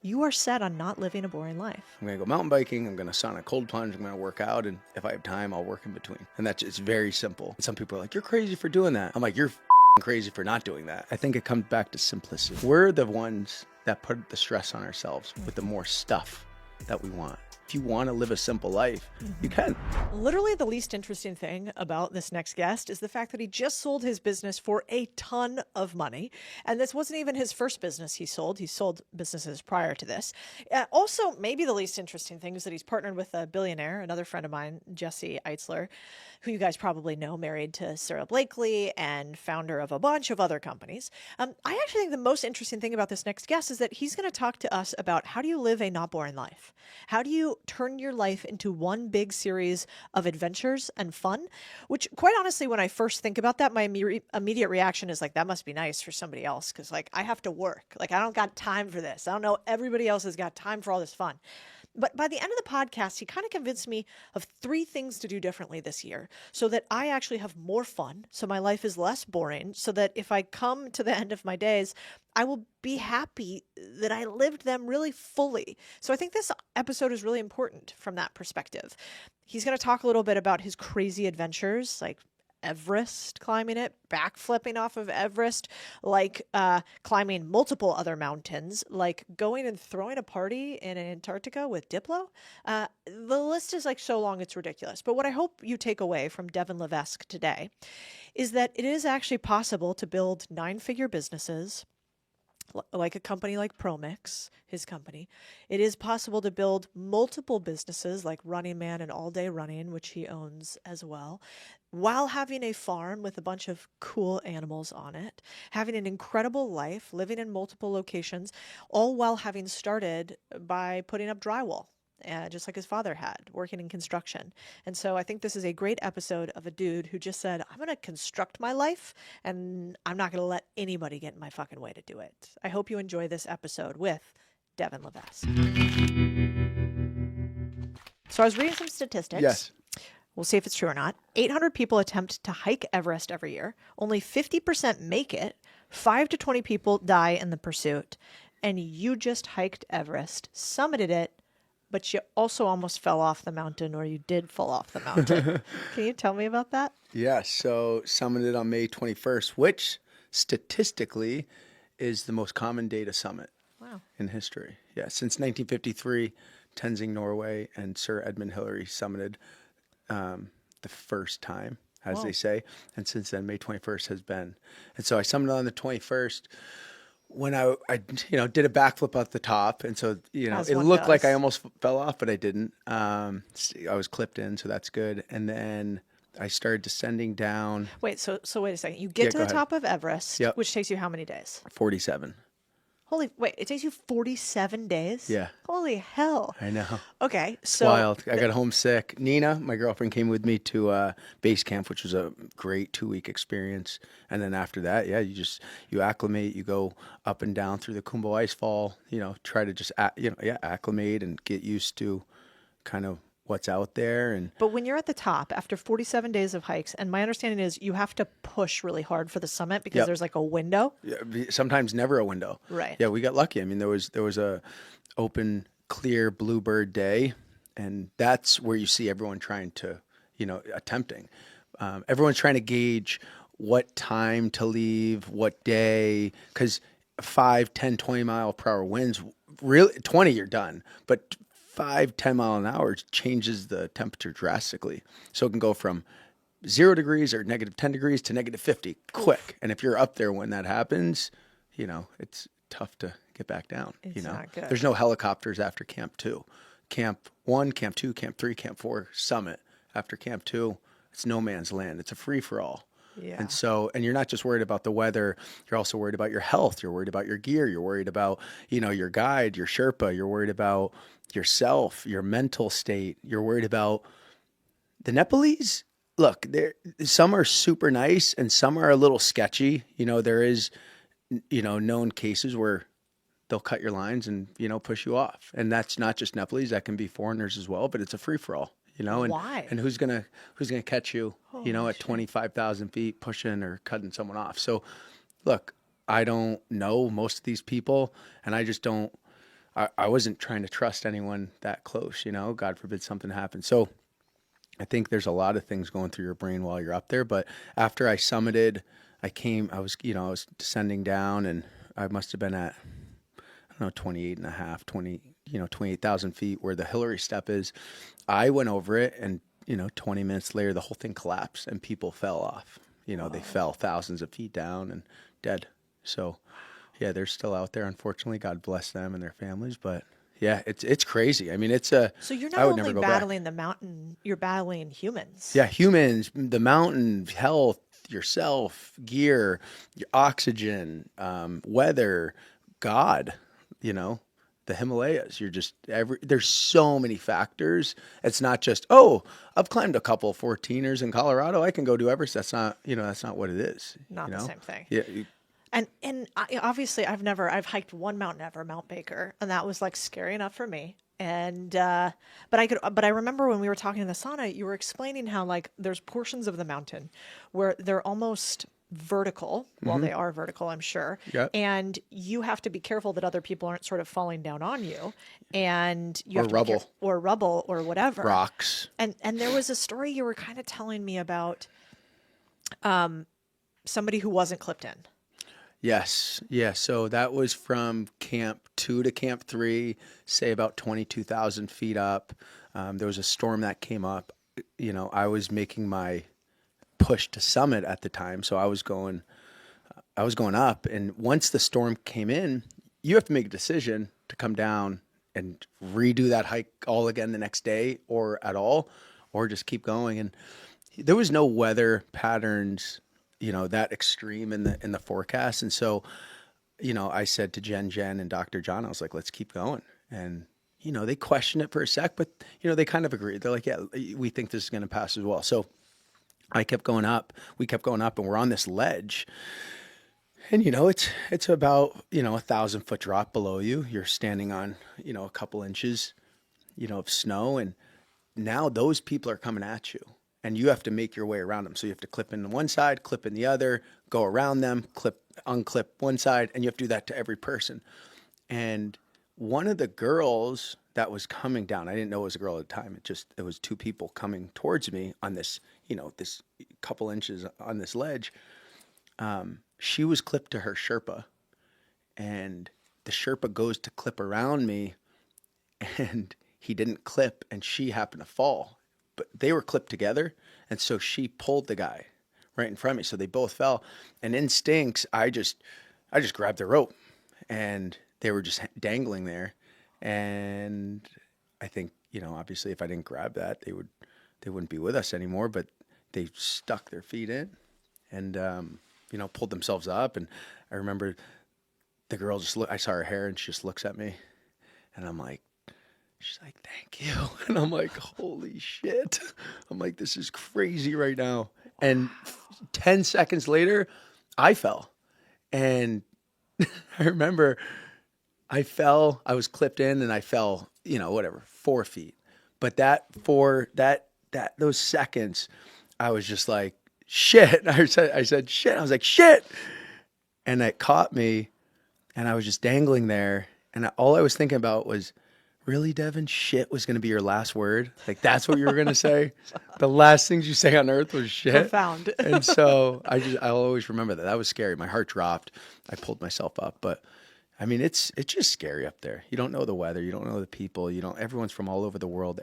you are set on not living a boring life. I'm going to go mountain biking. I'm going to sauna cold plunge. I'm going to work out. And if I have time, I'll work in between. And that's it's very simple. And some people are like, you're crazy for doing that. I'm like, you're crazy for not doing that. I think it comes back to simplicity. We're the ones that put the stress on ourselves with the more stuff that we want. If you want to live a simple life, you can. Literally the least interesting thing about this next guest is the fact that he just sold his business for a ton of money. And this wasn't even his first business he sold. He sold businesses prior to this. Also, maybe the least interesting thing is that he's partnered with a billionaire, another friend of mine, Jesse Eitzler, who you guys probably know, married to Sarah Blakely and founder of a bunch of other companies. I actually think the most interesting thing about this next guest is that he's going to talk to us about how do you live a not boring life? How do you turn your life into one big series of adventures and fun? Which, quite honestly, when I first think about that, my immediate reaction is like, that must be nice for somebody else, because like I have to work. Like I don't got time for this. I don't know everybody else has got time for all this fun. But by the end of the podcast, he kind of convinced me of 3 things to do differently this year so that I actually have more fun, so my life is less boring, so that if I come to the end of my days, I will be happy that I lived them really fully. So I think this episode is really important from that perspective. He's going to talk a little bit about his crazy adventures, like Everest climbing it, backflipping off of Everest, like climbing multiple other mountains, like going and throwing a party in Antarctica with Diplo. The list is like so long, it's ridiculous. But what I hope you take away from Devin Levesque today is that it is actually possible to build 9-figure businesses, like a company like ProMix, his company. It is possible to build multiple businesses like Running Man and All Day Running, which he owns as well, while having a farm with a bunch of cool animals on it, having an incredible life, living in multiple locations, all while having started by putting up drywall. Just like his father had, working in construction. And so I think this is a great episode of a dude who just said, I'm going to construct my life and I'm not going to let anybody get in my fucking way to do it. I hope you enjoy this episode with Devin Levesque. So I was reading some statistics. Yes. We'll see if it's true or not. 800 people attempt to hike Everest every year. Only 50% make it. 5 to 20 people die in the pursuit. And you just hiked Everest, summited it, but you also almost fell off the mountain, or you did fall off the mountain. Can you tell me about that? Yeah, so summited on May 21st, which statistically is the most common day to summit in history. Yeah, since 1953, Tenzing, Norway, and Sir Edmund Hillary summited the first time, as they say. And since then, May 21st has been. And so I summited on the 21st. When I did a backflip off the top, and so it looked like I almost fell off, but I didn't. I was clipped in, so that's good. And then I started descending down. Wait, so wait a second. You get to the top of Everest, Yep. which takes you how many days? 47. Wait, it takes you 47 days? Yeah. Holy hell. I know. Okay, It's so wild. I got homesick. Nina, my girlfriend, came with me to base camp, which was a great 2-week experience. And then after that, yeah, you acclimate. You go up and down through the Kumbo Icefall. Try to just acclimate and get used to kind of what's out there. But when you're at the top after 47 days of hikes, and my understanding is you have to push really hard for the summit because there's like a window. Yeah, sometimes never a window. Right. Yeah, we got lucky. I mean, there was a open, clear bluebird day, and that's where you see everyone trying to, attempting. Everyone's trying to gauge what time to leave, what day, because 5, 10, 20 mile per hour winds, really 20 you're done, but 5, 10 mile an hour changes the temperature drastically. So it can go from 0 degrees or negative 10 degrees to negative 50 quick. And if you're up there when that happens, it's tough to get back down. It's not good. There's no helicopters after Camp 2. Camp 1, Camp 2, Camp 3, Camp 4, summit. After Camp 2, it's no man's land. It's a free-for-all. Yeah. And you're not just worried about the weather, you're also worried about your health, you're worried about your gear, you're worried about, your guide, your Sherpa, you're worried about yourself, your mental state, you're worried about the Nepalese. Look, some are super nice and some are a little sketchy. There is, known cases where they'll cut your lines and, push you off. And that's not just Nepalese, that can be foreigners as well, but it's a free for all. And why? And who's gonna catch you, at 25,000 feet pushing or cutting someone off? So, look, I don't know most of these people, and I I wasn't trying to trust anyone that close, you know, God forbid something happened. So I think there's a lot of things going through your brain while you're up there. But after I summited, I was, you know, I was descending down, and I must have been at, I don't know, 28 and a half, 28,000 feet where the Hillary step is. I went over it, and, you know, 20 minutes later, the whole thing collapsed and people fell off. You know, they fell thousands of feet down and dead. So yeah, they're still out there. Unfortunately, God bless them and their families. But yeah, it's crazy. I mean, So you're I not would never only go back. battling the mountain, you're battling humans. Yeah, humans, the mountain, health, yourself, gear, your oxygen, weather, God, you know, the Himalayas. You're just there's so many factors. It's not just, oh, I've climbed a couple 14ers in Colorado, I can go do Everest. That's not, you know, that's not what it is. Not you the know? same thing. Yeah. And obviously I've hiked one Mount Ever, Mount Baker, and that was like scary enough for me. And but I remember when we were talking in the sauna, you were explaining how like there's portions of the mountain where they're almost vertical. Well, they are vertical, I'm sure. Yeah. And you have to be careful that other people aren't sort of falling down on you, and you have to rubble. or rubble or whatever. Rocks. And there was a story you were kind of telling me about somebody who wasn't clipped in. Yes. Yeah. So that was from camp 2 to camp 3, say about 22,000 feet up. There was a storm that came up. You know, I was making my push to summit at the time. So I was going up. And once the storm came in, you have to make a decision to come down and redo that hike all again the next day or at all, or just keep going. And there was no weather patterns, you know, that extreme in the forecast. And so, you know, I said to Jen and Dr. John, I was like, let's keep going. And, you know, they questioned it for a sec, but, you know, they kind of agreed. They're like, yeah, we think this is going to pass as well. So I kept going up. We kept going up, and we're on this ledge. And, you know, it's about, you know, 1,000-foot drop below you. You're standing on, you know, a couple inches, you know, of snow. And now those people are coming at you. And you have to make your way around them. So you have to clip in one side, clip in the other, go around them, unclip one side, and you have to do that to every person. And one of the girls that was coming down, I didn't know it was a girl at the time. It was two people coming towards me on this, you know, this couple inches on this ledge. She was clipped to her Sherpa, and the Sherpa goes to clip around me, and he didn't clip, and she happened to fall. But they were clipped together, and so she pulled the guy right in front of me. So they both fell. And instincts, I just grabbed the rope, and they were just dangling there. And I think, you know, obviously if I didn't grab that, they wouldn't be with us anymore. But they stuck their feet in, and you know, pulled themselves up. And I remember the girl I saw her hair, and she just looks at me, and I'm like, she's like, thank you. And I'm like, holy shit. I'm like, this is crazy right now. And 10 seconds later, I fell. And I remember I fell, I was clipped in, and I fell, you know, whatever, 4 feet. But those seconds, I was just like, shit. I said, shit. I was like, shit. And it caught me, and I was just dangling there. And all I was thinking about was, really, Devin, shit was going to be your last word? Like, that's what you were going to say? The last things you say on earth was shit? Profound. And so I'll always remember that. That was scary. My heart dropped. I pulled myself up. But, I mean, it's just scary up there. You don't know the weather. You don't know the people. Everyone's from all over the world.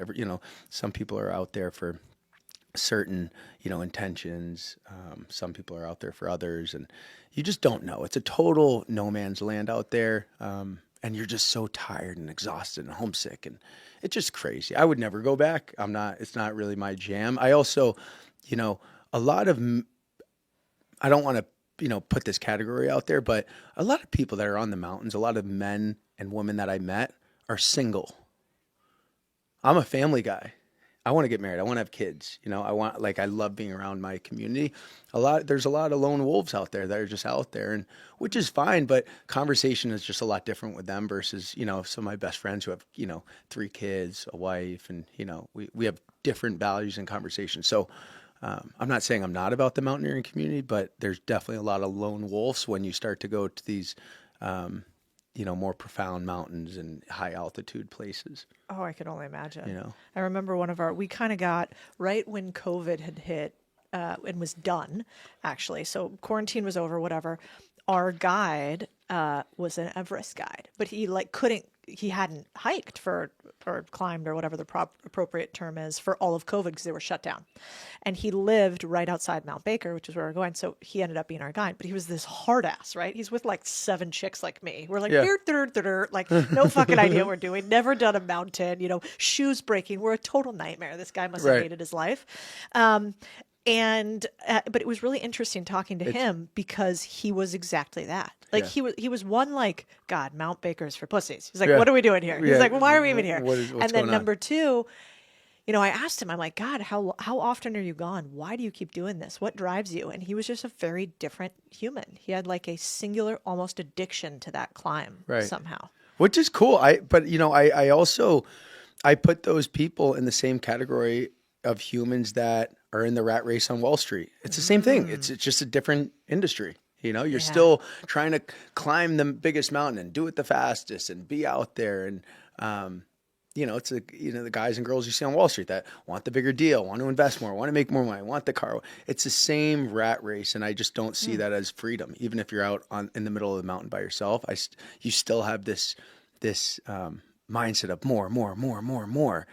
Some people are out there for certain, you know, intentions. Some people are out there for others. And you just don't know. It's a total no man's land out there. And you're just so tired and exhausted and homesick, and it's just crazy. I would never go back. It's not really my jam. I also, you know, I don't want to, you know, put this category out there, but a lot of people that are on the mountains, a lot of men and women that I met are single. I'm a family guy. I want to get married. I want to have kids. You know, I love being around my community. There's a lot of lone wolves out there that are just out there, and which is fine, but conversation is just a lot different with them versus, you know, some of my best friends who have, you know, 3 kids, a wife, and, you know, we have different values in conversation. So, I'm not saying I'm not about the mountaineering community, but there's definitely a lot of lone wolves when you start to go to these, more profound mountains and high altitude places. Oh, I could only imagine. You know, I remember we kind of got right when COVID had hit and was done, actually. So quarantine was over, whatever. Our guide was an Everest guide, but he hadn't hiked or climbed or whatever the appropriate term is for all of COVID because they were shut down. And he lived right outside Mount Baker, which is where we're going. So he ended up being our guide, but he was this hard ass, right? He's with like 7 chicks like me. We're like, like no fucking idea what we're doing. Never done a mountain, shoes breaking. We're a total nightmare. This guy must have hated his life. But it was really interesting talking to him because he was exactly that. Like he was one like, God, Mount Baker's for pussies. He's like, what are we doing here? He's like, well, why are we even here? And then number 2, I asked him, I'm like, God, how often are you gone? Why do you keep doing this? What drives you? And he was just a very different human. He had like a singular, almost addiction to that climb somehow. Which is cool. I also put those people in the same category of humans that are in the rat race on Wall Street. It's the same thing. It's just a different industry. You're still trying to climb the biggest mountain and do it the fastest and be out there. And, it's the guys and girls you see on Wall Street that want the bigger deal, want to invest more, want to make more money, want the car. It's the same rat race. And I just don't see that as freedom. Even if you're out in the middle of the mountain by yourself, you still have this mindset of more.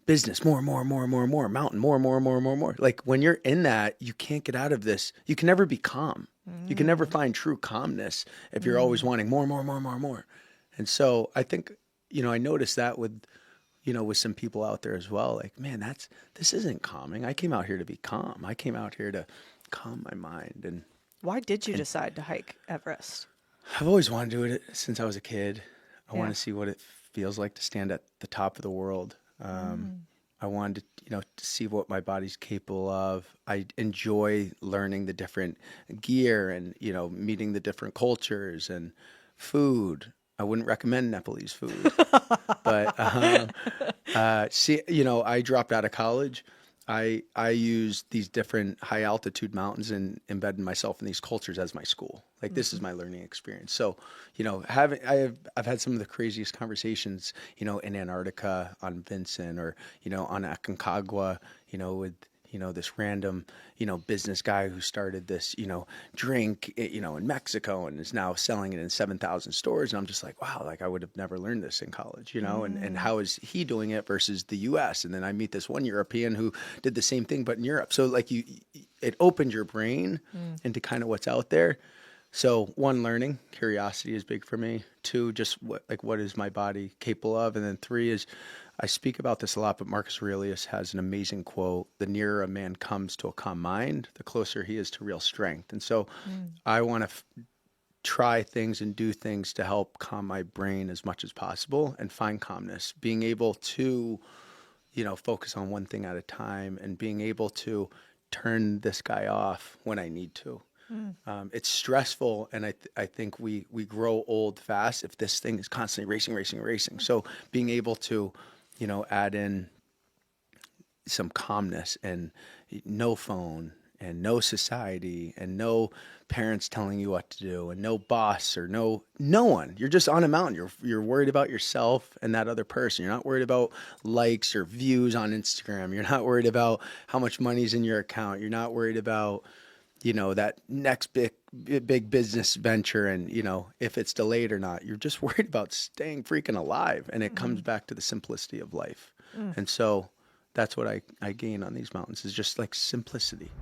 Business, more, mountain, more. Like when you're in that, you can't get out of this. You can never be calm. You can never find true calmness if you're always wanting more. And so I think, I noticed that with some people out there as well. Like, man, this isn't calming. I came out here to be calm. I came out here to calm my mind. And why did you decide to hike Everest? I've always wanted to do it since I was a kid. I want to see what it feels like to stand at the top of the world. I wanted to, to see what my body's capable of. I enjoy learning the different gear and, meeting the different cultures and food. I wouldn't recommend Nepalese food, but, I dropped out of college. I use these different high altitude mountains and embedded myself in these cultures as my school. Like this is my learning experience. So, I've had some of the craziest conversations, in Antarctica on Vincent or, on Aconcagua, with, this random, business guy who started this, drink, in Mexico and is now selling it in 7,000 stores. And I'm just like, wow, like I would have never learned this in college, and how is he doing it versus the US? And then I meet this one European who did the same thing, but in Europe. So like it opened your brain into kind of what's out there. So 1, learning, curiosity is big for me. 2, just what is my body capable of? And then 3 is, I speak about this a lot, but Marcus Aurelius has an amazing quote: the nearer a man comes to a calm mind, the closer he is to real strength. And so I want to try things and do things to help calm my brain as much as possible and find calmness, being able to, focus on one thing at a time and being able to turn this guy off when I need to. It's stressful, and I think we grow old fast if this thing is constantly racing. So being able to, add in some calmness and no phone and no society and no parents telling you what to do and no boss or no one. You're just on a mountain. You're worried about yourself and that other person. You're not worried about likes or views on Instagram. You're not worried about how much money's in your account. You're not worried about that next big business venture and, if it's delayed or not. You're just worried about staying freaking alive. And it comes back to the simplicity of life. And so that's what I gain on these mountains, is just like simplicity.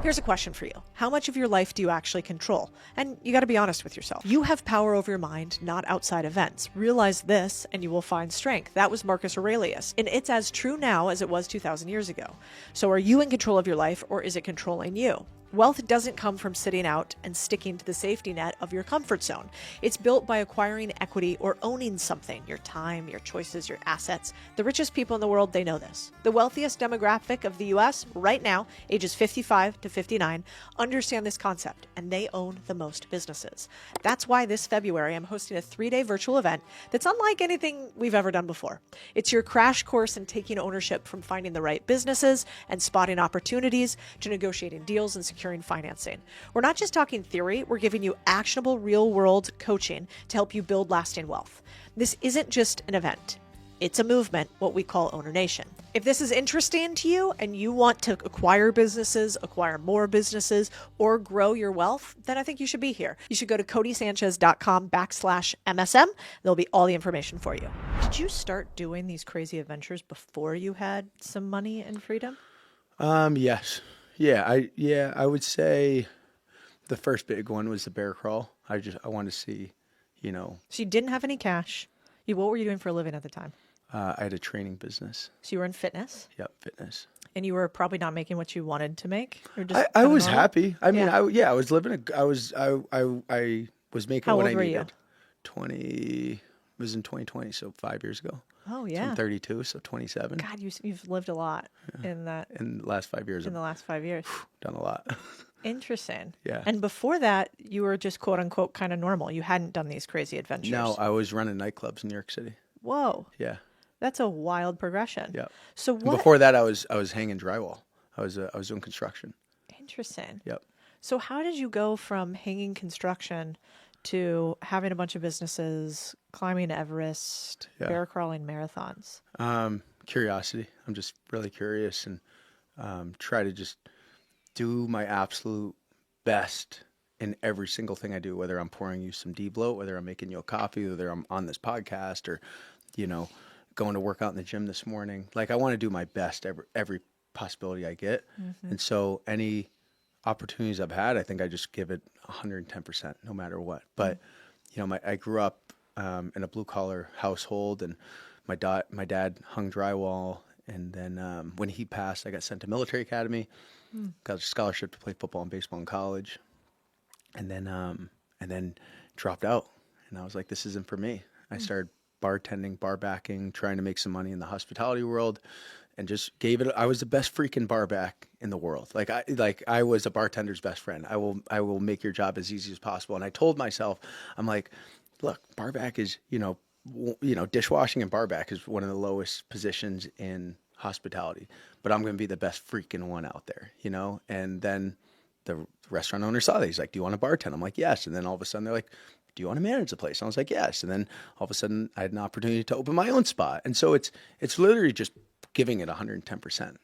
Here's a question for you. How much of your life do you actually control? And you got to be honest with yourself. You have power over your mind, not outside events. Realize this and you will find strength. That was Marcus Aurelius. And it's as true now as it was 2,000 years ago. So are you in control of your life, or is it controlling you? Wealth doesn't come from sitting out and sticking to the safety net of your comfort zone. It's built by acquiring equity or owning something, your time, your choices, your assets. The richest people in the world, they know this. The wealthiest demographic of the U.S. right now, ages 55 to 59, understand this concept, and they own the most businesses. That's why this February, I'm hosting a 3-day virtual event that's unlike anything we've ever done before. It's your crash course in taking ownership, from finding the right businesses and spotting opportunities to negotiating deals and securing securing financing. We're not just talking theory, we're giving you actionable real-world coaching to help you build lasting wealth. This isn't just an event. It's a movement, what we call Owner Nation. If this is interesting to you and you want to acquire businesses, acquire more businesses, or grow your wealth, then I think you should be here. You should go to codiesanchez.com/MSM. There'll be all the information for you. Did you start doing these crazy adventures before you had some money and freedom? Yes. Yeah, I would say the first big one was the bear crawl. I wanted to see, So you didn't have any cash. What were you doing for a living at the time? I had a training business. So you were in fitness? Yep, fitness. And you were probably not making what you wanted to make? Or just I kinda was normal? happy. I mean, Yeah. I was living I was making How what old I were needed. you? 20 it was in 2020, so 5 years ago. Oh, So yeah. I'm 32, so 27. God, you've lived a lot in the last 5 years, I've last 5 years. done a lot. Interesting. Yeah. And before that, you were just quote unquote kind of normal. You hadn't done these crazy adventures. No, I was running nightclubs in New York City. Whoa. Yeah. That's a wild progression. Yeah. So And what? before that, I was hanging drywall. I was doing construction. Interesting. Yep. So how did you go from hanging construction to having a bunch of businesses, climbing Everest, Yeah. bear crawling marathons? Curiosity. I'm just really curious and try to just do my absolute best in every single thing I do, whether I'm pouring you some D-bloat, whether I'm making you a coffee, whether I'm on this podcast or, going to work out in the gym this morning. Like I want to do my best every possibility I get. Mm-hmm. And so any opportunities I've had, I think I just give it 110% no matter what. But, I grew up in a blue collar household and my dad hung drywall. And then when he passed, I got sent to military academy, got a scholarship to play football and baseball in college. And then dropped out. And I was like, this isn't for me. I started bartending, bar backing, trying to make some money in the hospitality world, and just gave it. I was the best freaking bar back in the world. I was a bartender's best friend. I will make your job as easy as possible. And I told myself, I'm like, look, bar back is, dishwashing and bar back is one of the lowest positions in hospitality, but I'm going to be the best freaking one out there, And then the restaurant owner saw that. He's like, do you want to bartend? I'm like, yes. And then all of a sudden they're like, do you want to manage the place? And I was like, yes. And then all of a sudden I had an opportunity to open my own spot. And so it's literally just giving it 110%,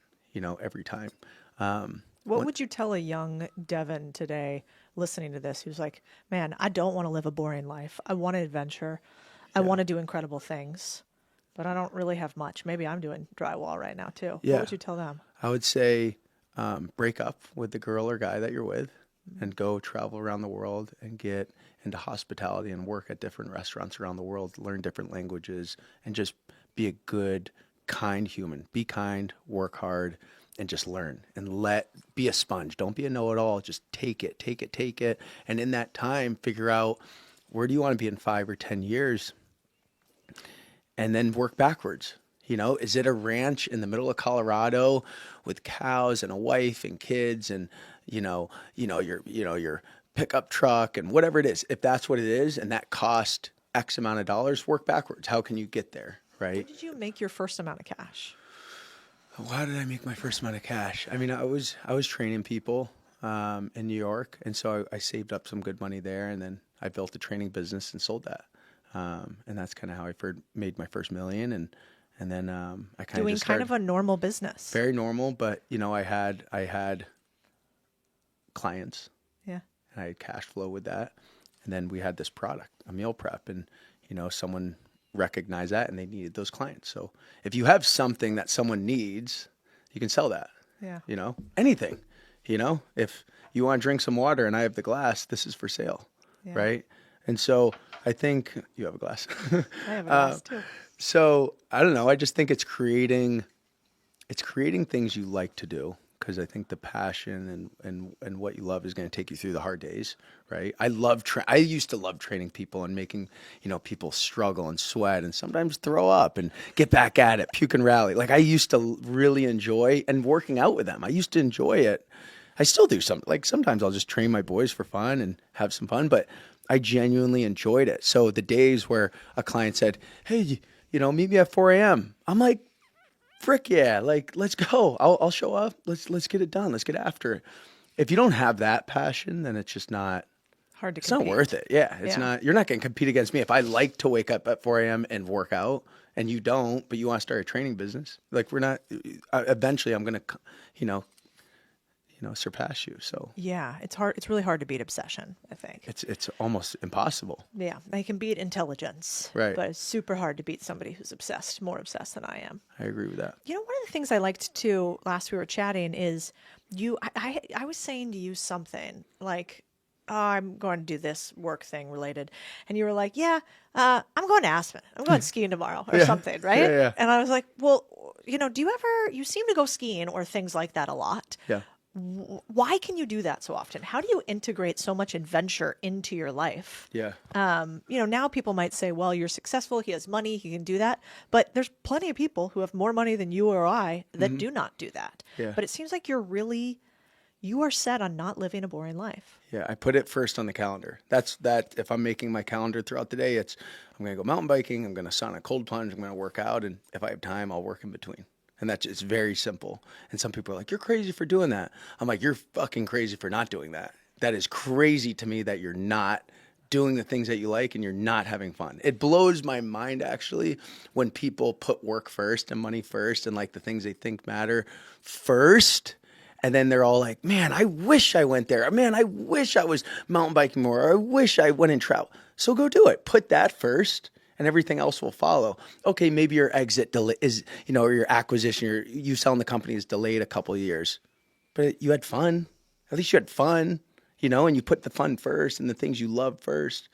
every time. What would you tell a young Devin today listening to this who's like, man, I don't want to live a boring life. I want an adventure. I want to do incredible things, but I don't really have much. Maybe I'm doing drywall right now too. Yeah. What would you tell them? I would say break up with the girl or guy that you're with and go travel around the world and get into hospitality and work at different restaurants around the world, learn different languages, and just be a good, kind human. Be kind, work hard, and just learn and be a sponge. Don't be a know-it-all. Just take it. And in that time, figure out where do you want to be in 5 or 10 years, and then work backwards. Is it a ranch in the middle of Colorado with cows and a wife and kids and your pickup truck and whatever it is? If that's what it is and that cost X amount of dollars, work backwards. How can you get there, right? How did you make your first amount of cash? How did I make my first amount of cash? I mean, I was training people in New York, and so I saved up some good money there, and then I built a training business and sold that. And that's kind of how I made my first million. And then I kind of doing just started kind of a normal business. very normal, but I had clients. Yeah. And I had cash flow with that. And then we had this product, a meal prep, and someone recognized that and they needed those clients. So if you have something that someone needs, you can sell that. Yeah. Anything. If you want to drink some water and I have the glass, this is for sale. Yeah. Right? And so I think you have a glass. I have a glass too. So I don't know. I just think it's creating things you like to do, because I think the passion and what you love is going to take you through the hard days, right? I used to love training people and making people struggle and sweat and sometimes throw up and get back at it, puke and rally. Like I used to really enjoy and working out with them. I used to enjoy it. I still do sometimes I'll just train my boys for fun and have some fun, but I genuinely enjoyed it. So the days where a client said, hey, meet me at 4 a.m. I'm like, frick yeah, let's go. I'll show up. Let's get it done. Let's get after it. if you don't have that passion, then it's just not, Hard to it's compete. not worth it. Yeah. It's Yeah. not, you're not going to compete against me. If I like to wake up at 4 a.m. and work out and you don't, but you want to start a training business, like we're not, eventually I'm going to, you know, surpass you. So Yeah, it's hard. It's really hard to beat obsession, I think. it's almost impossible. Yeah, they can beat intelligence, Right. but it's super hard to beat somebody who's obsessed, more obsessed than I am. I agree with that. You know, one of the things I liked too last we were chatting is I was saying to you something like, oh, I'm going to do this work thing related. And you were like, yeah, I'm going to Aspen. I'm going skiing tomorrow or something, right? Yeah, yeah. And I was like, well, you know, you seem to go skiing or things like that a lot. Yeah. Why can you do that so often? How do you integrate so much adventure into your life? Yeah. You know, now people might say, well, you're successful, he has money, he can do that. But there's plenty of people who have more money than you or I that do not do that. Yeah. But it seems like you are set on not living a boring life. Yeah, I put it first on the calendar. That's that. If I'm making my calendar throughout the day, it's I'm going to go mountain biking, I'm going to sauna cold plunge, I'm going to work out, and if I have time, I'll work in between. And that's it's very simple. And some people are like, "You're crazy for doing that." I'm like, "You're fucking crazy for not doing that." That is crazy to me that you're not doing the things that you like and you're not having fun. It blows my mind actually when people put work first and money first and like the things they think matter first. And then they're all like, man, I wish I went there. Man, I wish I was mountain biking more. Or I wish I went and travel. So go do it. Put that first and everything else will follow. Okay, maybe your exit is, or your acquisition, you selling the company is delayed a couple of years. But you had fun. At least you had fun, and you put the fun first and the things you love first.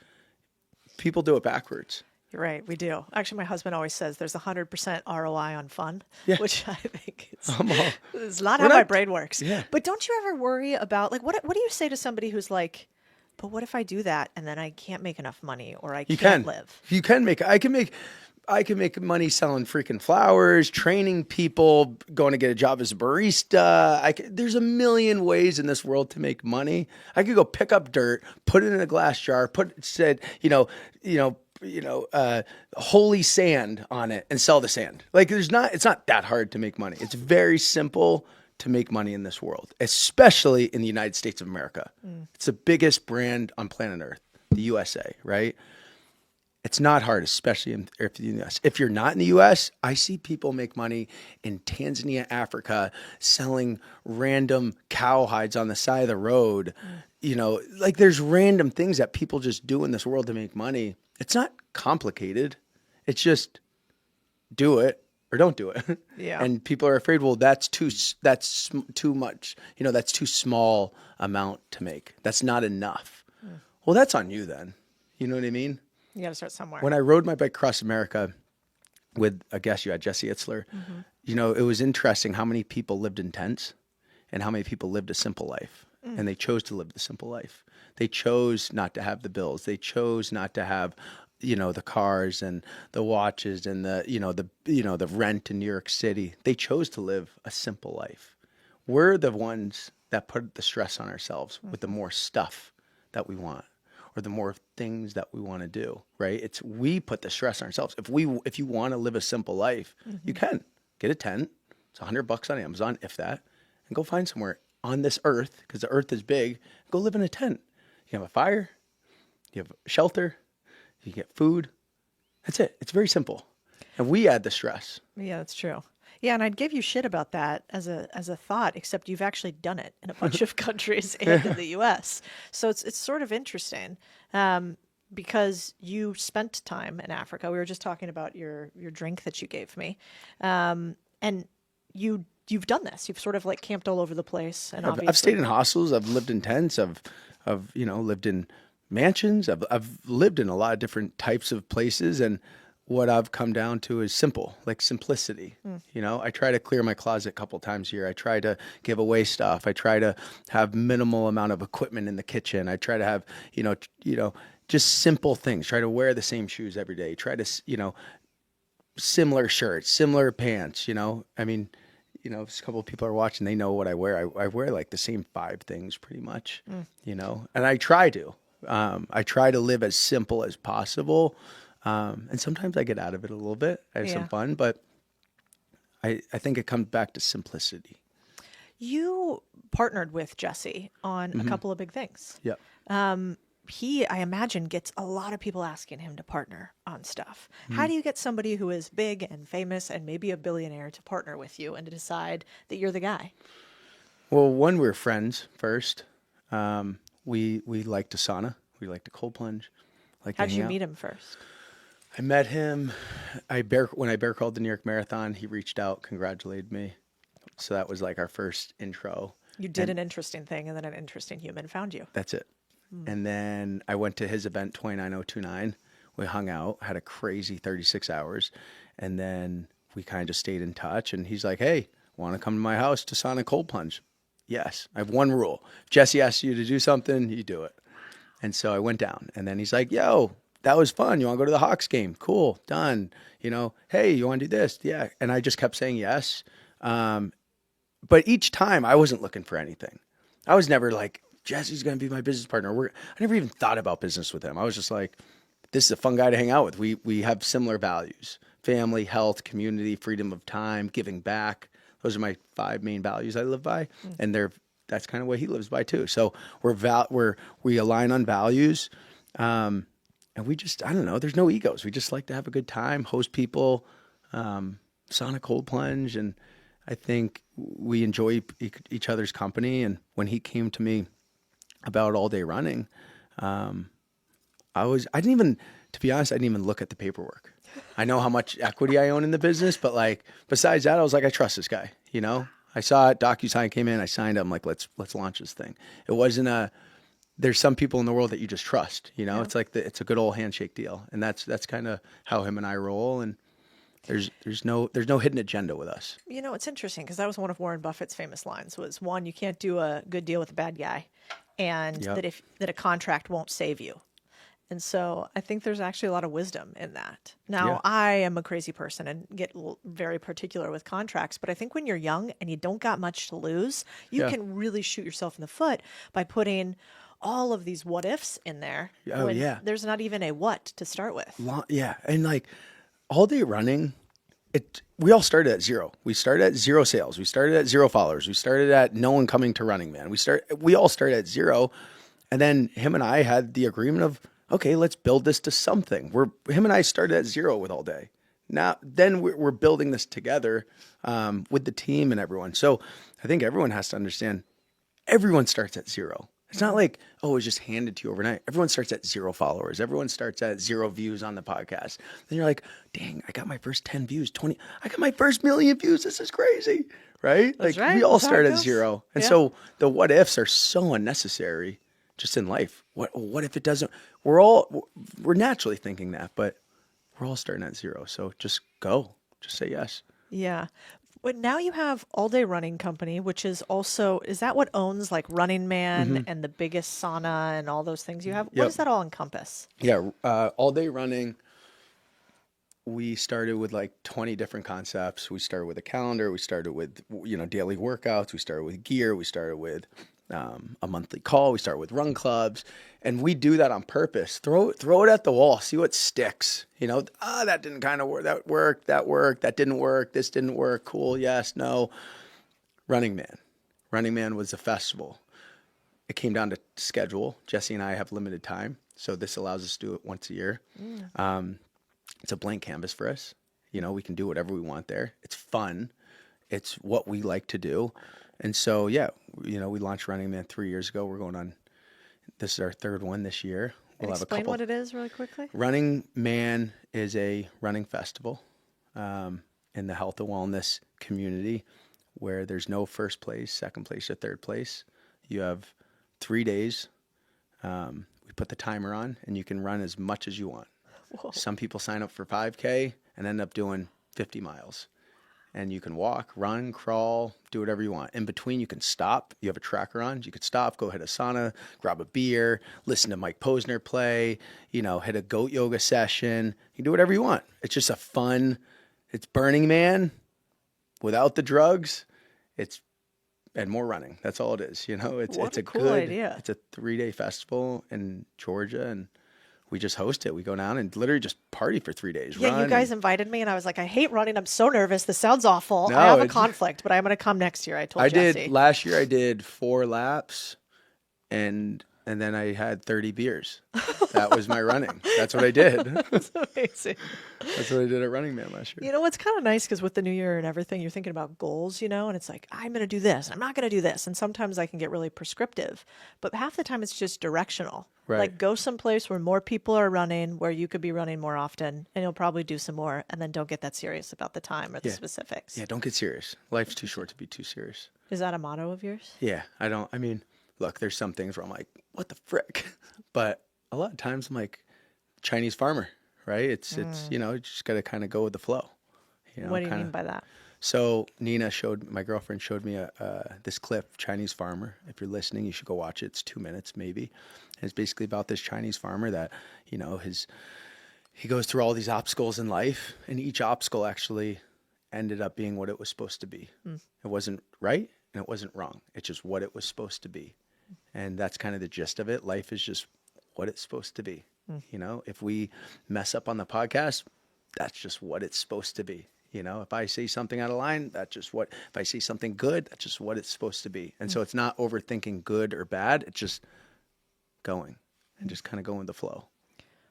People do it backwards. You're right, we do. Actually, my husband always says there's 100% ROI on fun, which I think is not how my brain works. Yeah. But don't you ever worry about, like, what do you say to somebody who's like, but what if I do that and then I can't make enough money or I can't live? You can make, I can make money selling freaking flowers, training people, going to get a job as a barista. There's a million ways in this world to make money. I could go pick up dirt, put it in a glass jar, holy sand on it and sell the sand. Like it's not that hard to make money. It's very simple to make money in this world, especially in the United States of America. It's the biggest brand on planet Earth, the USA, right? It's not hard, especially in the US. If you're not in the US, I see people make money in Tanzania, Africa, selling random cow hides on the side of the road. Like there's random things that people just do in this world to make money. It's not complicated. It's just do it or don't do it. Yeah. And people are afraid, well, that's too much. That's too small amount to make. That's not enough. Well, that's on you then. You know what I mean? You got to start somewhere. When I rode my bike across America with a guest you had, Jesse Itzler, it was interesting how many people lived in tents and how many people lived a simple life. And they chose to live the simple life. They chose not to have the bills. They chose not to have, the cars and the watches and the rent in New York City. They chose to live a simple life. We're the ones that put the stress on ourselves with the more stuff that we want or the more things that we want to do, right? We put the stress on ourselves. If you want to live a simple life, you can get a tent. It's $100 on Amazon, if that, and go find somewhere on this earth, because the earth is big, go live in a tent. You have a fire, you have shelter, you get food. That's it. It's very simple. And we add the stress. Yeah, that's true. Yeah, and I'd give you shit about that as a thought, except you've actually done it in a bunch of countries and in the U.S. So it's sort of interesting because you spent time in Africa. We were just talking about your drink that you gave me, and you've done this. You've sort of like camped all over the place. And I've stayed in hostels. I've lived in tents. I've lived in mansions. I've lived in a lot of different types of places, and what I've come down to is simple, like simplicity. I try to clear my closet a couple times a year. I try to give away stuff. I try to have minimal amount of equipment in the kitchen. I try to have, just simple things. Try to wear the same shoes every day. Try to, similar shirts, similar pants, I mean, a couple of people are watching, they know what I wear. I wear like the same 5 things pretty much, and I try to. I try to live as simple as possible. And sometimes I get out of it a little bit. I have some fun, but I think it comes back to simplicity. You partnered with Jesse on a couple of big things. Yep. He, I imagine, gets a lot of people asking him to partner on stuff. How do you get somebody who is big and famous and maybe a billionaire to partner with you and to decide that you're the guy? Well, one, we're friends first. We like to sauna. We like to cold plunge. Like to How'd hang you out. meet him first? I met him. When I bear crawled the New York Marathon, he reached out, congratulated me. So that was like our first intro. You did an interesting thing, and then an interesting human found you. That's it. And then I went to his event, 29029. We hung out, had a crazy 36 hours. And then we kind of just stayed in touch. And he's like, hey, want to come to my house to sauna cold plunge? Yes. I have one rule. If Jesse asks you to do something, you do it. And so I went down. And then he's like, yo, that was fun. You want to go to the Hawks game? Cool. Done. Hey, you want to do this? Yeah. And I just kept saying yes. But each time I wasn't looking for anything. I was never like, Jesse's going to be my business partner. I never even thought about business with him. I was just like, this is a fun guy to hang out with. We have similar values: family, health, community, freedom of time, giving back. Those are my 5 main values I live by. And that's kind of what he lives by too. So we align on values. And we just, I don't know, there's no egos. We just like to have a good time, host people, sauna cold plunge. And I think we enjoy each other's company. And when he came to me about all day running, to be honest, I didn't even look at the paperwork. I know how much equity I own in the business, but like, besides that, I was like, I trust this guy, I saw it, DocuSign came in, I signed it. I'm like, let's launch this thing. It wasn't there's some people in the world that you just trust, it's like it's a good old handshake deal. And that's kind of how him and I roll. And there's no hidden agenda with us. It's interesting because that was one of Warren Buffett's famous lines was, one, you can't do a good deal with a bad guy, and that a contract won't save you. And so I think there's actually a lot of wisdom in that. Now, I am a crazy person and get very particular with contracts, but I think when you're young and you don't got much to lose, you can really shoot yourself in the foot by putting all of these what ifs in there. There's not even a what to start with. And like all day running, we all started at zero. We started at zero sales. We started at zero followers. We started at no one coming to Running Man. We all started at zero. And then him and I had the agreement of, okay, let's build this to something. Him and I started at zero with all day. Now, then we're building this together with the team and everyone. So I think everyone has to understand everyone starts at zero. It's not like, oh, it was just handed to you overnight. Everyone starts at 0 followers. Everyone starts at 0 views on the podcast. Then you're like, dang, I got my first 10 views, 20. I got my first million views. This is crazy, right? That's like right. we all That's start how it at goes. 0. And so the what ifs are so unnecessary just in life. What if it doesn't? We're naturally thinking that, but we're all starting at 0. So just go. Just say yes. Yeah. But now you have All Day Running Company, which is that what owns like Running Man and the biggest sauna and all those things you have? What does that all encompass? Yeah. All Day Running, we started with like 20 different concepts. We started with a calendar. We started with, daily workouts. We started with gear. We started with a monthly call. We start with run clubs, and we do that on purpose. Throw it at the wall. See what sticks. That didn't kind of work. That worked. That didn't work. This didn't work. Cool. Yes. No. Running Man was a festival. It came down to schedule. Jesse and I have limited time, so this allows us to do it once a year. It's a blank canvas for us. We can do whatever we want there. It's fun. It's what we like to do. And so, we launched Running Man 3 years ago. We're going on, this is our 3rd one this year. We'll have explain what it is really quickly. Running Man is a running festival in the health and wellness community where there's no first place, second place, or third place. You have 3 days. We put the timer on, and you can run as much as you want. Whoa. Some people sign up for 5K and end up doing 50 miles. And you can walk, run, crawl, do whatever you want. In between, you can stop. You have a tracker on. You could stop, go hit a sauna, grab a beer, listen to Mike Posner play, hit a goat yoga session. You can do whatever you want. It's just it's Burning Man without the drugs. And more running. That's all it is. It's a cool idea. It's a 3-day festival in Georgia, and we just host it. We go down and literally just party for 3 days. Yeah, run you guys invited me, and I was like, I hate running. I'm so nervous. This sounds awful. No, I have a conflict, but I'm going to come next year. I told Jesse. Last year I did 4 laps, and then I had 30 beers. That was my running. That's what I did. That's amazing. That's what I did at Running Man last year. You know, what's kind of nice, because with the new year and everything, you're thinking about goals, and it's like, I'm going to do this, and I'm not going to do this. And sometimes I can get really prescriptive, but half the time it's just directional. Right. Like, go someplace where more people are running, where you could be running more often, and you'll probably do some more, and then don't get that serious about the time or the specifics. Yeah, don't get serious. Life's too short to be too serious. Is that a motto of yours? Yeah, look, there's some things where I'm like, what the frick? But a lot of times I'm like, Chinese farmer, right? It's you just got to kind of go with the flow. What do you mean by that? So my girlfriend showed me this clip, Chinese farmer. If you're listening, you should go watch it. It's 2 minutes maybe. And it's basically about this Chinese farmer that, he goes through all these obstacles in life, and each obstacle actually ended up being what it was supposed to be. It wasn't right and it wasn't wrong. It's just what it was supposed to be. And that's kind of the gist of it. Life is just what it's supposed to be. If we mess up on the podcast, that's just what it's supposed to be. If I say something out of line, if I say something good, that's just what it's supposed to be. And so it's not overthinking good or bad. It's just going and just kind of going with the flow.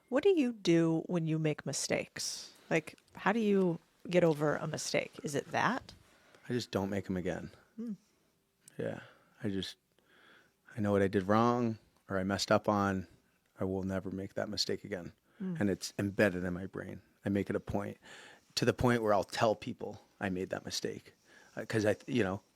What do you do when you make mistakes? Like, how do you get over a mistake? Is it that? I just don't make them again. Yeah. I know what I did wrong or I messed up on. I will never make that mistake again. And it's embedded in my brain. I make it a point, to the point where I'll tell people I made that mistake. Because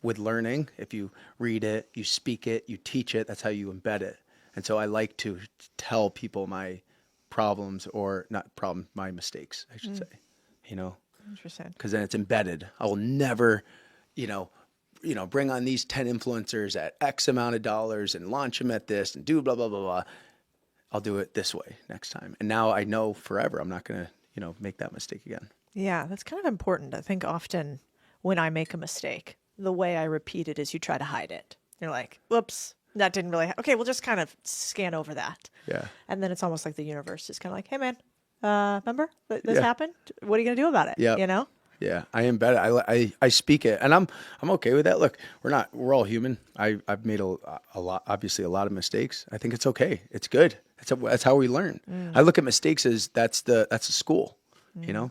with learning, if you read it, you speak it, you teach it, that's how you embed it. And so I like to tell people my problems, or not problems, my mistakes, I should say, Interesting. because then it's embedded. I will never, bring on these 10 influencers at X amount of dollars and launch them at this and do blah, blah, blah, blah. I'll do it this way next time. And now I know forever I'm not going to, make that mistake again. Yeah, that's kind of important. I think often when I make a mistake, the way I repeat it is you try to hide it. You're like, whoops, that didn't really okay, we'll just kind of scan over that. Yeah. And then it's almost like the universe is kind of like, hey, man, remember this happened? What are you going to do about it? Yeah. Yeah, I embed it. I speak it, and I'm okay with that. Look, we're all human. I've made a lot, obviously a lot of mistakes. I think it's okay. It's good. That's how we learn. I look at mistakes as that's a school.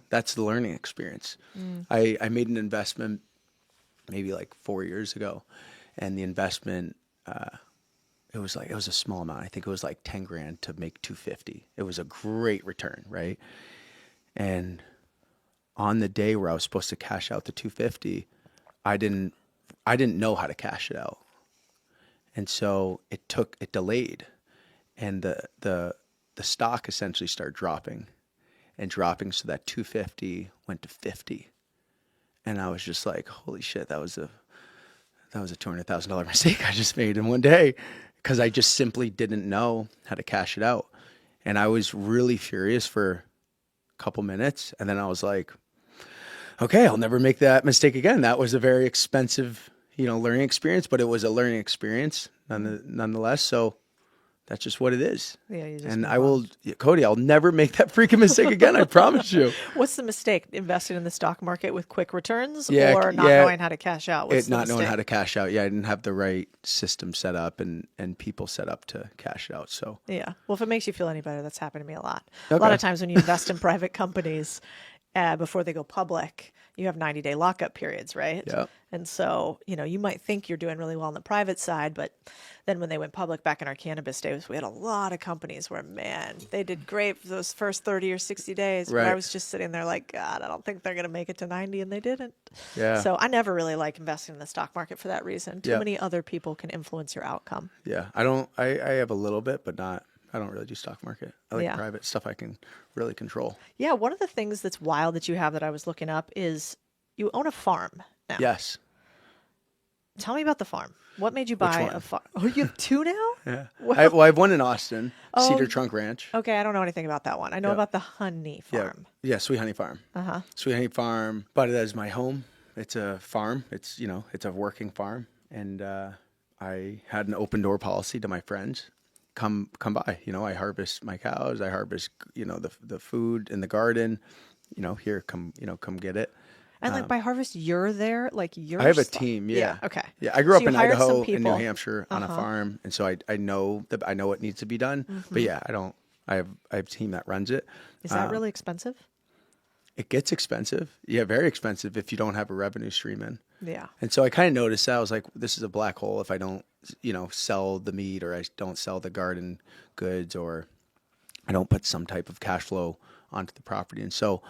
That's the learning experience. I made an investment maybe like 4 years ago, and the investment it was a small amount. I think it was like 10 grand to make 250. It was a great return, right? And on the day where I was supposed to cash out the 250, I didn't know how to cash it out. And so it delayed, and the stock essentially started dropping so that 250 went to 50. And I was just like, holy shit, that was a $200,000 mistake I just made in one day, because I just simply didn't know how to cash it out. And I was really furious for a couple minutes, and then I was like, okay, I'll never make that mistake again. That was a very expensive, learning experience, but it was a learning experience nonetheless. So that's just what it is. Yeah, you just and I will, Cody, I'll never make that freaking mistake again. I promise you. What's the mistake? Investing in the stock market with quick returns, or not knowing how to cash out? Not knowing how to cash out. Yeah, I didn't have the right system set up and people set up to cash it out. So yeah. Well, if it makes you feel any better, that's happened to me a lot. Okay. A lot of times when you invest in private companies, before they go public, you have 90-day lockup periods, right? Yeah. And so, you might think you're doing really well on the private side, but then when they went public back in our cannabis days, we had a lot of companies where, man, they did great for those first 30 or 60 days. Right. But I was just sitting there like, God, I don't think they're going to make it to 90, and they didn't. Yeah. So I never really like investing in the stock market for that reason. Too many other people can influence your outcome. Yeah. I have a little bit, but I don't really do stock market. I like private stuff I can really control. Yeah. One of the things that's wild that you have that I was looking up is you own a farm now. Yes. Tell me about the farm. What made you buy a farm? Oh, you have 2 now? Yeah. I have one in Austin, Cedar Trunk Ranch. Okay, I don't know anything about that one. I know about the honey farm. Yeah, Sweet Honey Farm. Uh-huh. Sweet Honey Farm, bought it as my home. It's a farm. It's a working farm. And I had an open door policy to my friends. come by. I harvest my cows. I harvest, the food in the garden. Here, come get it. And like by harvest, you're there, like I have a team. Yeah. Okay. Yeah. I grew up you in hired some Idaho and New people. Hampshire on a farm, and so I know what needs to be done. But yeah, I have a team that runs it. Is that really expensive? It gets expensive. Yeah, very expensive if you don't have a revenue stream in. Yeah. And so I kind of noticed that. I was like, this is a black hole if I don't, sell the meat, or I don't sell the garden goods, or I don't put some type of cash flow onto the property. And so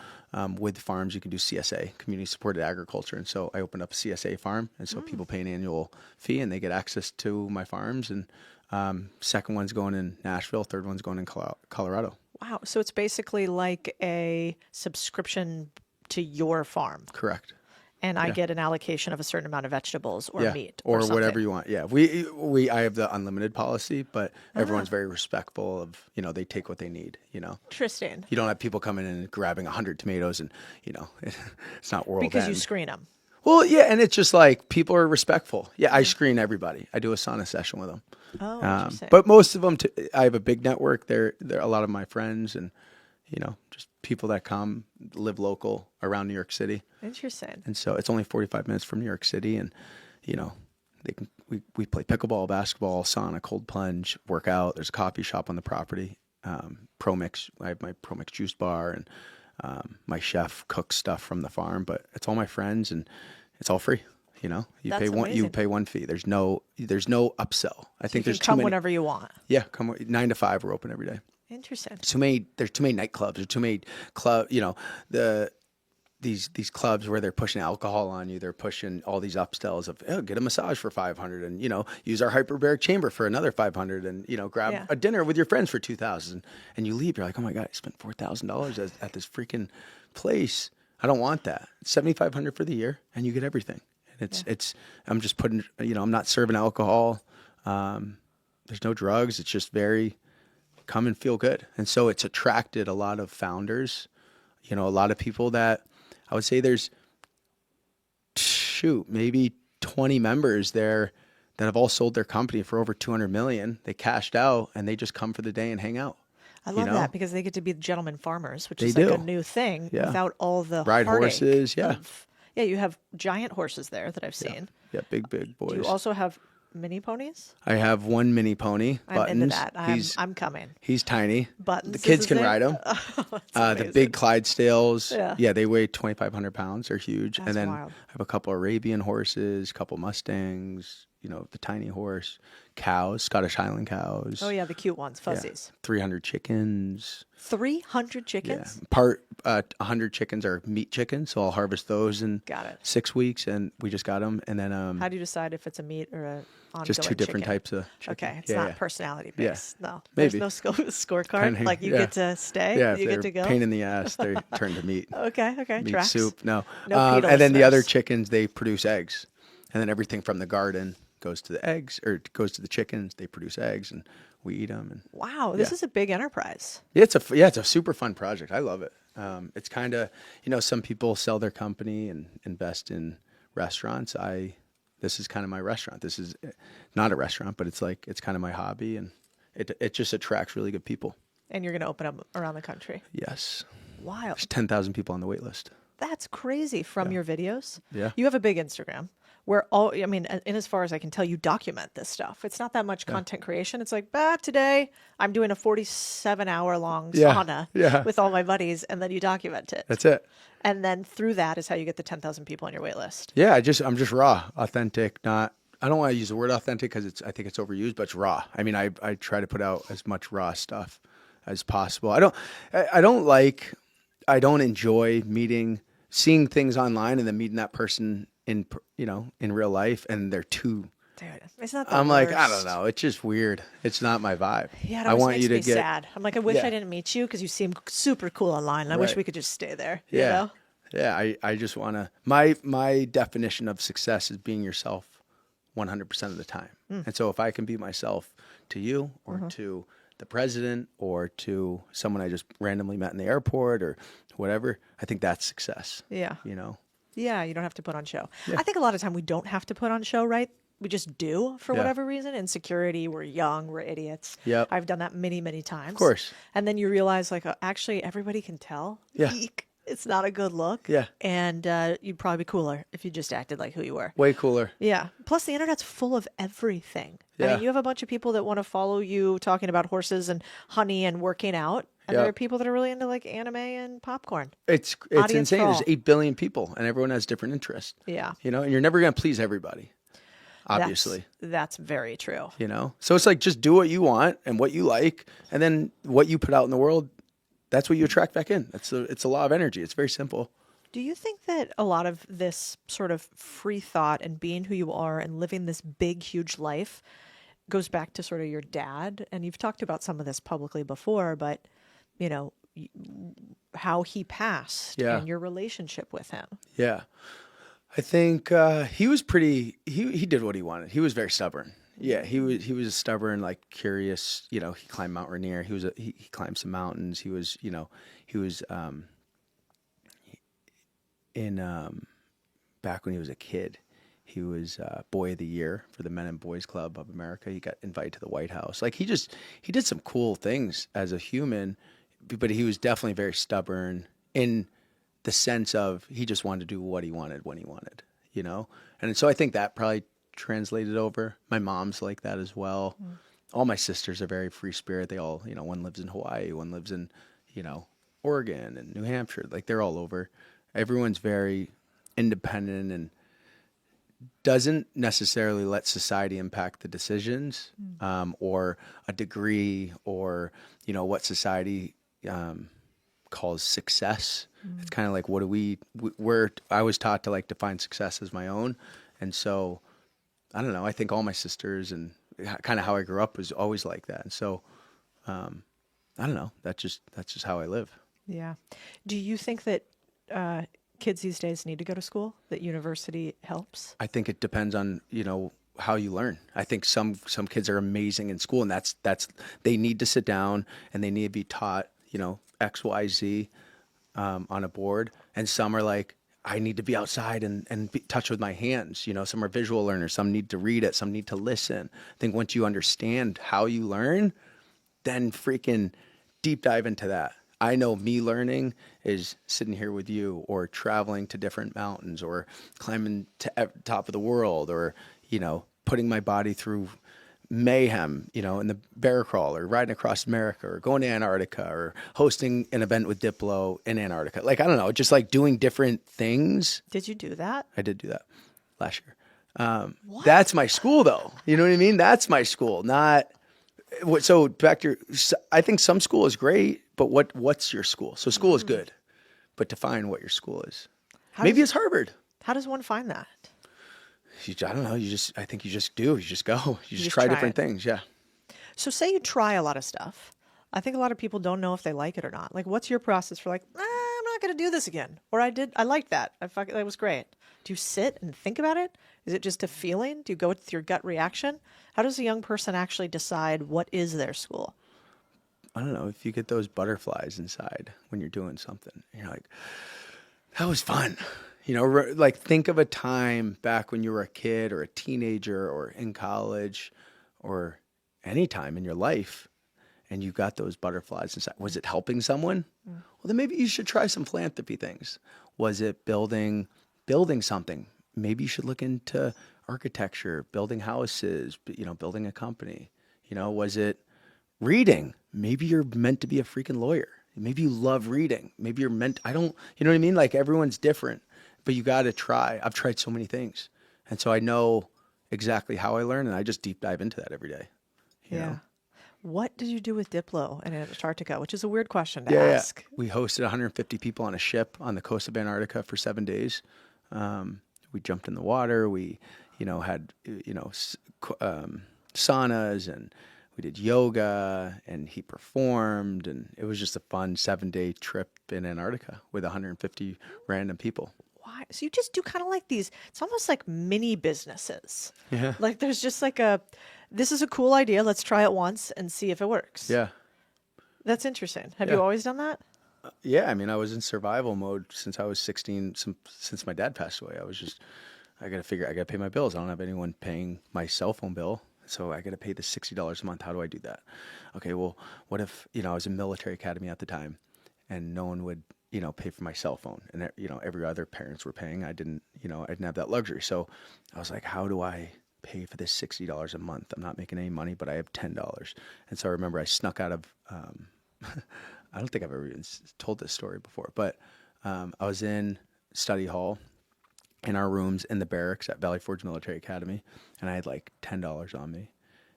with farms, you can do CSA, community supported agriculture. And so I opened up a CSA farm. And so people pay an annual fee and they get access to my farms. And second one's going in Nashville. Third one's going in Colorado. Wow. So it's basically like a subscription to your farm. Correct. And I get an allocation of a certain amount of vegetables or meat or something. whatever you want. Yeah. I have the unlimited policy, but everyone's very respectful of, they take what they need, Interesting. You don't have people coming in and grabbing 100 tomatoes and, it's not world Because end. you screen them. Well, yeah. And it's just like people are respectful. Yeah. I screen everybody. I do a sauna session with them. Oh, interesting. But most of them, I have a big network. They're a lot of my friends and, just people that come live local around New York City. Interesting. And so it's only 45 minutes from New York City. And, we play pickleball, basketball, sauna, cold plunge, work out. There's a coffee shop on the property. Pro Mix. I have my Pro Mix juice bar, and my chef cooks stuff from the farm, but it's all my friends and it's all free. You That's pay one fee. There's no upsell. I think you there's can come too many. whenever you want. Yeah. 9 to 5. We're open every day. Interesting. There's too many nightclubs. There's too many these clubs where they're pushing alcohol on you. They're pushing all these upsells of, get a massage for $500 and, use our hyperbaric chamber for another $500 and, grab a dinner with your friends for $2,000 and you leave. You're like, oh my God, I spent $4,000 at this freaking place. I don't want that. It's $7,500 for the year and you get everything. And I'm just putting, I'm not serving alcohol. There's no drugs. It's just very come and feel good. And so it's attracted a lot of founders, a lot of people that I would say there's maybe 20 members there that have all sold their company for over 200 million. They cashed out and they just come for the day and hang out. I love that because they get to be gentlemen farmers, which is like a new thing without all the ride horses. Yeah. You have giant horses there that I've seen. Yeah. Big boys. Do you also have mini ponies? I have one mini pony. I'm into that. I'm coming. He's tiny. Buttons. The kids can ride him. The big Clydesdales. Yeah, they weigh 2,500 pounds. They're huge. That's and then wild. I have a couple Arabian horses, a couple Mustangs. The tiny horse, cows, Scottish Highland cows. Oh yeah, the cute ones, fuzzies. 300 chickens. 300 chickens? Yeah. 100 chickens are meat chickens, so I'll harvest those in 6 weeks, and we just got them. And then how do you decide if it's a meat or a ongoing just two different chicken? types of chicken. Okay, it's not personality based. Yeah. No, Maybe. there's no scorecard. Like you get to stay. Yeah, you get to go. Pain in the ass. They turn to meat. Okay. Meat Tracks. soup. No. No and then the other chickens, they produce eggs, and then everything from the garden goes to the eggs or goes to the chickens. They produce eggs and we eat them. And wow, this is a big enterprise. It's a super fun project. I love it. It's kind of, some people sell their company and invest in restaurants. This is kind of my restaurant. This is not a restaurant, but it's kind of my hobby, and it just attracts really good people. And you're going to open up around the country. Yes. Wow. There's 10,000 people on the wait list. That's crazy from your videos. Yeah. You have a big Instagram where in as far as I can tell, you document this stuff. It's not that much content creation. It's like, today I'm doing a 47-hour long sauna with all my buddies, and then you document it. That's it. And then through that is how you get the 10,000 people on your wait list. Yeah, I'm just raw, authentic, I don't want to use the word authentic because I think it's overused, but it's raw. I mean, I try to put out as much raw stuff as possible. I don't enjoy seeing things online and then meeting that person in real life, and they're too. Dude, it's not. I'm like, I don't know. It's just weird. It's not my vibe. Yeah, I want you to get sad. I'm like, I wish I didn't meet you because you seem super cool online. And I wish we could just stay there. Yeah, you know? Yeah. I just want to. My definition of success is being yourself 100% of the time. And so if I can be myself to you or to the president or to someone I just randomly met in the airport or whatever, I think that's success. Yeah. You know. Yeah, you don't have to put on show. Yeah. I think a lot of time we don't have to put on show, right? we just do for whatever reason. Insecurity, we're young, we're idiots. Yep. I've done that many, many times. Of course. And then you realize, like, actually, everybody can tell. Yeah. Eek, it's not a good look. Yeah. And you'd probably be cooler if you just acted like who you were. Way cooler. Yeah. Plus, the internet's full of everything. I Yeah. mean, you have a bunch of people that want to follow you talking about horses and honey and working out. And there are people that are really into like anime and popcorn. It's Audience insane. for all. There's 8 billion people and everyone has different interests. Yeah. You know, and you're never going to please everybody, obviously. That's very true. You know? So it's like just do what you want and what you like. And then what you put out in the world, that's what you attract back in. It's a law of energy. It's very simple. Do you think that a lot of this sort of free thought and being who you are and living this big, huge life goes back to sort of your dad? And you've talked about some of this publicly before, but, you know, how he passed and your relationship with him. Yeah. I think he was pretty, he did what he wanted. He was very stubborn. Yeah, he was a stubborn, like curious, you know, he climbed Mount Rainier. He climbed some mountains. He was, you know, back when he was a kid, he was Boy of the Year for the Men and Boys Club of America. He got invited to the White House. Like he did some cool things as a human, but he was definitely very stubborn in the sense of he just wanted to do what he wanted when he wanted, you know? And so I think that probably translated over. My mom's like that as well. All my sisters are very free spirit. They all, you know, one lives in Hawaii, one lives in, you know, Oregon and New Hampshire. Like they're all over. Everyone's very independent and doesn't necessarily let society impact the decisions or a degree or, you know, what society calls success. It's kind of like, what do I was taught to like define success as my own. And so, I don't know, I think all my sisters and kind of how I grew up was always like that. And so, I don't know, that's just how I live. Yeah. Do you think that kids these days need to go to school, that university helps? I think it depends on, you know, how you learn. I think some kids are amazing in school and that's they need to sit down and they need to be taught, you know, X, Y, Z on a board. And some are like, I need to be outside and be touch with my hands. You know, some are visual learners, some need to read it, some need to listen. I think once you understand how you learn, then freaking deep dive into that. I know me learning is sitting here with you or traveling to different mountains or climbing to top of the world or, you know, putting my body through mayhem, you know, in the bear crawl or riding across America or going to Antarctica or hosting an event with Diplo in Antarctica. Like, I don't know, just like doing different things. Did you do that? I did do that last year. That's my school though. You know what I mean? That's my school, not so back to I think some school is great, but what's your school? So school is good, but define what your school is. Maybe it's Harvard. How does one find that? I don't know. I think you just do. You just go. You just try different things. Yeah. So say you try a lot of stuff. I think a lot of people don't know if they like it or not. Like, what's your process for like, I'm not going to do this again. Or I liked that. That was great. Do you sit and think about it? Is it just a feeling? Do you go with your gut reaction? How does a young person actually decide what is their school? I don't know. If you get those butterflies inside when you're doing something, you're like, that was fun. You know, like think of a time back when you were a kid or a teenager or in college or any time in your life and you got those butterflies inside. Was it helping someone? Well, then maybe you should try some philanthropy things. Was it building something? Maybe you should look into architecture, building houses, you know, building a company. You know, was it reading? Maybe you're meant to be a freaking lawyer. Maybe you love reading. Maybe you're meant, you know what I mean? Like everyone's different. But you got to try. I've tried so many things. And so I know exactly how I learn, and I just deep dive into that every day. You know? What did you do with Diplo in Antarctica? Which is a weird question to ask. Yeah. We hosted 150 people on a ship on the coast of Antarctica for 7 days. We jumped in the water. We, you know, had, you know, saunas, and we did yoga, and he performed, and it was just a fun 7-day trip in Antarctica with 150 random people. Why? So you just do kind of like these, it's almost like mini businesses. Yeah. Like there's just like this is a cool idea. Let's try it once and see if it works. Yeah. That's interesting. Have you always done that? Yeah. I mean, I was in survival mode since I was 16, since my dad passed away. I got to pay my bills. I don't have anyone paying my cell phone bill. So I got to pay the $60 a month. How do I do that? Okay, well, what if, I was in military academy at the time and no one would, pay for my cell phone, and, every other parents were paying. I didn't have that luxury. So I was like, how do I pay for this $60 a month? I'm not making any money, but I have $10. And so I remember I snuck out of, I don't think I've ever even told this story before, but I was in study hall in our rooms in the barracks at Valley Forge Military Academy, and I had like $10 on me,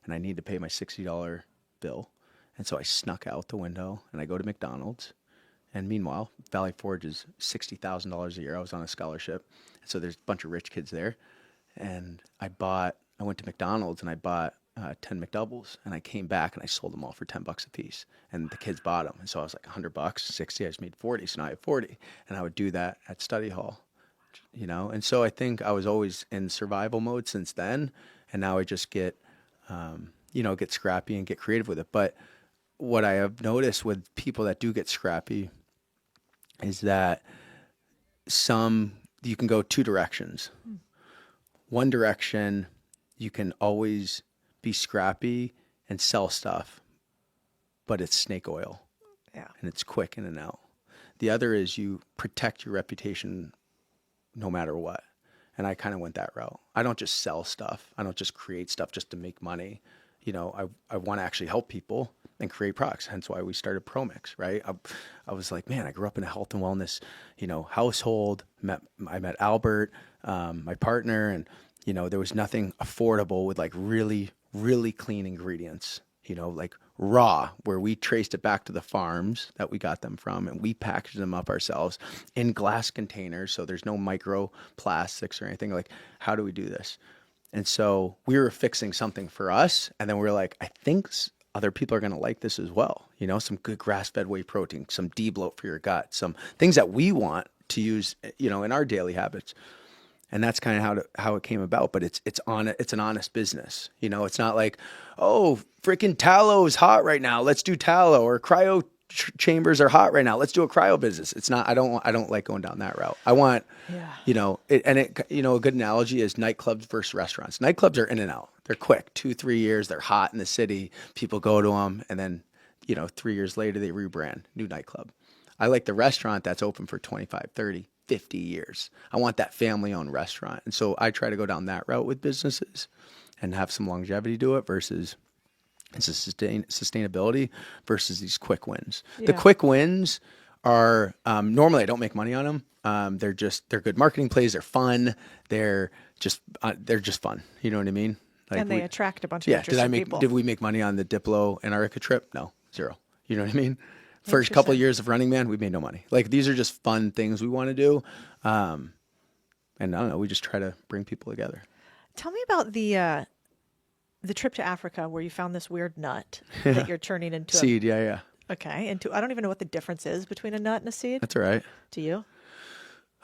and I needed to pay my $60 bill. And so I snuck out the window, and I go to McDonald's. And meanwhile, Valley Forge is $60,000 a year. I was on a scholarship, and so there's a bunch of rich kids there. And I went to McDonald's and I bought 10 McDoubles, and I came back and I sold them all for $10 a piece. And the kids bought them, and so I was like $100, 60. I just made 40, so now I have 40. And I would do that at study hall, And so I think I was always in survival mode since then, and now I just get, get scrappy and get creative with it. But what I have noticed with people that do get scrappy is that you can go two directions. One direction, you can always be scrappy and sell stuff, but it's snake oil. Yeah. And it's quick in and out. The other is you protect your reputation no matter what. And I kind of went that route. I don't just sell stuff. I don't just create stuff just to make money. I want to actually help people and create products. Hence why we started ProMix, right? I was like, man, I grew up in a health and wellness, household. I met Albert, my partner, and, there was nothing affordable with like really, really clean ingredients, like raw, where we traced it back to the farms that we got them from, and we packaged them up ourselves in glass containers. So there's no microplastics or anything. Like, how do we do this? And so we were fixing something for us, and then we were like, I think other people are going to like this as well. Some good grass-fed whey protein, some debloat for your gut, some things that we want to use, in our daily habits. And that's kind of how it came about. But it's an honest business. It's not like, oh, freaking tallow is hot right now, let's do tallow, or cryo chambers are hot right now, let's do a cryo business. It's not. I don't like going down that route. I want, a good analogy is nightclubs versus restaurants. Nightclubs are in and out. They're quick, 2-3 years. They're hot in the city. People go to them, and then 3 years later they rebrand, new nightclub. I like the restaurant that's open for 25, 30, 50 years. I want that family-owned restaurant, and so I try to go down that route with businesses and have some longevity to it versus. It's a sustainability versus these quick wins. Yeah. The quick wins are normally I don't make money on them. They're good marketing plays. They're fun. They're just fun. You know what I mean? Like and they attract a bunch of interesting people. Did we make money on the Diplo Antarctica trip? No, zero. You know what I mean? First couple of years of Running Man, we made no money. Like, these are just fun things we want to do, and I don't know. We just try to bring people together. Tell me about the trip to Africa where you found this weird nut that you're turning into seed. Yeah. Okay. I don't even know what the difference is between a nut and a seed. That's all right. Do you?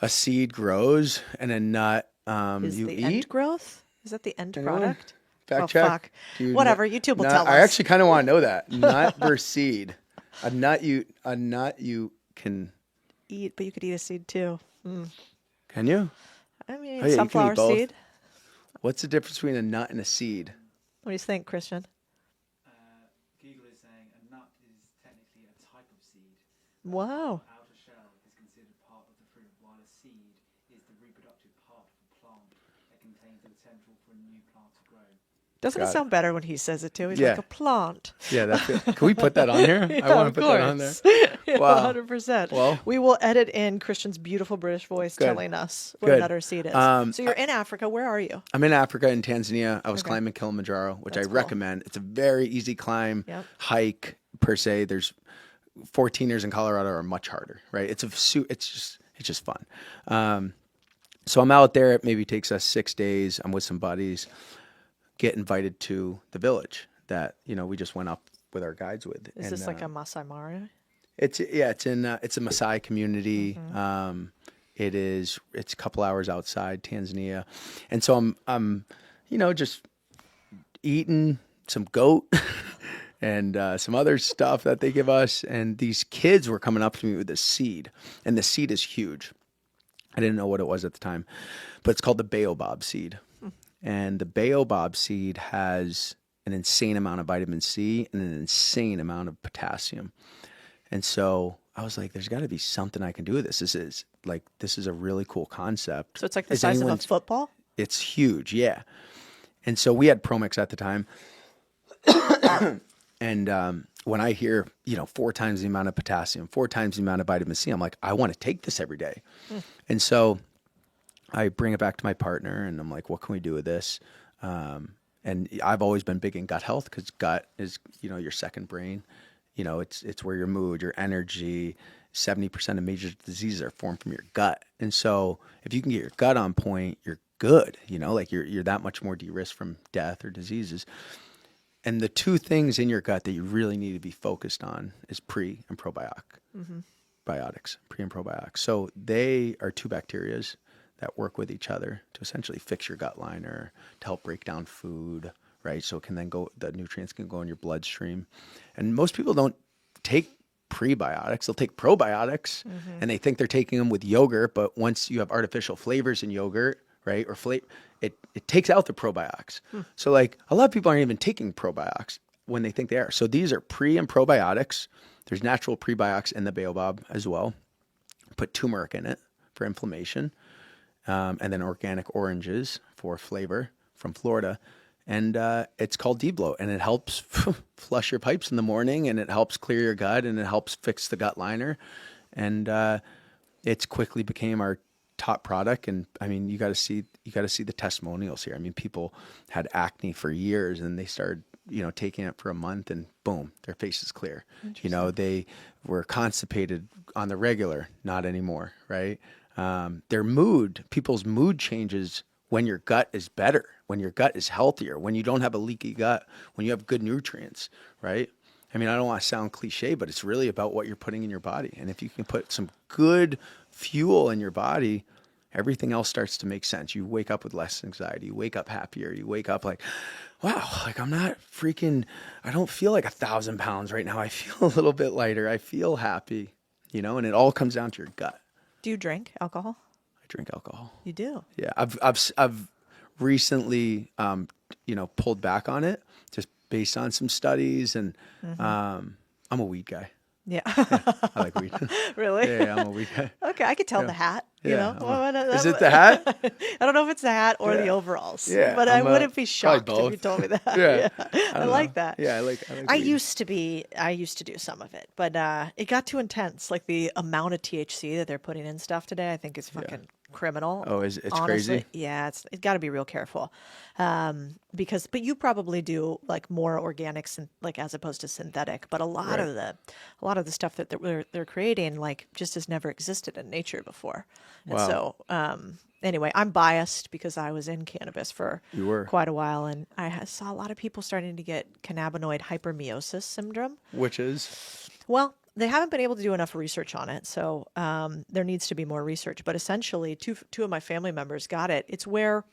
A seed grows and a nut is you the eat. End growth? Is that the end product? Fact check. Fuck. Whatever. YouTube will tell us. I actually kind of want to know that. Nut versus seed. A nut you can eat, but you could eat a seed too. Can you? I mean, sunflower seed. What's the difference between a nut and a seed? What do you think, Christian? Google is saying a nut is technically a type of seed. Wow. The outer shell is considered part of the fruit, while a seed is the reproductive part of the plant that contains the potential for a new plant to grow. Doesn't it sound better when he says it too? He's like a plant. Yeah, that's it. Can we put that on here? Yeah, I want to put that on there. Yeah, Wow. 100%. Well, we will edit in Christian's beautiful British voice telling us what a nut or seed is. So you're in Africa. Where are you? I'm in Africa, in Tanzania. I was climbing Kilimanjaro, which I recommend. It's a very easy climb, hike per se. There's 14ers in Colorado are much harder, right? It's just fun. So I'm out there. It maybe takes us 6 days. I'm with some buddies. Get invited to the village that we just went up with our guides with. Is this like a Masai Mara? It's a Maasai community. Mm-hmm. It's a couple hours outside Tanzania, and so I'm just eating some goat and some other stuff that they give us, and these kids were coming up to me with this seed, and the seed is huge. I didn't know what it was at the time, but it's called the baobab seed. And the baobab seed has an insane amount of vitamin C and an insane amount of potassium. And so I was like, there's got to be something I can do with this. This is a really cool concept. So it's like the size of a football? It's huge, yeah. And so we had Promix at the time. And when I hear, 4 times the amount of potassium, 4 times the amount of vitamin C, I'm like, I want to take this every day. And so I bring it back to my partner and I'm like, what can we do with this? And I've always been big in gut health because gut is, your second brain. It's where your mood, your energy, 70% of major diseases are formed from your gut. And so if you can get your gut on point, you're good, you're that much more de-risked from death or diseases. And the 2 things in your gut that you really need to be focused on is pre and probiotics, pre and probiotics. So they are 2 bacterias that work with each other to essentially fix your gut liner, to help break down food, right? So it can then the nutrients can go in your bloodstream. And most people don't take prebiotics, they'll take probiotics and they think they're taking them with yogurt. But once you have artificial flavors in yogurt, right? Or it takes out the probiotics. So like a lot of people aren't even taking probiotics when they think they are. So these are pre and probiotics. There's natural prebiotics in the baobab as well. Put turmeric in it for inflammation. And then organic oranges for flavor from Florida. And it's called D-bloat, and it helps flush your pipes in the morning, and it helps clear your gut, and it helps fix the gut liner. And it's quickly became our top product. And I mean, you got to see the testimonials here. I mean, people had acne for years, and they started, taking it for a month, and boom, their face is clear. They were constipated on the regular, not anymore, right? People's mood changes when your gut is better, when your gut is healthier, when you don't have a leaky gut, when you have good nutrients, right? I mean, I don't want to sound cliche, but it's really about what you're putting in your body. And if you can put some good fuel in your body, everything else starts to make sense. You wake up with less anxiety. You wake up happier. You wake up like, wow, like I don't feel like 1,000 pounds right now. I feel a little bit lighter. I feel happy, and it all comes down to your gut. Do you drink alcohol? I drink alcohol. You do? Yeah. I've recently, pulled back on it just based on some studies, and I'm a weed guy. Yeah. I like weed. Really? Yeah, I'm a weed guy. Okay, I could tell the hat. Is it the hat? I don't know if it's the hat or the overalls. Yeah, but I wouldn't be shocked if you told me that. Yeah. I like that. Yeah, I like I weed. used to do some of it, but it got too intense. Like the amount of THC that they're putting in stuff today, I think is fucking criminal. Oh, it's honestly. crazy? Yeah, it's got to be real careful. But you probably do like more organics and like as opposed to synthetic. But a lot of the stuff that they're creating like just has never existed in nature before. And so anyway, I'm biased because I was in cannabis for quite a while, and I saw a lot of people starting to get cannabinoid hypermeiosis syndrome. Which is? Well, they haven't been able to do enough research on it, so there needs to be more research. But essentially, two of my family members got it. It's where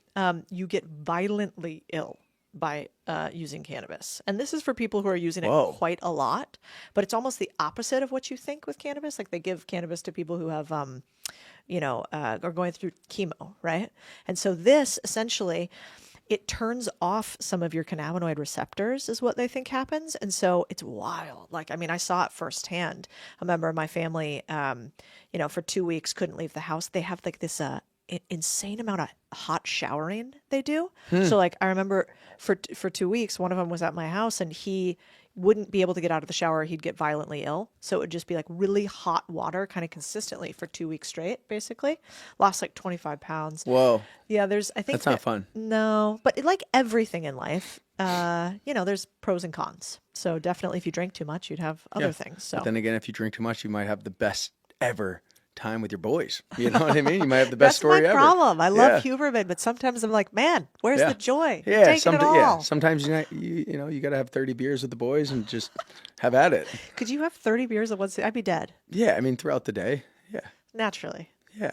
you get violently ill by using cannabis. And this is for people who are using it quite a lot. But it's almost the opposite of what you think with cannabis. Like they give cannabis to people who have, are going through chemo, right? And so this essentially, it turns off some of your cannabinoid receptors is what they think happens. And so it's wild. Like, I mean, I saw it firsthand. A member of my family, for 2 weeks couldn't leave the house. They have like this insane amount of hot showering they do. So like, I remember for 2 weeks, one of them was at my house and he wouldn't be able to get out of the shower. He'd get violently ill. So it would just be like really hot water kind of consistently for 2 weeks straight, basically. Lost like 25 pounds. Whoa. Yeah, that's not fun. No, but like everything in life, there's pros and cons. So definitely if you drink too much, you'd have other things. So But then again, if you drink too much, you might have the best ever time with your boys. You know what I mean? You might have the best story ever. That's my problem. I love Huberman, but sometimes I'm like, man, where's the joy? Yeah, Taking it all. Yeah. Sometimes you got to have 30 beers with the boys and just have at it. Could you have 30 beers at once? I'd be dead. Yeah, I mean throughout the day. Yeah. Naturally. Yeah.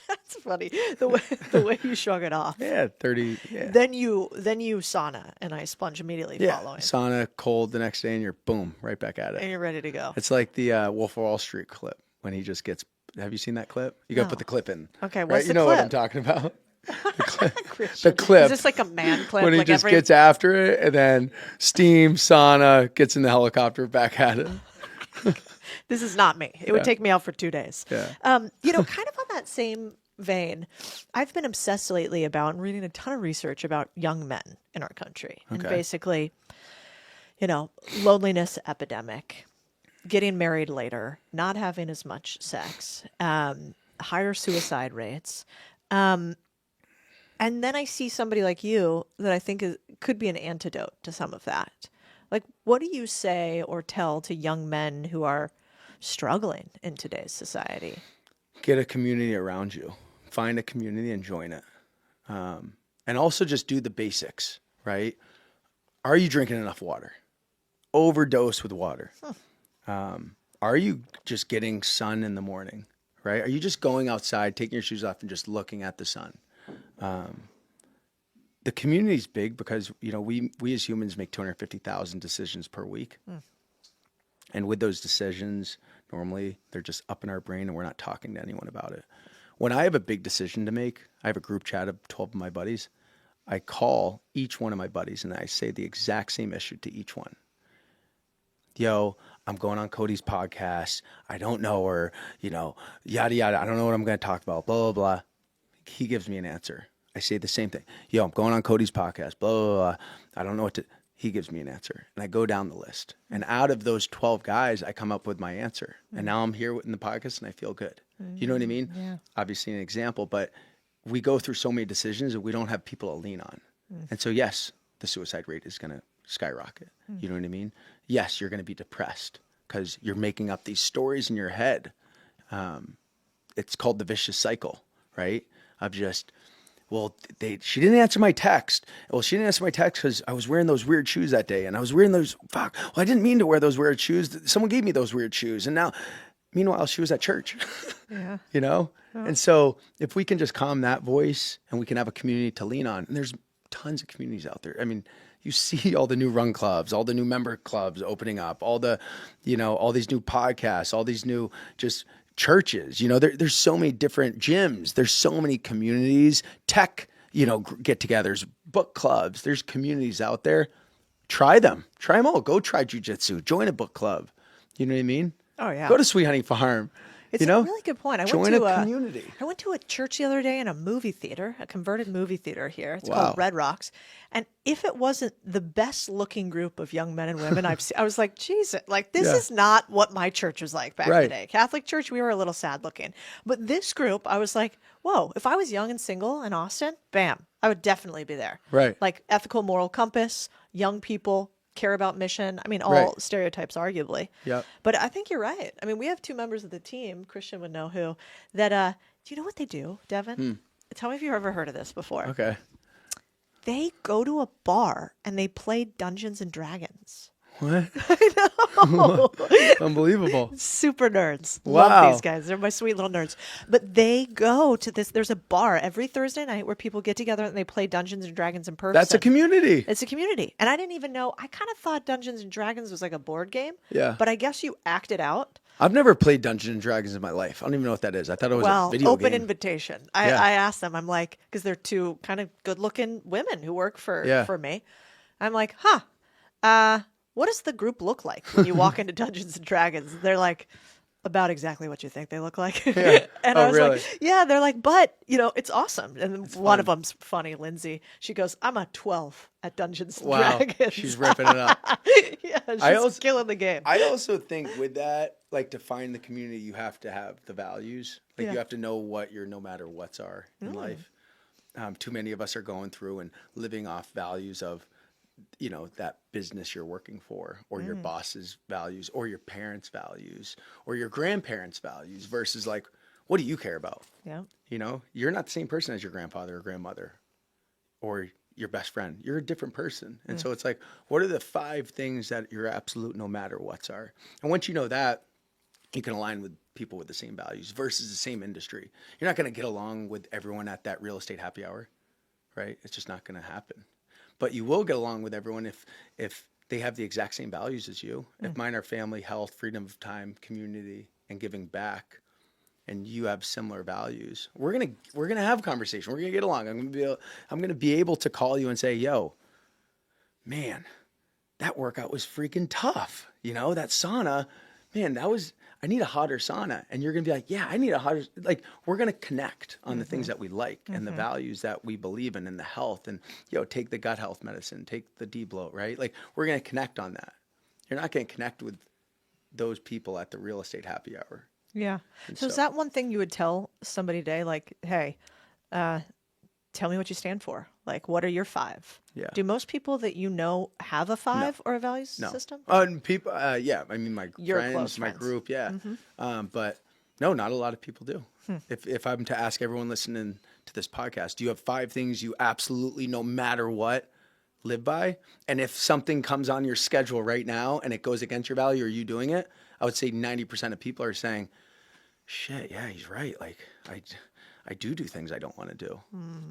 That's funny. The way you shrug it off. Yeah, 30. Yeah. Then you sauna and I sponge immediately following. Sauna, cold the next day, and you're boom, right back at it. And you're ready to go. It's like the Wolf of Wall Street clip when he just gets Have you seen that clip? You got to No. put the clip in. Okay, right? what's You the know clip? what I'm talking about. Christian. The clip. Is this like a man clip? When he like just gets after it, and then steam, sauna, gets in the helicopter back at it. This is not me. It would take me out for 2 days. Yeah. You know, kind of on that same vein, I've been obsessed lately about and reading a ton of research about young men in our country. And basically, you know, loneliness epidemic, getting married later, not having as much sex, higher suicide rates. And then I see somebody like you that I think could be an antidote to some of that. Like, what do you say or tell to young men who are struggling in today's society? Get a community around you. Find a community and join it. And also just do the basics, right? Are you drinking enough water? Overdose with water. Are you just getting sun in the morning, right? Are you just going outside, taking your shoes off and just looking at the sun? The community is big because, you know, we as humans make 250,000 decisions per week. And with those decisions, normally they're just up in our brain and we're not talking to anyone about it. When I have a big decision to make, I have a group chat of 12 of my buddies. I call each one of my buddies and I say the exact same issue to each one. Yo, I'm going on Codie's podcast. I don't know her, you know, yada, yada. I don't know what I'm going to talk about, blah, blah, blah. He gives me an answer. I say the same thing. Yo, I'm going on Codie's podcast, blah, blah, blah. I don't know what to, he gives me an answer. And I go down the list. And out of those 12 guys, I come up with my answer. And now I'm here in the podcast and I feel good. You know what I mean? Yeah. Obviously an example, but we go through so many decisions and we don't have people to lean on. And so, yes, the suicide rate is going to skyrocket. You know what I mean? Yes, you're going to be depressed because you're making up these stories in your head. It's called the vicious cycle, right? Of just, well, she didn't answer my text. Well, she didn't answer my text because I was wearing those weird shoes that day. And I was wearing those, well, I didn't mean to wear those weird shoes. Someone gave me those weird shoes. And now, meanwhile, she was at church, you know? And so if we can just calm that voice and we can have a community to lean on, and there's tons of communities out there. I mean, you see all the new run clubs, all the new member clubs opening up, all the, you know, all these new podcasts, all these new just churches, you know, there's so many different gyms. There's so many communities, tech, you know, get-togethers, book clubs. There's communities out there. Try them all. Go try jujitsu, join a book club. You know what I mean? Oh, yeah. Go to Sweet Honey Farm. It's you know? a really good point. I Join went to a community. I went to a church the other day in a movie theater, a converted movie theater here. It's Wow. called Red Rocks. And if it wasn't the best looking group of young men and women I've seen, I was like, Jesus, like this is not what my church was like back in the day. Catholic church, we were a little sad looking. But this group, I was like, whoa, if I was young and single in Austin, bam, I would definitely be there. Right. Like ethical, moral compass, young people, care about mission. I mean, all stereotypes, arguably. Yep. But I think you're right. I mean, we have two members of the team, Christian would know who, that, do you know what they do, Devin? Tell me if you've ever heard of this before. Okay. They go to a bar and they play Dungeons and Dragons. What? I know. Unbelievable. Super nerds. Wow. Love these guys. They're my sweet little nerds. But they go to this. There's a bar every Thursday night where people get together and they play Dungeons and Dragons in person. That's a community. It's a community. And I didn't even know. I kind of thought Dungeons and Dragons was like a board game. Yeah. But I guess you act it out. I've never played Dungeons and Dragons in my life. I don't even know what that is. I thought it was a video open game. invitation. I asked them. I'm like, because they're two kind of good-looking women who work for me. I'm like, what does the group look like when you walk into Dungeons and Dragons? They're like, about exactly what you think they look like. Yeah. And Oh, I was really? like, yeah, they're like, but, you know, it's awesome. And one of them's funny, Lindsay. She goes, I'm a 12 at Dungeons and Wow. Dragons. She's ripping it up. Yeah, she's killing the game. I also think with that, like to find the community, you have to have the values. Like Yeah. you have to know what your no matter what's are in life. Too many of us are going through and living off values of, you know, that business you're working for or your boss's values or your parents' values or your grandparents' values versus like, what do you care about? Yeah. You know, you're not the same person as your grandfather or grandmother or your best friend. You're a different person. And so it's like, what are the 5 things that your absolute no matter what's are? And once you know that, you can align with people with the same values versus the same industry. You're not going to get along with everyone at that real estate happy hour, right? It's just not going to happen. But you will get along with everyone if they have the exact same values as you. If mine are family, health, freedom of time, community, and giving back, and you have similar values, we're gonna have a conversation. We're gonna get along. I'm gonna be able to call you and say, yo, man, that workout was freaking tough. You know, that sauna, man, I need a hotter sauna. And you're going to be like, yeah, I need a hotter, like, we're going to connect on the things that we like and the values that we believe in and the health. And, take the gut health medicine, take the debloat, right? Like, we're going to connect on that. You're not going to connect with those people at the real estate happy hour. Yeah. So is that one thing you would tell somebody today? Like, hey, tell me what you stand for. Like, what are your 5? Yeah. Do most people that you know have a 5 or a values system? And people, yeah. I mean, my Your friends, close my friends. group, yeah. But no, not a lot of people do. If I'm to ask everyone listening to this podcast, do you have 5 things you absolutely, no matter what, live by? And if something comes on your schedule right now and it goes against your value, are you doing it? I would say 90% of people are saying, shit, yeah, he's right. Like, I do things I don't want to do.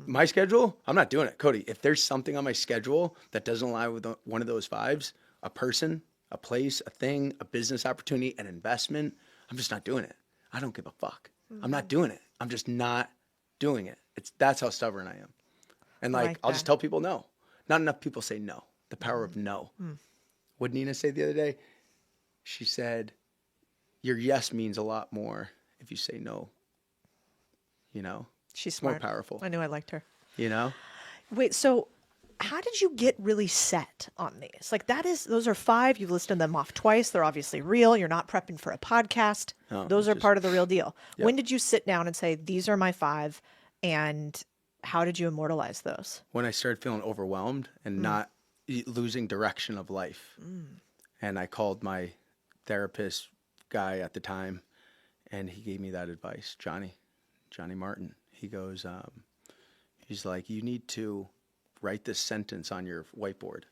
My schedule, I'm not doing it. Cody, if there's something on my schedule that doesn't align with one of those 5s, a person, a place, a thing, a business opportunity, an investment, I'm just not doing it. I don't give a fuck. I'm not doing it. I'm just not doing it. That's how stubborn I am. And I'll just tell people no. Not enough people say no. The power of no. What did Nina say the other day? She said, your yes means a lot more if you say no. She's It's more smart. powerful. I knew I liked her. Wait, so how did you get really set on these? Like, those are 5. You've listed them off twice. They're obviously real. You're not prepping for a podcast. Those are part of the real deal. Yep. When did you sit down and say, these are my 5, and how did you immortalize those? When I started feeling overwhelmed and not losing direction of life. And I called my therapist guy at the time, and he gave me that advice, Johnny Martin. He goes, he's like, you need to write this sentence on your whiteboard.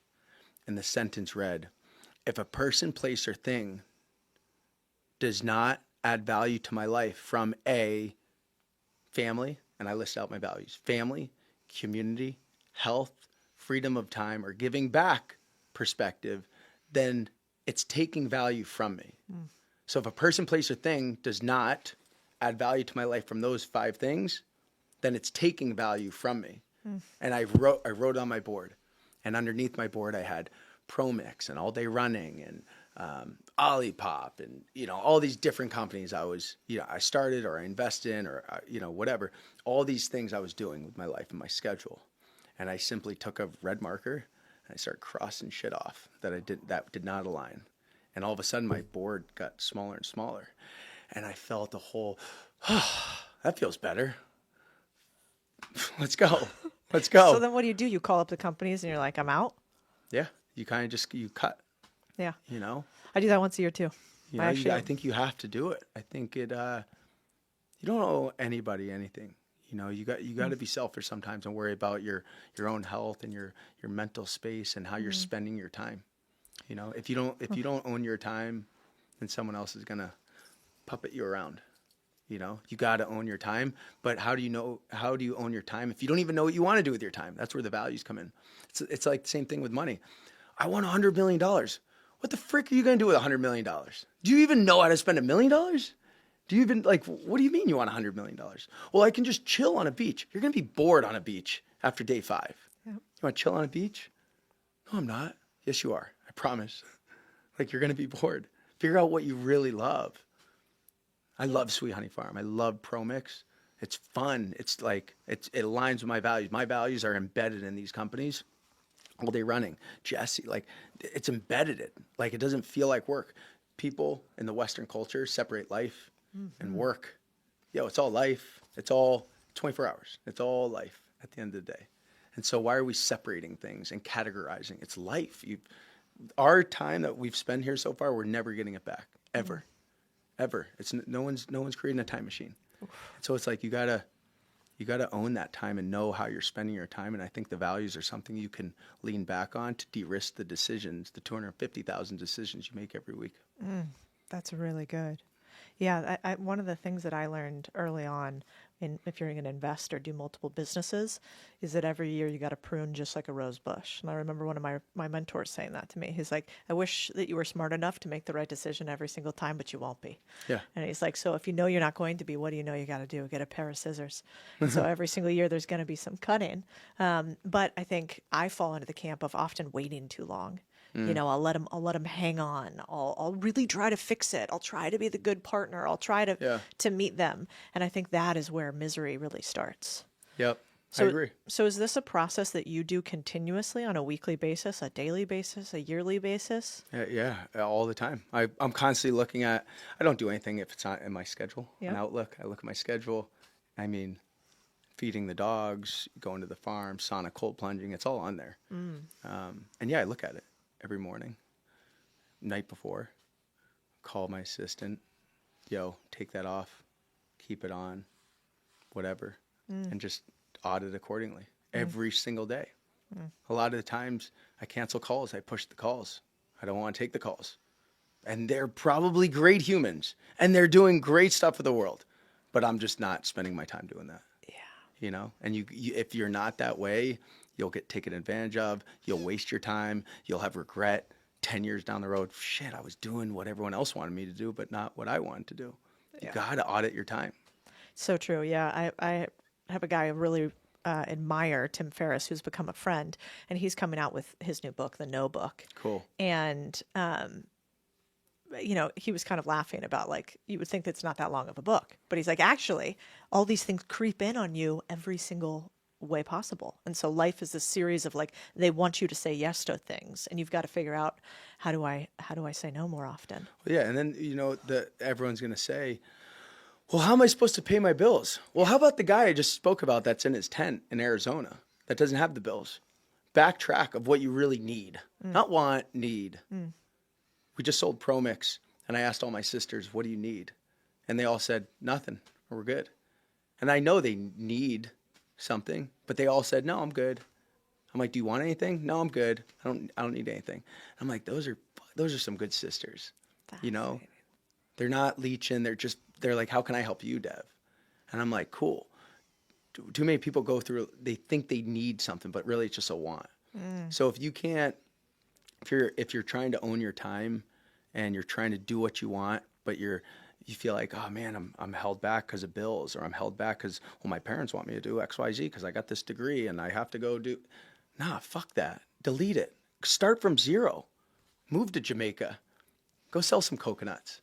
And the sentence read, if a person, place, or thing does not add value to my life from a family, and I list out my values, family, community, health, freedom of time, or giving back perspective, then it's taking value from me. So if a person, place, or thing does not add value to my life from those 5 things, then it's taking value from me. And I wrote on my board, and underneath my board I had ProMix and All Day Running and Olipop and all these different companies I started or I invested in or whatever. All these things I was doing with my life and my schedule, and I simply took a red marker and I started crossing shit off that did not align. And all of a sudden my board got smaller and smaller, and I felt a whole, that feels better. Let's go. So then what do? You call up the companies and you're like, I'm out? Yeah. You kind of you cut. Yeah. I do that once a year too. I think you have to do it. I think you don't owe anybody anything. You got to be selfish sometimes and worry about your own health and your mental space and how you're spending your time. If you don't own your time, then someone else is going to puppet you around. You got to own your time, but how do you own your time if you don't even know what you want to do with your time? That's where the values come in. It's like the same thing with money. I want $100 million. What the frick are you going to do with $100 million? Do you even know how to spend $1 million? Do you even what do you mean you want $100 million? Well, I can just chill on a beach. You're going to be bored on a beach after day 5. Yeah. You want to chill on a beach? No, I'm not. Yes, you are. I promise. You're going to be bored. Figure out what you really love. I love Sweet Honey Farm. I love ProMix. It's fun. It's it aligns with my values. My values are embedded in these companies. All Day Running, Jesse, it's embedded it. It doesn't feel like work. People in the Western culture separate life and work. It's all life. It's all 24 hours. It's all life at the end of the day. And so why are we separating things and categorizing? It's life. Our time that we've spent here so far, we're never getting it back, ever. Ever. It's no one's creating a time machine. So it's you gotta own that time and know how you're spending your time. And I think the values are something you can lean back on to de-risk the decisions, the 250,000 decisions you make every week. That's really good. Yeah, one of the things that I learned early on if you're going to invest or do multiple businesses, is that every year you got to prune just like a rose bush. And I remember one of my mentors saying that to me. He's like, I wish that you were smart enough to make the right decision every single time, but you won't be. Yeah. And he's like, so if you know you're not going to be, what do you know you got to do? Get a pair of scissors. And so every single year there's going to be some cutting. But I think I fall into the camp of often waiting too long. You know, I'll let him hang on. I'll really try to fix it. I'll try to be the good partner. I'll try to meet them. And I think that is where misery really starts. Yep. So, I agree. So is this a process that you do continuously on a weekly basis, a daily basis, a yearly basis? Yeah, all the time. I'm constantly looking at, I don't do anything if it's not in my schedule, Yep. an Outlook. I look at my schedule. I mean, feeding the dogs, going to the farm, sauna, cold plunging, it's all on there. And yeah, I look at it every morning, night before, call my assistant, yo, take that off, keep it on, whatever, and just audit accordingly every single day. A lot of the times I cancel calls, I push the calls. I don't want to take the calls. And they're probably great humans and they're doing great stuff for the world, but I'm just not spending my time doing that. Yeah. You know, and you if you're not that way, you'll get taken advantage of. You'll waste your time. You'll have regret 10 years down the road. Shit, I was doing what everyone else wanted me to do, but not what I wanted to do. You got to audit your time. So true. Yeah. I have a guy I really admire, Tim Ferriss, who's become a friend, and he's coming out with his new book, The No Book. Cool. And, you know, he was kind of laughing about, like, you would think that's not that long of a book, but he's like, actually, all these things creep in on you every single way possible. And so life is this series of, like, they want you to say yes to things, and you've got to figure out, how do I say no more often? Well, yeah, and then, you know, everyone's going to say, well, how am I supposed to pay my bills? Well, how about the guy I just spoke about that's in his tent in Arizona that doesn't have the bills? Backtrack of what you really need. Not want, need. We just sold ProMix, and I asked all my sisters, what do you need? And they all said, nothing, we're good. And I know they need something, but they all said, no, I'm good. I'm like, do you want anything? No, I'm good. I don't need anything. I'm like, those are some good sisters. You know, they're not leeching. They're like, how can I help you, Dev? And I'm like, cool. Too many people go through, they think they need something, but really it's just a want. So if you can't, if you're trying to own your time and you're trying to do what you want, but you feel like, oh man, I'm held back because of bills, or I'm held back because, well, my parents want me to do X, Y, Z because I got this degree and I have to go do. Nah, fuck that. Delete it. Start from zero. Move to Jamaica. Go sell some coconuts.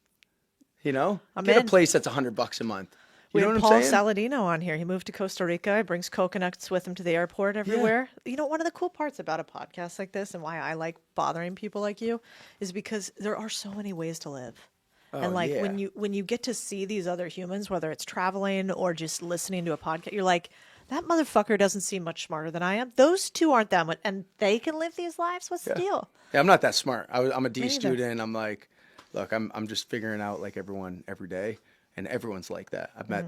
You know, get a place that's $100 a month. You know We had what Paul I'm saying? Saladino on here. He moved to Costa Rica. He brings coconuts with him to the airport everywhere. You know, one of the cool parts about a podcast like this and why I like bothering people like you is because there are so many ways to live. And like when you get to see these other humans, whether it's traveling or just listening to a podcast, you're like, that motherfucker doesn't seem much smarter than I am. Those two aren't that much, and they can live these lives. What's the deal? Yeah, I'm not that smart. I'm a D neither. student. I'm like, look, I'm just figuring out like everyone every day, and everyone's like that. I've met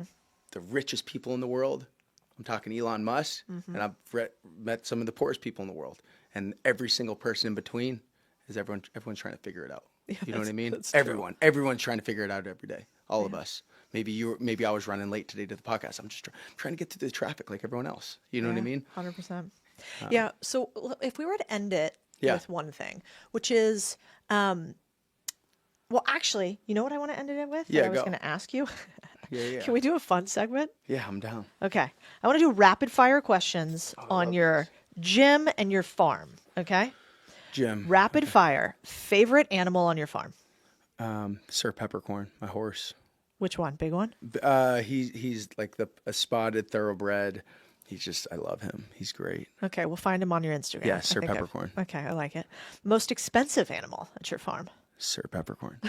the richest people in the world. I'm talking Elon Musk, and I've met some of the poorest people in the world, and every single person in between is everyone's trying to figure it out. You know what I mean? Everyone's trying to figure it out every day. All of us. Maybe I was running late today to the podcast. I'm just trying to get through the traffic like everyone else. You know what I mean? 100%. Yeah. So if we were to end it with one thing, which is, well, actually, you know what I want to end it with? Yeah, that I was go. going to ask you. Yeah. Can we do a fun segment? Yeah, I'm down. Okay. I want to do rapid fire questions on your gym and your farm. Okay. Jim. Rapid fire. Favorite animal on your farm? Sir Peppercorn, my horse. Which one? Big one? He's like a spotted thoroughbred. I love him. He's great. Okay, we'll find him on your Instagram. Yeah, Sir Peppercorn. Okay, I like it. Most expensive animal at your farm? Sir Peppercorn.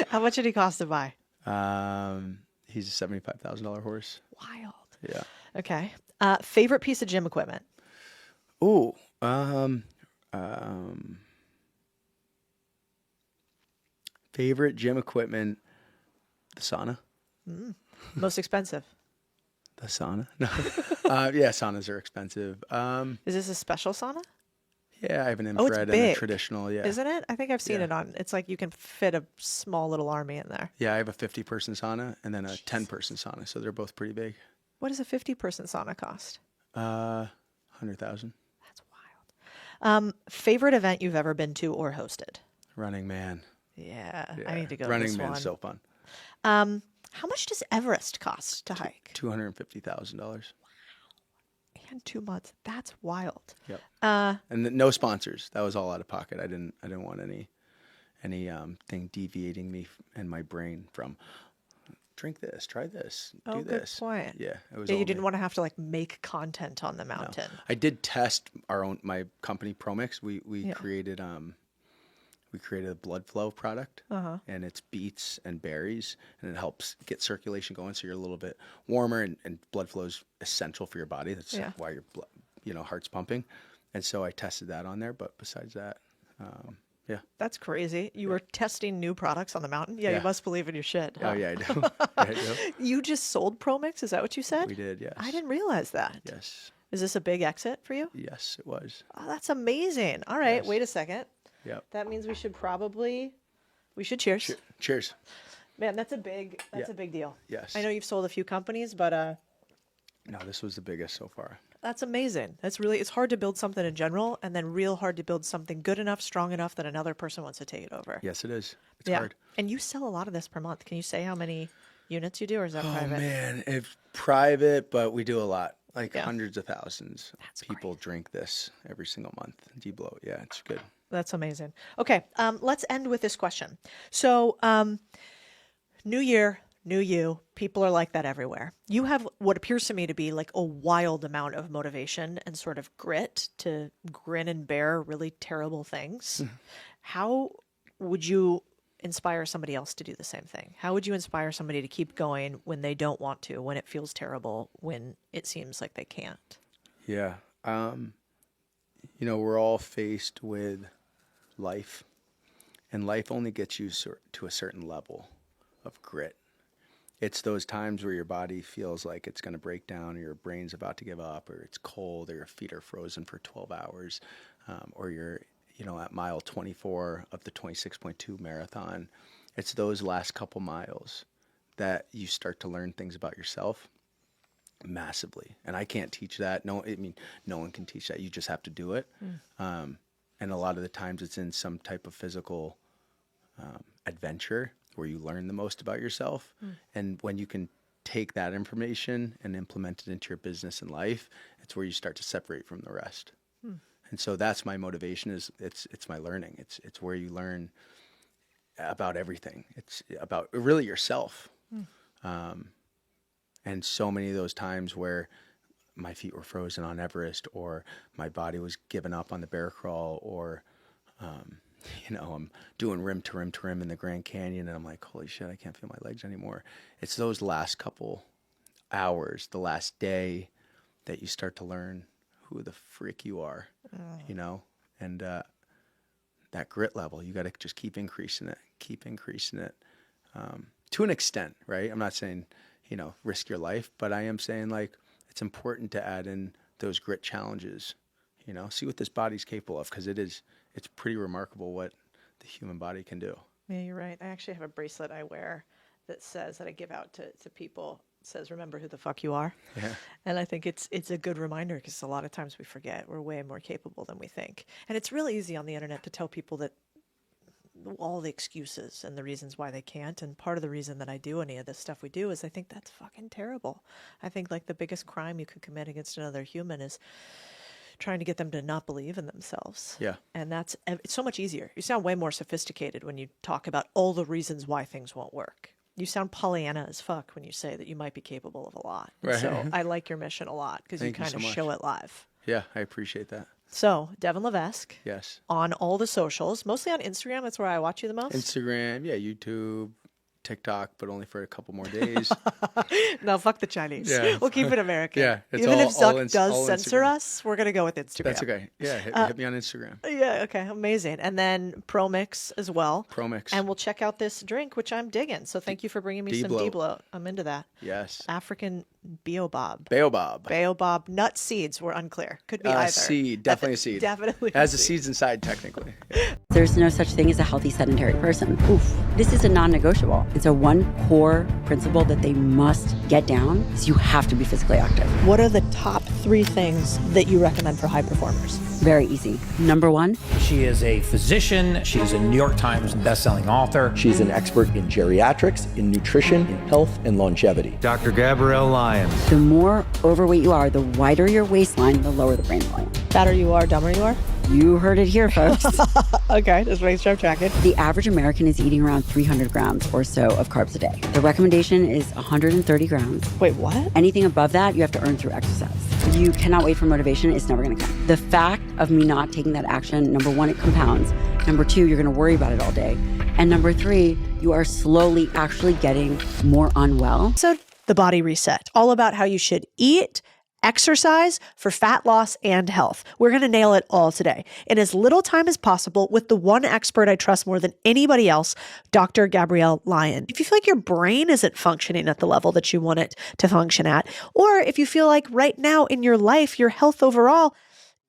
How much did he cost to buy? He's a $75,000 horse. Wild. Yeah. Okay. Favorite piece of gym equipment? Ooh. Favorite gym equipment, the sauna. Most expensive? The sauna? No. Yeah, saunas are expensive. Is this a special sauna? Yeah, I have an Oh, it's infrared and big, a traditional. Yeah. isn't it? I think I've seen Yeah. it on. It's like you can fit a small little army in there. Yeah, I have a 50-person sauna and then a 10-person sauna. So they're both pretty big. What does a 50-person sauna cost? 100,000. That's wild. Favorite event you've ever been to or hosted? Running Man. Yeah, Yeah. I need to go to Running this Man's one. so fun. How much does Everest cost to hike? $250,000. And 2 months. That's wild. Yep. And no sponsors. That was all out of pocket. I didn't want any thing deviating me and my brain from drink this, try this, do this. Good point. Yeah, it was. Yeah, all you didn't me. want to have to like make content on the No. mountain. I did test my company ProMix. We Yeah. created a blood flow product, and it's beets and berries, and it helps get circulation going, so you're a little bit warmer, and blood flow is essential for your body. That's why your heart's pumping, and so I tested that on there. But besides that, yeah. That's crazy. You were testing new products on the mountain? Yeah, Yeah. you must believe in your shit. Oh huh? yeah, I do. Yeah, I do. You just sold ProMix? Is that what you said? We did, yes. I didn't realize that. Yes, Is this a big exit for you? yes, it was. Oh, that's amazing. All right, Yes. wait a second. Yep. That means we should cheers. Cheers. Man, that's a big deal. Yes. I know you've sold a few companies, but No, this was the biggest so far. that's amazing. It's hard to build something in general, and then real hard to build something good enough, strong enough that another person wants to take it over. Yes, it is. It's Yeah. hard. And you sell a lot of this per month. Can you say how many units you do, or is that Oh private? man, it's private, but we do a lot. Like Yeah. hundreds of thousands. That's People drink this every single month. D-blow. Yeah, it's good. That's amazing. Okay, let's end with this question. So, new year, new you. People are like that everywhere. You have what appears to me to be like a wild amount of motivation and sort of grit to grin and bear really terrible things. How would you inspire somebody else to do the same thing? How would you inspire somebody to keep going when they don't want to, when it feels terrible, when it seems like they can't? Yeah. We're all faced with life, and life only gets you to a certain level of grit. It's those times where your body feels like it's going to break down, or your brain's about to give up, or it's cold, or your feet are frozen for 12 hours, or you're, at mile 24 of the 26.2 marathon. It's those last couple miles that you start to learn things about yourself massively. And I can't teach that. No one can teach that. You just have to do it. And a lot of the times it's in some type of physical adventure where you learn the most about yourself. And when you can take that information and implement it into your business and life, it's where you start to separate from the rest. And so that's my motivation, is it's my learning. It's where you learn about everything. It's about really yourself. And so many of those times where my feet were frozen on Everest, or my body was giving up on the bear crawl, or, I'm doing rim to rim to rim in the Grand Canyon, and I'm like, holy shit, I can't feel my legs anymore. It's those last couple hours, the last day, that you start to learn who the frick you are, and that grit level, you got to just keep increasing it to an extent, right? I'm not saying, risk your life, but I am saying, like, it's important to add in those grit challenges, see what this body's capable of, because it's pretty remarkable what the human body can do. Yeah, you're right. I actually have a bracelet I wear that says, that I give out to people. It says, remember who the fuck you are. Yeah. And I think it's a good reminder, because a lot of times we forget we're way more capable than we think. And it's really easy on the internet to tell people that all the excuses and the reasons why they can't. And part of the reason that I do any of this stuff we do is I think that's fucking terrible. I think like the biggest crime you could commit against another human is trying to get them to not believe in themselves. Yeah. And it's so much easier. You sound way more sophisticated when you talk about all the reasons why things won't work. You sound Pollyanna as fuck when you say that you might be capable of a lot. Right. So I like your mission a lot, because you Thank you kind so of much. show it live. Yeah, I appreciate that. So Devin Levesque Yes. on all the socials, mostly on Instagram. That's where I watch you the most. Instagram, yeah, YouTube, TikTok, but only for a couple more days. No, fuck the Chinese. Yeah. We'll keep it American. Yeah, it's Even if all Zuck does all censor Instagram. us, we're going to go with Instagram. That's okay. Yeah, hit me on Instagram. Yeah, okay, amazing. And then Pro Mix as well. Pro Mix. And we'll check out this drink, which I'm digging. So thank you for bringing me some D-bloat. D-bloat. I'm into that. Yes. African baobab. Baobab. Baobab nut seeds were unclear. Could be either. Seed. Definitely a seed. Definitely. It has the seeds inside, technically. Yeah. There's no such thing as a healthy sedentary person. Oof. This is a non-negotiable. It's a one core principle that they must get down is you have to be physically active. What are the top 3 things that you recommend for high performers? Very easy. Number 1, She is a physician. She is a New York Times bestselling author. She's an expert in geriatrics, in nutrition, in health, and longevity. Dr. Gabrielle Lyons. the more overweight you are, the wider your waistline, the lower the brain volume. Fatter you are, dumber you are? You heard it here, folks. Okay, just make sure I'm tracking. The average American is eating around 300 grams or so of carbs a day. The recommendation is 130 grams. Wait, what? Anything above that, you have to earn through exercise. You cannot wait for motivation. It's never going to come. The fact of me not taking that action, number 1, it compounds. Number 2, you're going to worry about it all day. And number 3, you are slowly actually getting more unwell. So The Body Reset, all about how you should eat, exercise for fat loss and health. We're going to nail it all today in as little time as possible with the one expert I trust more than anybody else, Dr. Gabrielle Lyons. If you feel like your brain isn't functioning at the level that you want it to function at, or if you feel like right now in your life, your health overall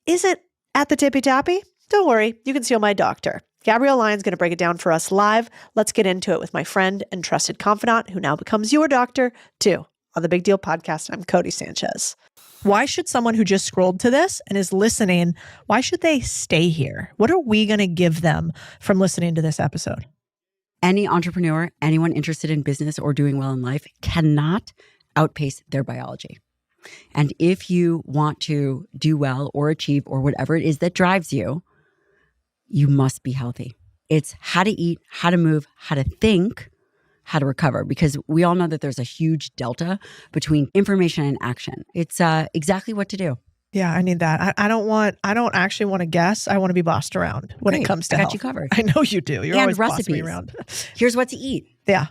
isn't at the tippy-tappy, don't worry, you can see my doctor. Gabrielle Lyons is going to break it down for us live. Let's get into it with my friend and trusted confidant who now becomes your doctor too. On the Big Deal podcast, I'm Codie Sanchez. Why should someone who just scrolled to this and is listening, why should they stay here? What are we going to give them from listening to this episode? Any entrepreneur, anyone interested in business or doing well in life cannot outpace their biology. And if you want to do well or achieve or whatever it is that drives you, you must be healthy. It's how to eat, how to move, how to think, how to recover, because we all know that there's a huge delta between information and action. It's exactly what to do. Yeah, I need that. I don't actually want to guess. I want to be bossed around when it Great. comes to I got health. you covered. I know you do. You're And always bossing me recipes. around. Here's what to eat. Yeah.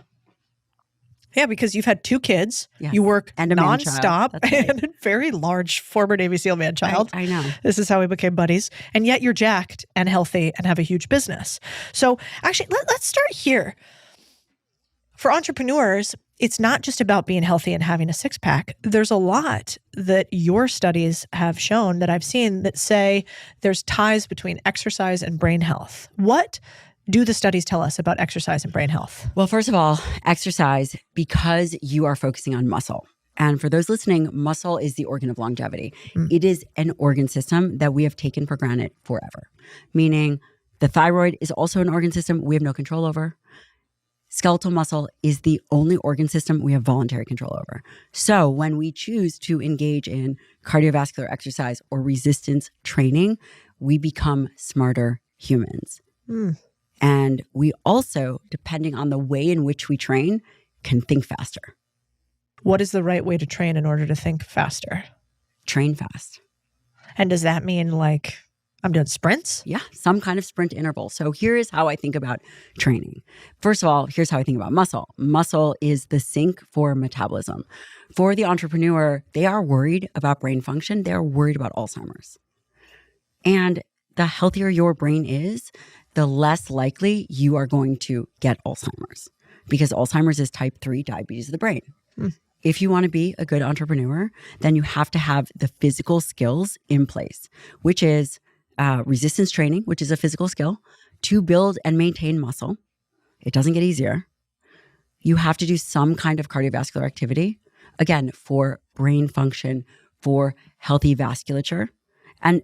Yeah, because you've had 2 kids. Yes. You work And a man-child. nonstop That's right. and a very large former Navy SEAL man-child. I know. This is how we became buddies. And yet you're jacked and healthy and have a huge business. So actually, let's start here. For entrepreneurs, it's not just about being healthy and having a 6-pack. There's a lot that your studies have shown that I've seen that say there's ties between exercise and brain health. What do the studies tell us about exercise and brain health? Well, first of all, exercise because you are focusing on muscle. And for those listening, muscle is the organ of longevity. It is an organ system that we have taken for granted forever, meaning the thyroid is also an organ system we have no control over. Skeletal muscle is the only organ system we have voluntary control over. So when we choose to engage in cardiovascular exercise or resistance training, we become smarter humans. And we also, depending on the way in which we train, can think faster. What is the right way to train in order to think faster? Train fast. And does that mean like I'm doing sprints? Yeah, some kind of sprint interval. So here is how I think about training. First of all, here's how I think about muscle. Muscle is the sink for metabolism. For the entrepreneur, they are worried about brain function. They are worried about Alzheimer's. And the healthier your brain is, the less likely you are going to get Alzheimer's, because Alzheimer's is type 3 diabetes of the brain. If you want to be a good entrepreneur, then you have to have the physical skills in place, which is resistance training, which is a physical skill, to build and maintain muscle. It doesn't get easier. You have to do some kind of cardiovascular activity, again, for brain function, for healthy vasculature. And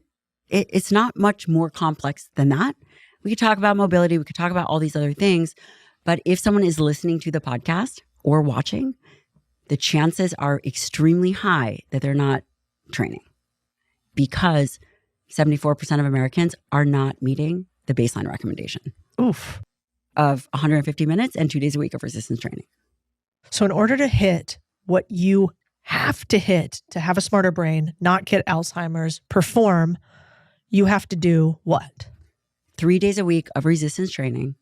it's not much more complex than that. We could talk about mobility. We could talk about all these other things. But if someone is listening to the podcast or watching, the chances are extremely high that they're not training, because 74% of Americans are not meeting the baseline recommendation Oof. of 150 minutes and 2 days a week of resistance training. So in order to hit what you have to hit to have a smarter brain, not get Alzheimer's, perform, you have to do what? 3 days a week of resistance training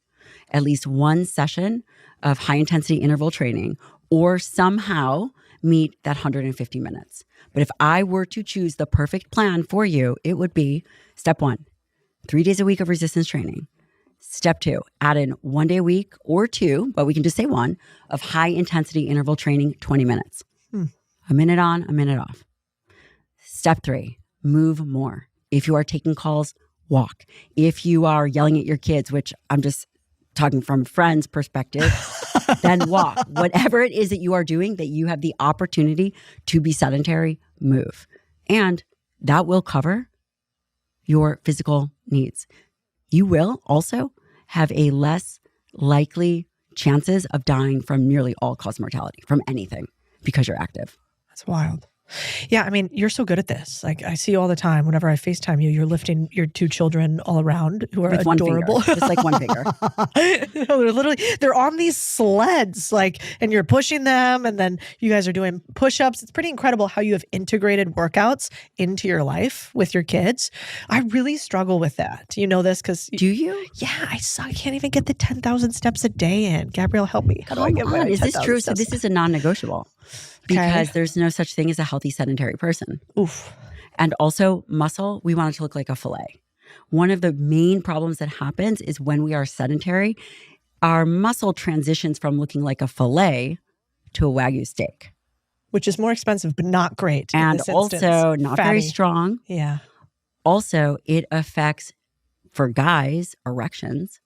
at least one session of high intensity interval training or somehow meet that 150 minutes. But if I were to choose the perfect plan for you, it would be step 1, 3 days a week of resistance training. Step 2, add in 1 day a week or 2, but we can just say 1, of high intensity interval training, 20 minutes. A minute on, a minute off. Step 3, move more. If you are taking calls, walk. If you are yelling at your kids, which I'm just talking from a friend's perspective, then walk. Whatever it is that you are doing, that you have the opportunity to be sedentary, move. And that will cover your physical needs. You will also have a less likely chances of dying from nearly all-cause mortality, from anything, because you're active. That's wild. Yeah, I mean, you're so good at this. Like, I see you all the time. Whenever I FaceTime you, you're lifting your 2 children all around who are With adorable. 1 finger, just like 1 finger. No, they're on these sleds, like, and you're pushing them, and then you guys are doing push-ups. It's pretty incredible how you have integrated workouts into your life with your kids. I really struggle with that. You know this because Do you? Yeah, I suck. I can't even get the 10,000 steps a day in. Gabrielle, help me. How do I get my Is this 10,000 true? So steps? this is a non-negotiable. Because there's no such thing as a healthy sedentary person. Oof. And also muscle, we want it to look like a fillet. One of the main problems that happens is when we are sedentary, our muscle transitions from looking like a fillet to a Wagyu steak. Which is more expensive, but not great. And also not very Fatty. strong. Yeah. Also, it affects, for guys, erections.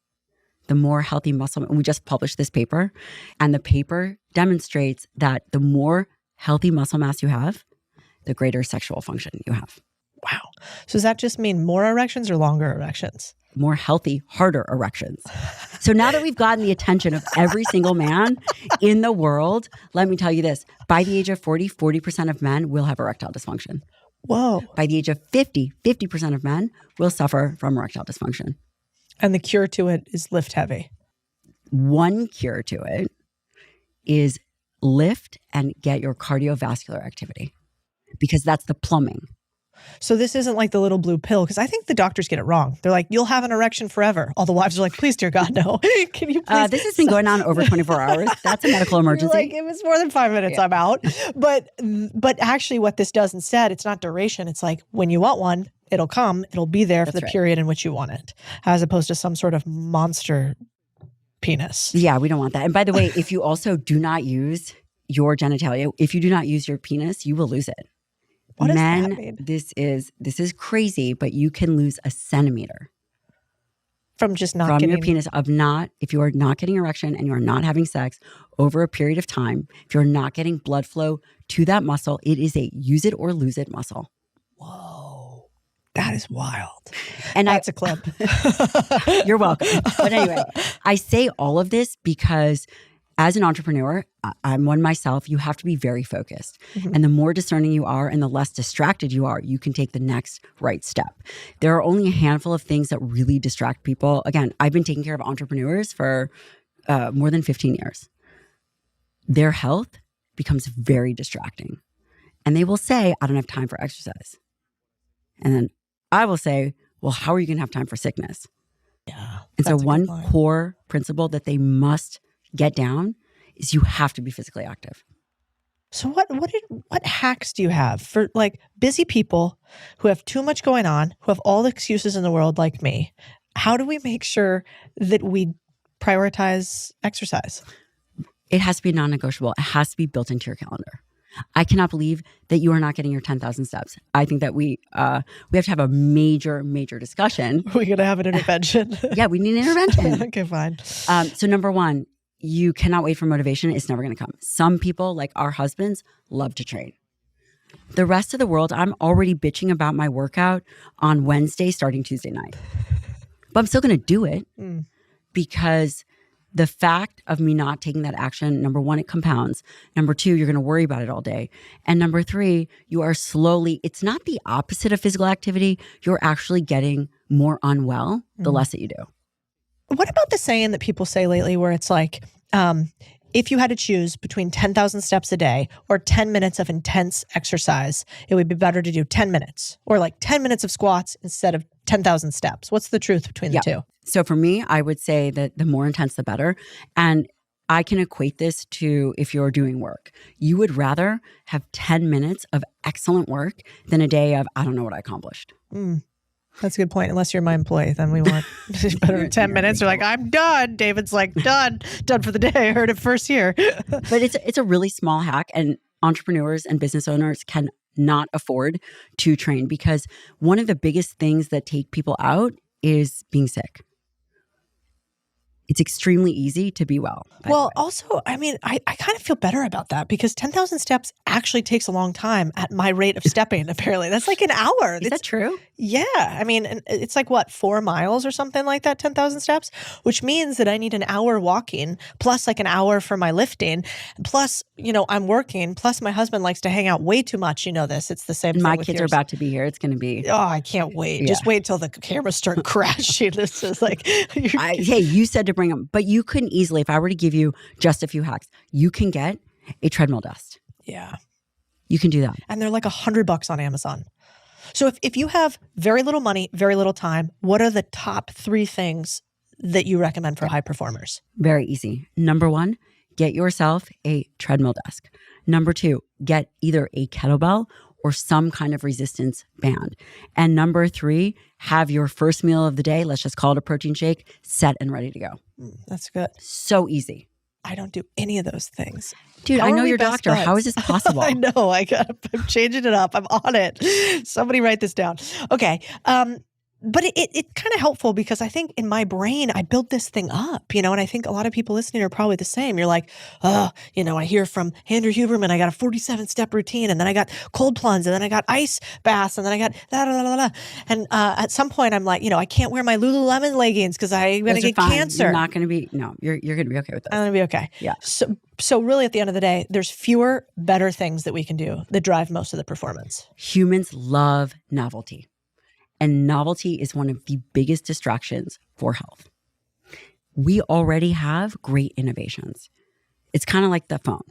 The more healthy muscle, and we just published this paper, and the paper demonstrates that the more healthy muscle mass you have, the greater sexual function you have. Wow. So does that just mean more erections or longer erections? More healthy, harder erections. So now that we've gotten the attention of every single man in the world, let me tell you this. By the age of 40, 40% of men will have erectile dysfunction. Whoa. By the age of 50, 50% of men will suffer from erectile dysfunction. And the cure to it is lift heavy. One cure to it is lift and get your cardiovascular activity, because that's the plumbing. So this isn't like the little blue pill, because I think the doctors get it wrong. They're like, you'll have an erection forever. All the wives are like, please, dear God, no. Can you please? This has been going on over 24 hours. That's a medical emergency. Like, if it's more than 5 minutes, I'm out. But actually what this does instead, it's not duration. It's like when you want one, it'll come, it'll be there for the period in which you want it, as opposed to some sort of monster penis. Yeah, we don't want that. And by the way, if you also do not use your genitalia, if you do not use your penis, you will lose it. What does Men, that mean? this is crazy, but you can lose a centimeter From just not from getting... your penis if you are not getting erection and you are not having sex over a period of time, if you're not getting blood flow to that muscle, it is a use it or lose it muscle. Whoa. That is wild. And that's a clip. You're welcome. But anyway, I say all of this because as an entrepreneur, I'm one myself, you have to be very focused. And the more discerning you are and the less distracted you are, you can take the next right step. There are only a handful of things that really distract people. Again, I've been taking care of entrepreneurs for more than 15 years. Their health becomes very distracting. And they will say, I don't have time for exercise. And then I will say, well, how are you going to have time for sickness? Yeah. And so one core principle that they must get down is you have to be physically active. So what hacks do you have for like busy people who have too much going on, who have all the excuses in the world like me? How do we make sure that we prioritize exercise? It has to be non-negotiable. It has to be built into your calendar. I cannot believe that you are not getting your 10,000 steps. I think that we have to have a major discussion. We're going to have an intervention. Yeah, we need an intervention. Okay, fine. So number one, you cannot wait for motivation. It's never going to come. Some people, like our husbands, love to train. The rest of the world, I'm already bitching about my workout on Wednesday starting Tuesday night. But I'm still going to do it because the fact of me not taking that action, number one, it compounds. Number two, you're going to worry about it all day. And number three, you are slowly, it's not the opposite of physical activity. You're actually getting more unwell the less that you do. What about the saying that people say lately where it's like, if you had to choose between 10,000 steps a day or 10 minutes of intense exercise, it would be better to do 10 minutes or like 10 minutes of squats instead of 10,000 steps? What's the truth between the two? So for me, I would say that the more intense, the better. And I can equate this to if you're doing work. You would rather have 10 minutes of excellent work than a day of, I don't know what I accomplished. That's a good point. Unless you're my employee, then we want better 10 minutes. You're like, I'm done. David's like, done for the day. I heard it first here. But it's a really small hack, and entrepreneurs and business owners can not afford to train, because one of the biggest things that take people out is being sick. It's extremely easy to be well. Well, also, I mean, I kind of feel better about that, because 10,000 steps actually takes a long time at my rate of stepping, apparently. That's like an hour. Is that true? Yeah. I mean, it's like what, 4 miles or something like that, 10,000 steps, which means that I need an hour walking plus like an hour for my lifting. Plus, I'm working. Plus my husband likes to hang out way too much. You know this. It's the same thing My with kids yours. are about to be here. It's going to be. Oh, I can't wait. Yeah. Just wait till the cameras start crashing. This is like. Hey, you said to bring them, but you couldn't easily, if I were to give you just a few hacks, you can get a treadmill dust. Yeah. You can do that. And they're like $100 on Amazon. So if you have very little money, very little time, what are the top 3 things that you recommend for high performers? Very easy. Number 1, get yourself a treadmill desk. Number 2, get either a kettlebell or some kind of resistance band. And number 3, have your first meal of the day, let's just call it a protein shake, set and ready to go. That's good. So easy. I don't do any of those things. Dude, How I are know we your best doctor. buds? How is this possible? I know. I'm changing it up. I'm on it. Somebody write this down. Okay. But it's kind of helpful, because I think in my brain, I built this thing up, and I think a lot of people listening are probably the same. You're like, I hear from Andrew Huberman, I got a 47-step routine, and then I got cold plunge, and then I got ice baths, and then I got da. And at some point, I'm like, I can't wear my Lululemon leggings because I'm going to get cancer. You're not going to be, no, you're going to be okay with that. I'm going to be okay. Yeah. So really, at the end of the day, there's fewer, better things that we can do that drive most of the performance. Humans love novelty. And novelty is one of the biggest distractions for health. We already have great innovations. It's kind of like the phone.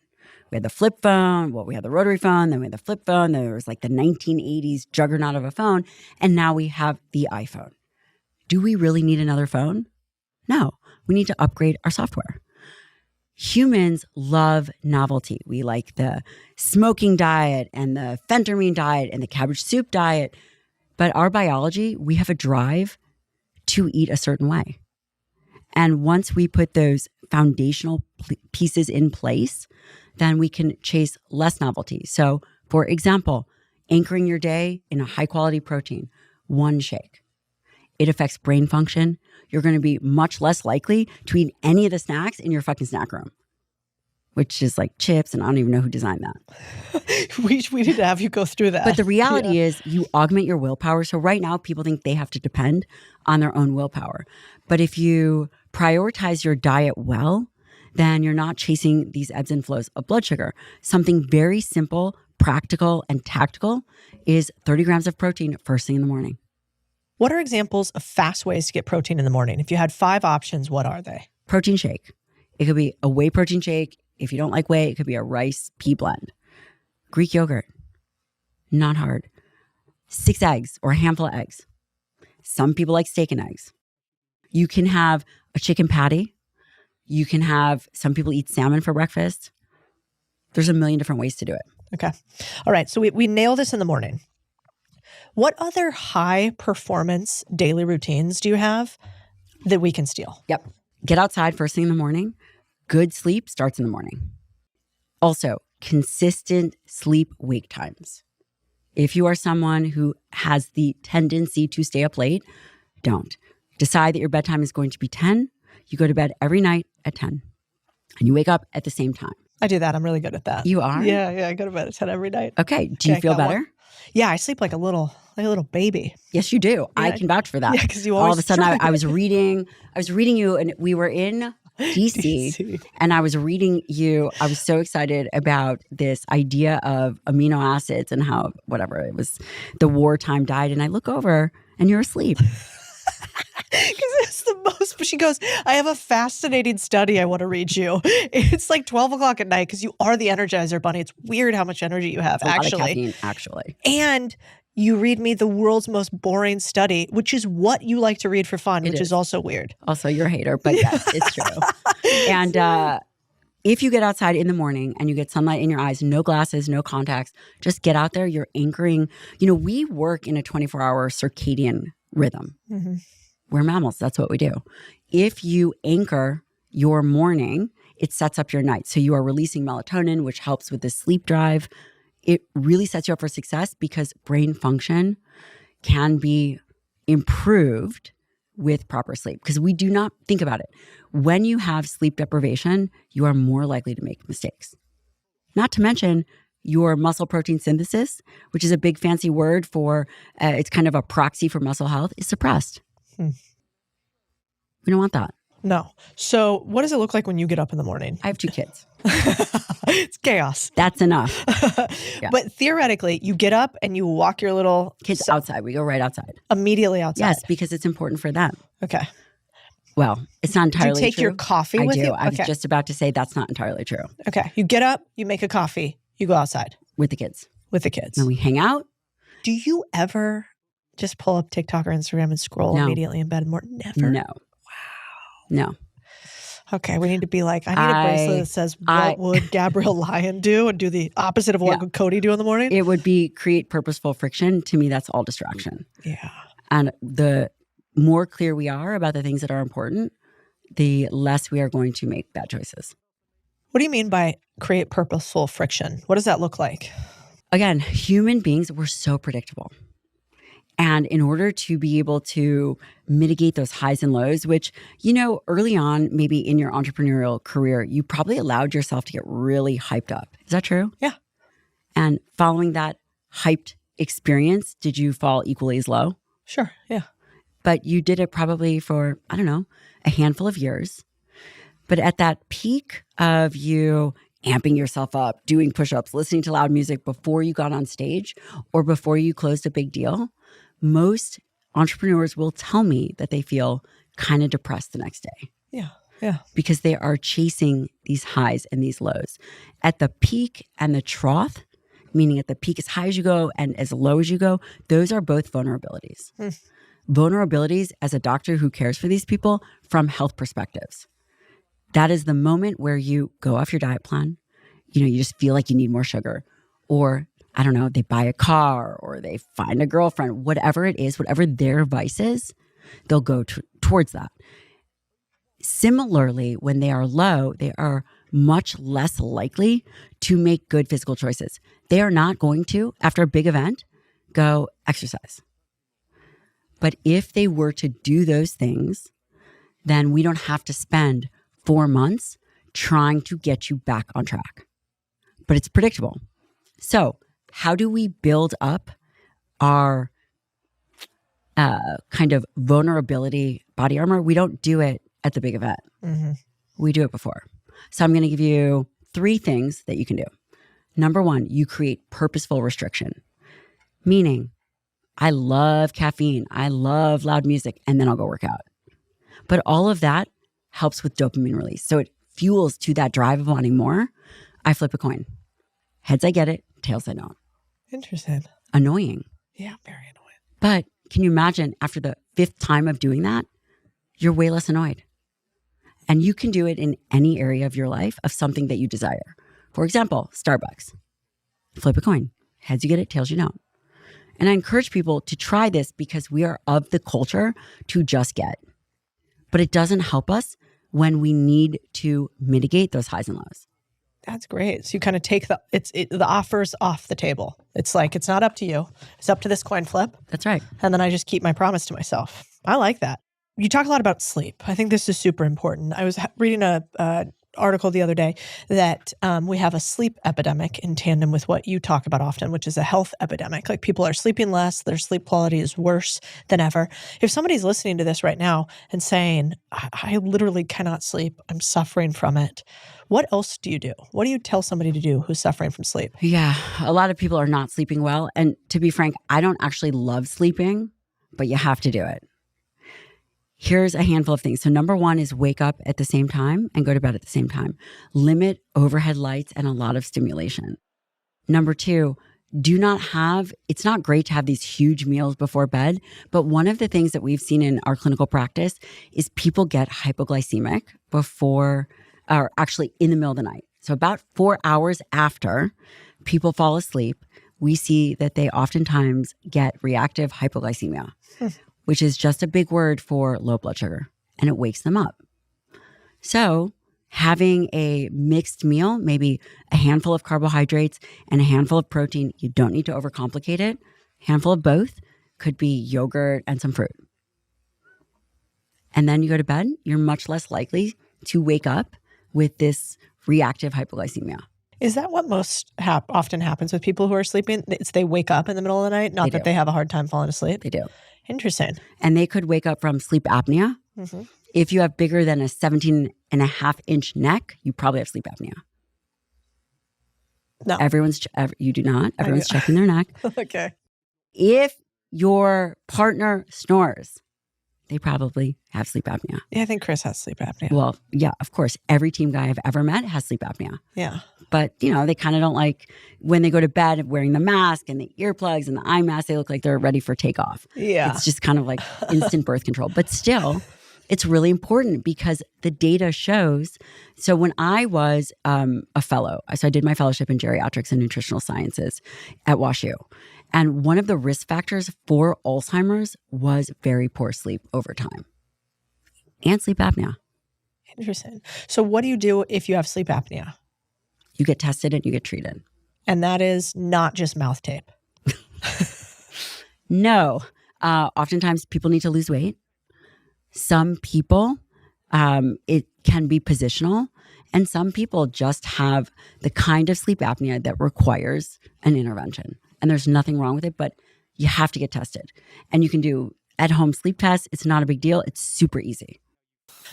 We had the flip phone, we had the rotary phone, then we had the flip phone, then there was like the 1980s juggernaut of a phone, and now we have the iPhone. Do we really need another phone? No, we need to upgrade our software. Humans love novelty. We like the smoking diet and the phentermine diet and the cabbage soup diet. But our biology, we have a drive to eat a certain way. And once we put those foundational pieces in place, then we can chase less novelty. So, for example, anchoring your day in a high quality protein, 1 shake. It affects brain function. You're going to be much less likely to eat any of the snacks in your fucking snack room, which is like chips, and I don't even know who designed that. We need to have you go through that. But the reality is you augment your willpower. So right now, people think they have to depend on their own willpower. But if you prioritize your diet well, then you're not chasing these ebbs and flows of blood sugar. Something very simple, practical, and tactical is 30 grams of protein first thing in the morning. What are examples of fast ways to get protein in the morning? If you had 5 options, what are they? Protein shake. It could be a whey protein shake. If you don't like whey, it could be a rice pea blend. Greek yogurt, not hard. 6 eggs or a handful of eggs. Some people like steak and eggs. You can have a chicken patty. You can have, some people eat salmon for breakfast. There's a million different ways to do it. Okay. All right. So we nail this in the morning. What other high performance daily routines do you have that we can steal? Yep. Get outside first thing in the morning. Good sleep starts in the morning. Also, consistent sleep-wake times. If you are someone who has the tendency to stay up late, don't. Decide that your bedtime is going to be 10. You go to bed every night at 10. And you wake up at the same time. I do that. I'm really good at that. You are? Yeah. I go to bed at 10 every night. Okay. Do you feel better? Yeah, I sleep like a little baby. Yes, you do. Yeah. I can vouch for that. Yeah, because you always all of a sudden I was reading you, and we were in DC, and I was reading you. I was so excited about this idea of amino acids and how, whatever, it was the wartime diet. And I look over and you're asleep. Because it's the most, but she goes, I have a fascinating study I want to read you. It's like 12 o'clock at night because you are the Energizer Bunny. It's weird how much energy you have, It's a lot of actually. caffeine, actually. And you read me the world's most boring study, which is what you like to read for fun, which is also weird. Also, you're a hater, but yes, it's true. And if you get outside in the morning and you get sunlight in your eyes, no glasses, no contacts, just get out there, you're anchoring. You know, we work in a 24-hour circadian rhythm. Mm-hmm. We're mammals. That's what we do. If you anchor your morning, it sets up your night. So you are releasing melatonin, which helps with the sleep drive. It really sets you up for success because brain function can be improved with proper sleep. Because we do not think about it. When you have sleep deprivation, you are more likely to make mistakes. Not to mention your muscle protein synthesis, which is a big fancy word for, it's kind of a proxy for muscle health, is suppressed. We don't want that. No. So what does it look like when you get up in the morning? I have 2 kids. It's chaos. That's enough. Yeah. But theoretically, you get up and you walk your little kids outside. We go right outside. Immediately outside. Yes, because it's important for them. Okay. Well, it's not entirely true. Do you take your coffee with you? I was just about to say that's not entirely true. Okay. You get up, you make a coffee, you go outside. With the kids. With the kids. And we hang out. Do you ever just pull up TikTok or Instagram and scroll immediately in bed more? Never? No. Wow. No. Okay, we need to be like, I need a bracelet that says, what would Gabrielle Lyon do? And do the opposite of what would Cody do in the morning? It would be create purposeful friction. To me, that's all distraction. Yeah. And the more clear we are about the things that are important, the less we are going to make bad choices. What do you mean by create purposeful friction? What does that look like? Again, human beings, we're so predictable. And in order to be able to mitigate those highs and lows, which, you know, early on, maybe in your entrepreneurial career, you probably allowed yourself to get really hyped up. Is that true? Yeah. And following that hyped experience, did you fall equally as low? Sure. Yeah. But you did it probably for, I don't know, a handful of years. But at that peak of you amping yourself up, doing push-ups, listening to loud music before you got on stage or before you closed a big deal, most entrepreneurs will tell me that they feel kind of depressed the next day. Yeah. Yeah. Because they are chasing these highs and these lows. At the peak and the trough, meaning at the peak as high as you go and as low as you go, those are both vulnerabilities. Vulnerabilities as a doctor who cares for these people from health perspectives. That is the moment where you go off your diet plan. You know, you just feel like you need more sugar, or I don't know, they buy a car or they find a girlfriend, whatever it is, whatever their vice is, they'll go towards that. Similarly, when they are low, they are much less likely to make good physical choices. They are not going to, after a big event, go exercise. But if they were to do those things, then we don't have to spend 4 months trying to get you back on track. But it's predictable. So how do we build up our kind of vulnerability body armor? We don't do it at the big event. Mm-hmm. We do it before. So I'm going to give you 3 things that you can do. Number 1, you create purposeful restriction. Meaning, I love caffeine. I love loud music, and then I'll go work out. But all of that helps with dopamine release. So it fuels to that drive of wanting more. I flip a coin. Heads, I get it. Tails, I don't. Interesting. Annoying. Yeah, very annoying. But can you imagine after the 5th time of doing that, you're way less annoyed. And you can do it in any area of your life of something that you desire. For example, Starbucks. Flip a coin. Heads, you get it. Tails, you don't. And I encourage people to try this because we are of the culture to just get. But it doesn't help us when we need to mitigate those highs and lows. That's great. So you kind of take the offers off the table. It's like, it's not up to you. It's up to this coin flip. That's right. And then I just keep my promise to myself. I like that. You talk a lot about sleep. I think this is super important. I was reading a article the other day that we have a sleep epidemic in tandem with what you talk about often, which is a health epidemic. Like people are sleeping less, their sleep quality is worse than ever. If somebody's listening to this right now and saying, I literally cannot sleep, I'm suffering from it, what else do you do? What do you tell somebody to do who's suffering from sleep? Yeah, a lot of people are not sleeping well. And to be frank, I don't actually love sleeping, but you have to do it. Here's a handful of things. So number 1 is wake up at the same time and go to bed at the same time. Limit overhead lights and a lot of stimulation. Number 2, it's not great to have these huge meals before bed, but one of the things that we've seen in our clinical practice is people get hypoglycemic before, or actually in the middle of the night. So about 4 hours after people fall asleep, we see that they oftentimes get reactive hypoglycemia, which is just a big word for low blood sugar, and it wakes them up. So having a mixed meal, maybe a handful of carbohydrates and a handful of protein, you don't need to overcomplicate it. A handful of both could be yogurt and some fruit. And then you go to bed, you're much less likely to wake up with this reactive hypoglycemia. Is that what most often happens with people who are sleeping? It's they wake up in the middle of the night, not that they have a hard time falling asleep? They do. Interesting. And they could wake up from sleep apnea. Mm-hmm. If you have bigger than a 17.5-inch neck, you probably have sleep apnea. No. You do not. Everyone's checking their neck. Okay. If your partner snores, they probably have sleep apnea. Yeah, I think Chris has sleep apnea. Well, yeah, of course. Every team guy I've ever met has sleep apnea. Yeah. But, they kind of don't like when they go to bed wearing the mask and the earplugs and the eye mask, they look like they're ready for takeoff. Yeah. It's just kind of like instant birth control. But still, it's really important because the data shows. So when I was a fellow, so I did my fellowship in geriatrics and nutritional sciences at WashU. And one of the risk factors for Alzheimer's was very poor sleep over time and sleep apnea. Interesting. So what do you do if you have sleep apnea? You get tested and you get treated. And that is not just mouth tape. No. Oftentimes people need to lose weight. Some people, it can be positional. And some people just have the kind of sleep apnea that requires an intervention. And there's nothing wrong with it, but you have to get tested. And you can do at-home sleep tests. It's not a big deal. It's super easy.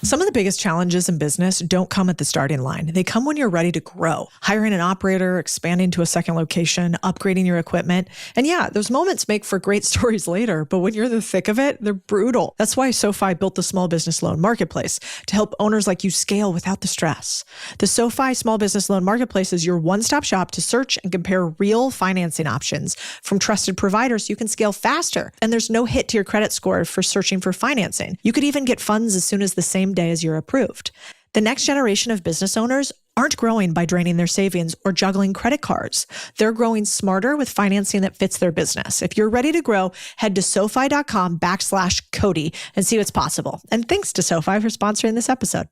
Some of the biggest challenges in business don't come at the starting line. They come when you're ready to grow, hiring an operator, expanding to a second location, upgrading your equipment. And yeah, those moments make for great stories later, but when you're in the thick of it, they're brutal. That's why SoFi built the small business loan marketplace to help owners like you scale without the stress. The SoFi small business loan marketplace is your one-stop shop to search and compare real financing options from trusted providers so you can scale faster. And there's no hit to your credit score for searching for financing. You could even get funds as soon as the same day as you're approved. The next generation of business owners aren't growing by draining their savings or juggling credit cards. They're growing smarter with financing that fits their business. If you're ready to grow, head to SoFi.com/Codie and see what's possible. And thanks to SoFi for sponsoring this episode.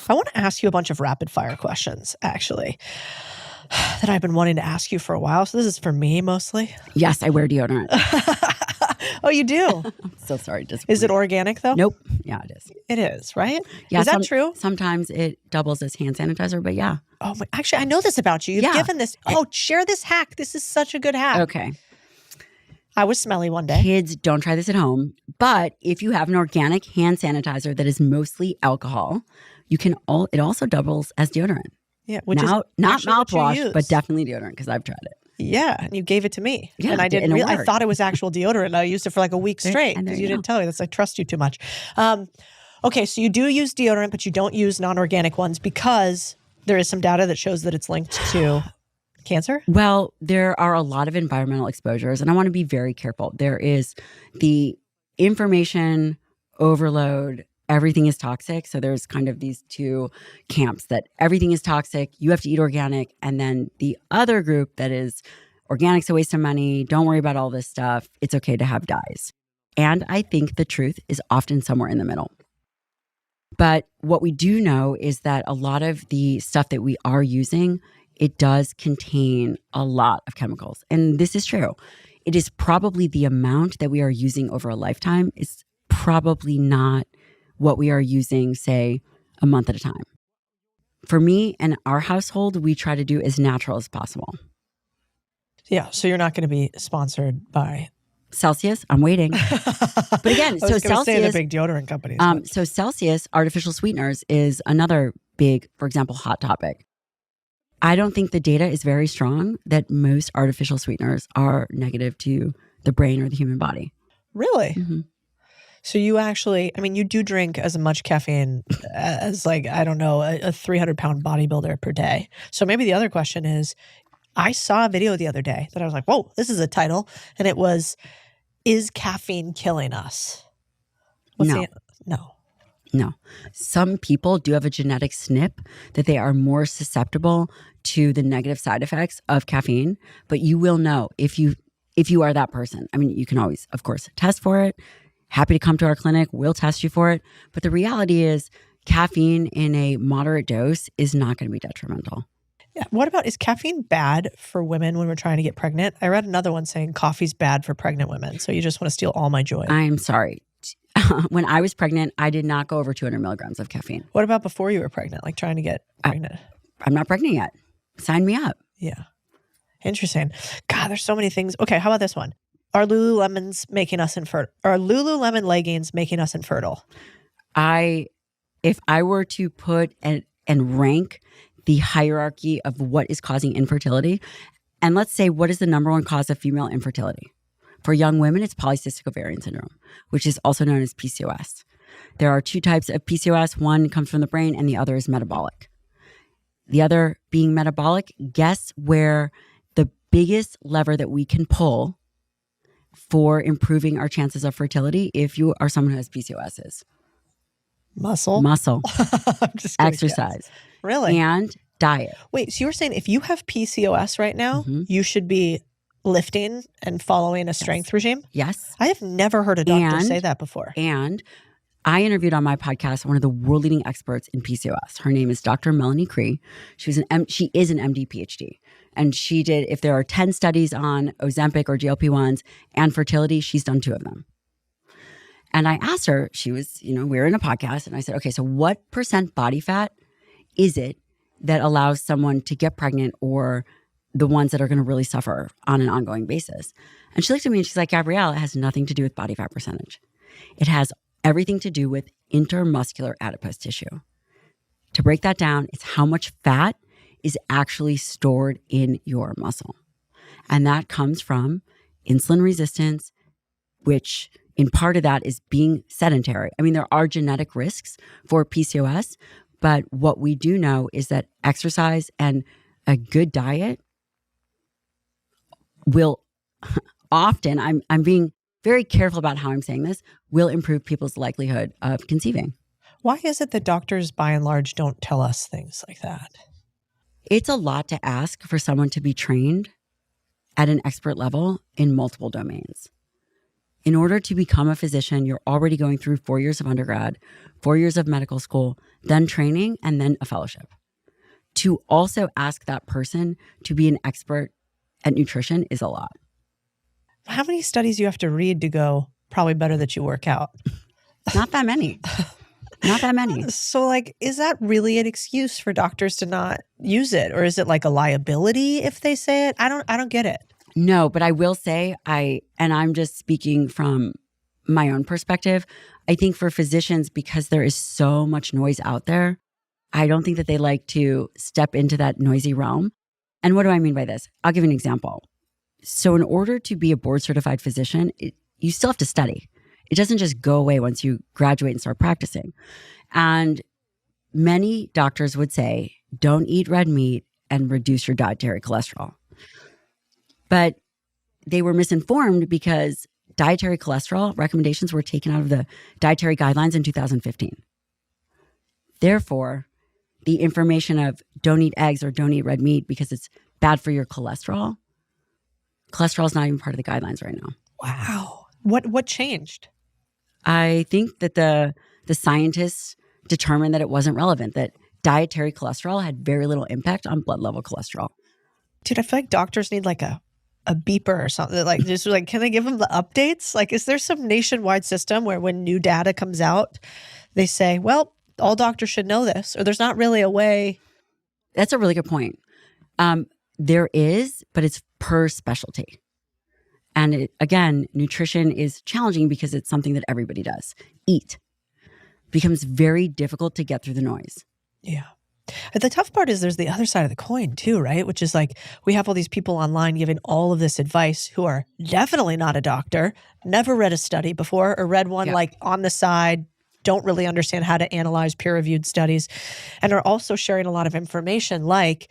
I want to ask you a bunch of rapid fire questions, actually, that I've been wanting to ask you for a while. So this is for me mostly. Yes, I wear deodorant. Oh, you do? I'm so sorry. Is it organic though? Nope. Yeah, it is. It is, right? Yeah, is that true? Sometimes it doubles as hand sanitizer, but yeah. Oh, actually, I know this about you. You've given this. Oh, share this hack. This is such a good hack. Okay. I was smelly one day. Kids, don't try this at home. But if you have an organic hand sanitizer that is mostly alcohol, it also doubles as deodorant. Yeah, which now, is not mouthwash, mouthwash, but definitely deodorant because I've tried it. Yeah, and you gave it to me. Yeah, and I didn't. I worked. thought it was actual deodorant. I used it for like a week straight because you didn't tell me. That's I trust you too much. Okay, so you do use deodorant, but you don't use non-organic ones because there is some data that shows that it's linked to cancer. Well, there are a lot of environmental exposures, and I want to be very careful. There is the information overload. Everything is toxic. So there's kind of these two camps that everything is toxic. You have to eat organic. And then the other group that is organic's a waste of money. Don't worry about all this stuff. It's okay to have dyes. And I think the truth is often somewhere in the middle. But what we do know is that a lot of the stuff that we are using, it does contain a lot of chemicals. And this is true. It is probably the amount that we are using over a lifetime is probably not what we are using, say, a month at a time. For me and our household, we try to do as natural as possible. Yeah, so you're not going to be sponsored by Celsius. I'm waiting. But again, so Celsius, the big deodorant companies. So Celsius artificial sweeteners is another big, for example, hot topic. I don't think the data is very strong that most artificial sweeteners are negative to the brain or the human body. Really? Mm-hmm. So you actually, I mean, you do drink as much caffeine as like, I don't know, a 300-pound bodybuilder per day. So maybe the other question is, I saw a video the other day that I was like, whoa, this is a title. And it was, is caffeine killing us? No. No. No. Some people do have a genetic SNP that they are more susceptible to the negative side effects of caffeine, but you will know if you are that person. I mean, you can always, of course, test for it. Happy to come to our clinic. We'll test you for it. But the reality is caffeine in a moderate dose is not going to be detrimental. Yeah. What about, is caffeine bad for women when we're trying to get pregnant? I read another one saying coffee's bad for pregnant women. So you just want to steal all my joy. I'm sorry. When I was pregnant, I did not go over 200 milligrams of caffeine. What about before you were pregnant, like trying to get pregnant? I'm not pregnant yet. Sign me up. Yeah. Interesting. God, there's so many things. Okay, how about this one? Are Lululemons making us infertile? Are Lululemon leggings making us infertile? If I were to put and rank the hierarchy of what is causing infertility, and let's say what is the number one cause of female infertility? For young women, it's polycystic ovarian syndrome, which is also known as PCOS. There are two types of PCOS. One comes from the brain and the other is metabolic. The other being metabolic, guess where the biggest lever that we can pull for improving our chances of fertility if you are someone who has PCOS is? Muscle. I'm just gonna Exercise. guess. Really? And diet. Wait, so you were saying if you have PCOS right now, you should be lifting and following a strength regime? Yes. I have never heard a doctor say that before. And I interviewed on my podcast one of the world leading experts in PCOS. Her name is Dr. Melanie Cree. She is an MD PhD. And she did, if there are 10 studies on Ozempic or GLP-1s and fertility, she's done 2 of them. And I asked her, she was, we were in a podcast, and I said, okay, so what % body fat is it that allows someone to get pregnant, or the ones that are going to really suffer on an ongoing basis? And she looked at me and she's like, Gabrielle, it has nothing to do with body fat percentage. It has everything to do with intermuscular adipose tissue. To break that down, it's how much fat is actually stored in your muscle. And that comes from insulin resistance, which in part of that is being sedentary. I mean, there are genetic risks for PCOS, but what we do know is that exercise and a good diet will often, I'm being very careful about how I'm saying this, will improve people's likelihood of conceiving. Why is it that doctors by and large don't tell us things like that? It's a lot to ask for someone to be trained at an expert level in multiple domains. In order to become a physician, you're already going through 4 years of undergrad, 4 years of medical school, then training, and then a fellowship. To also ask that person to be an expert at nutrition is a lot. How many studies do you have to read to go, probably better that you work out? Not that many. Not that many. So is that really an excuse for doctors to not use it? Or is it like a liability if they say it? I don't get it. No, but I will say, and I'm just speaking from my own perspective, I think for physicians, because there is so much noise out there, I don't think that they like to step into that noisy realm. And what do I mean by this? I'll give you an example. So in order to be a board certified physician, you still have to study. It doesn't just go away once you graduate and start practicing. And many doctors would say, don't eat red meat and reduce your dietary cholesterol. But they were misinformed because dietary cholesterol recommendations were taken out of the dietary guidelines in 2015. Therefore, the information of don't eat eggs or don't eat red meat because it's bad for your cholesterol, cholesterol is not even part of the guidelines right now. Wow. What changed? I think that the scientists determined that it wasn't relevant, that dietary cholesterol had very little impact on blood level cholesterol. Dude, I feel like doctors need like a beeper or something. Can they give them the updates? Is there some nationwide system where when new data comes out, they say, well, all doctors should know this, or there's not really a way? That's a really good point. There is, but it's per specialty. And again, nutrition is challenging because it's something that everybody does. Eat. Becomes very difficult to get through the noise. Yeah. And the tough part is there's the other side of the coin too, right? Which is like we have all these people online giving all of this advice who are definitely not a doctor, never read a study before or read one like on the side, don't really understand how to analyze peer-reviewed studies, and are also sharing a lot of information like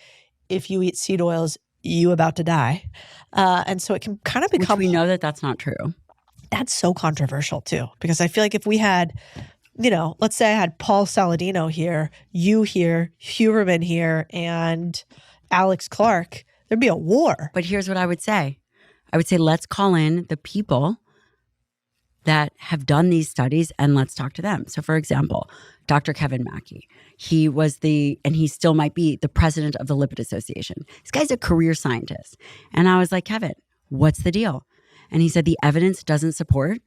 if you eat seed oils, you about to die. And so it can kind of become— Which we know that that's not true. That's so controversial too, because I feel like if we had, let's say I had Paul Saladino here, you here, Huberman here, and Alex Clark, there'd be a war. But here's what I would say. I would say, let's call in the people that have done these studies and let's talk to them. So for example, Dr. Kevin Mackey, he was and he still might be the president of the Lipid Association. This guy's a career scientist. And I was like, Kevin, what's the deal? And he said, the evidence doesn't support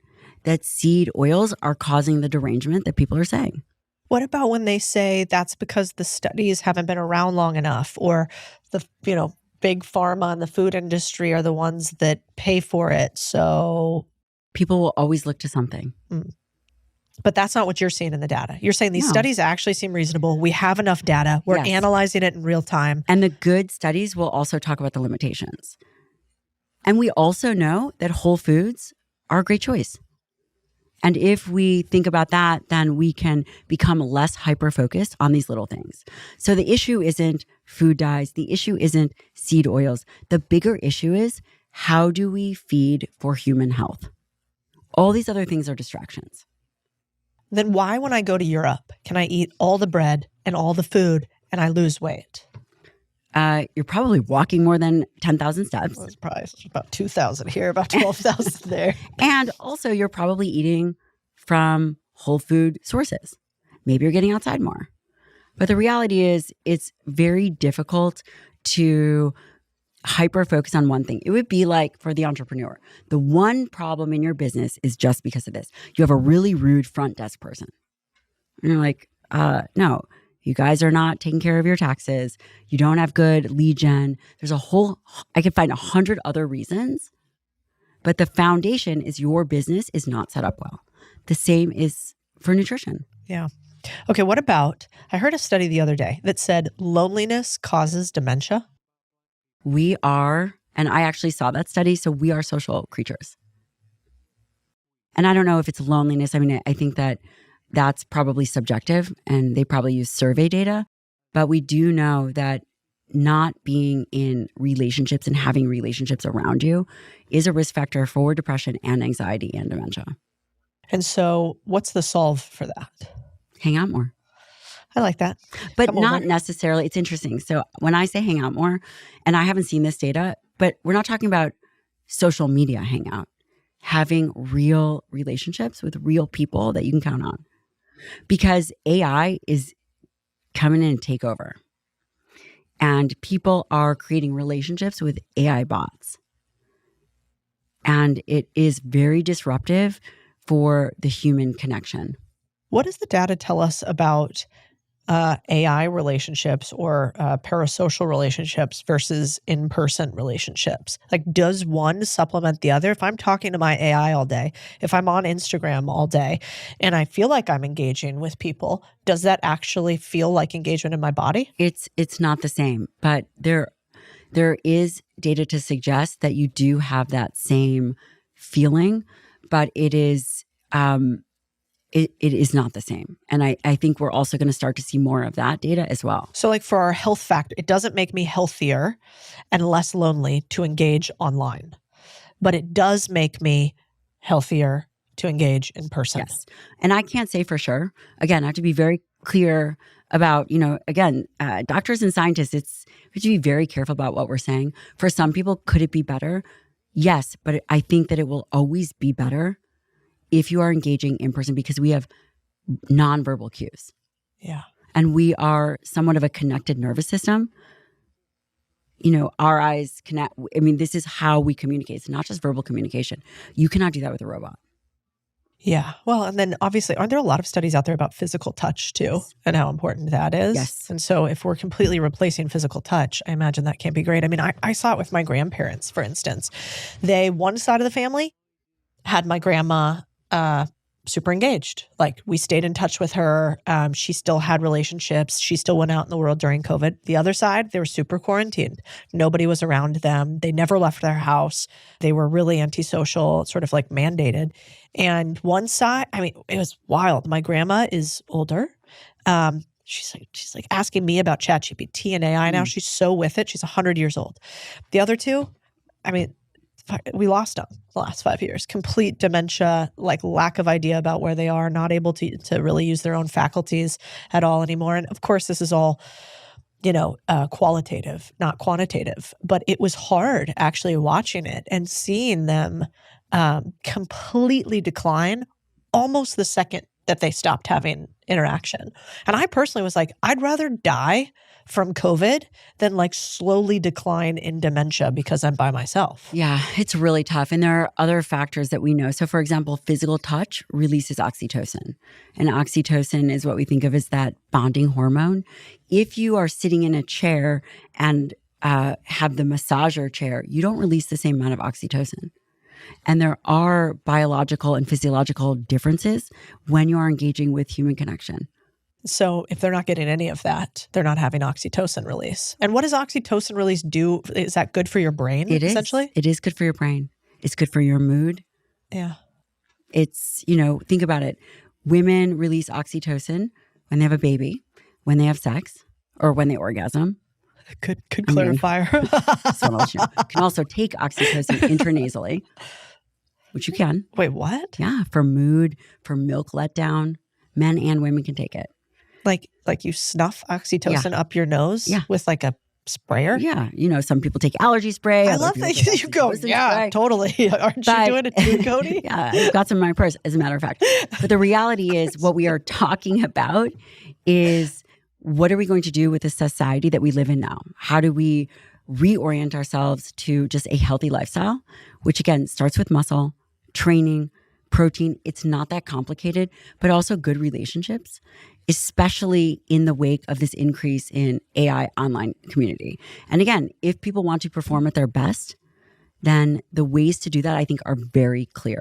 that seed oils are causing the derangement that people are saying. What about when they say that's because the studies haven't been around long enough, or the, big pharma and the food industry are the ones that pay for it? So people will always look to something. But that's not what you're seeing in the data. You're saying these studies actually seem reasonable. We have enough data. We're analyzing it in real time. And the good studies will also talk about the limitations. And we also know that whole foods are a great choice. And if we think about that, then we can become less hyper-focused on these little things. So the issue isn't food dyes. The issue isn't seed oils. The bigger issue is, how do we feed for human health? All these other things are distractions. Then why, when I go to Europe, can I eat all the bread and all the food and I lose weight? You're probably walking more than 10,000 steps. Well, it's probably about 2,000 here, about 12,000 there. And also you're probably eating from whole food sources. Maybe you're getting outside more. But the reality is it's very difficult to hyper focus on one thing. It would be like for the entrepreneur, the one problem in your business is just because of this. You have a really rude front desk person. And you're like, no, you guys are not taking care of your taxes. You don't have good lead gen. There's I could find 100 other reasons, but the foundation is your business is not set up well. The same is for nutrition. Yeah. Okay. What about, I heard a study the other day that said loneliness causes dementia. We are, and I actually saw that study, so we are social creatures. And I don't know if it's loneliness. I mean, I think that that's probably subjective and they probably use survey data, but we do know that not being in relationships and having relationships around you is a risk factor for depression and anxiety and dementia. And so what's the solve for that? Hang out more. I like that. But not necessarily. It's interesting. So when I say hang out more, and I haven't seen this data, but we're not talking about social media hangout, having real relationships with real people that you can count on. Because AI is coming in and take over. And people are creating relationships with AI bots. And it is very disruptive for the human connection. What does the data tell us about AI relationships or parasocial relationships versus in-person relationships? Like, does one supplement the other? If I'm talking to my AI all day, if I'm on Instagram all day, and I feel like I'm engaging with people, does that actually feel like engagement in my body? It's not the same, but there is data to suggest that you do have that same feeling, but it is it is not the same. And I think we're also going to start to see more of that data as well. So like for our health factor, it doesn't make me healthier and less lonely to engage online, but it does make me healthier to engage in person. Yes. And I can't say for sure. Again, I have to be very clear about, doctors and scientists, we have to be very careful about what we're saying. For some people, could it be better? Yes, but I think that it will always be better if you are engaging in person because we have nonverbal cues. Yeah. And we are somewhat of a connected nervous system. Our eyes connect. I mean, this is how we communicate. It's not just verbal communication. You cannot do that with a robot. Yeah. Well, and then obviously, aren't there a lot of studies out there about physical touch too and how important that is? Yes. And so if we're completely replacing physical touch, I imagine that can't be great. I mean, I saw it with my grandparents, for instance. One side of the family had my grandma super engaged. Like, we stayed in touch with her. She still had relationships. She still went out in the world during COVID. The other side, they were super quarantined. Nobody was around them. They never left their house. They were really antisocial, sort of like mandated. And one side, I mean, it was wild. My grandma is older. She's like asking me about ChatGPT and AI now. She's so with it. She's 100 years old. The other two, I mean, we lost them the last 5 years. Complete dementia, like lack of idea about where they are, not able to really use their own faculties at all anymore. And of course, this is all, qualitative, not quantitative. But it was hard actually watching it and seeing them completely decline almost the second that they stopped having interaction. And I personally was like, I'd rather die from COVID than like slowly decline in dementia because I'm by myself. Yeah, it's really tough. And there are other factors that we know. So for example, physical touch releases oxytocin. And oxytocin is what we think of as that bonding hormone. If you are sitting in a chair and have the massager chair, you don't release the same amount of oxytocin. And there are biological and physiological differences when you are engaging with human connection. So if they're not getting any of that, they're not having oxytocin release. And what does oxytocin release do? Is that good for your brain, essentially? It is good for your brain. It's good for your mood. Yeah. It's, think about it. Women release oxytocin when they have a baby, when they have sex, or when they orgasm. Good clarifier. You can also take oxytocin intranasally, which you can. Wait, what? Yeah, for mood, for milk letdown. Men and women can take it. Like you snuff oxytocin up your nose with like a sprayer? Yeah. Some people take allergy spray. I love that you go, yeah, totally. Aren't you doing it too, Cody? Yeah, I've got some in my purse, as a matter of fact. But the reality is what we are talking about is what are we going to do with the society that we live in now? How do we reorient ourselves to just a healthy lifestyle, which again starts with muscle, training, protein. It's not that complicated, but also good relationships, especially in the wake of this increase in AI online community. And again, if people want to perform at their best, then the ways to do that, I think, are very clear.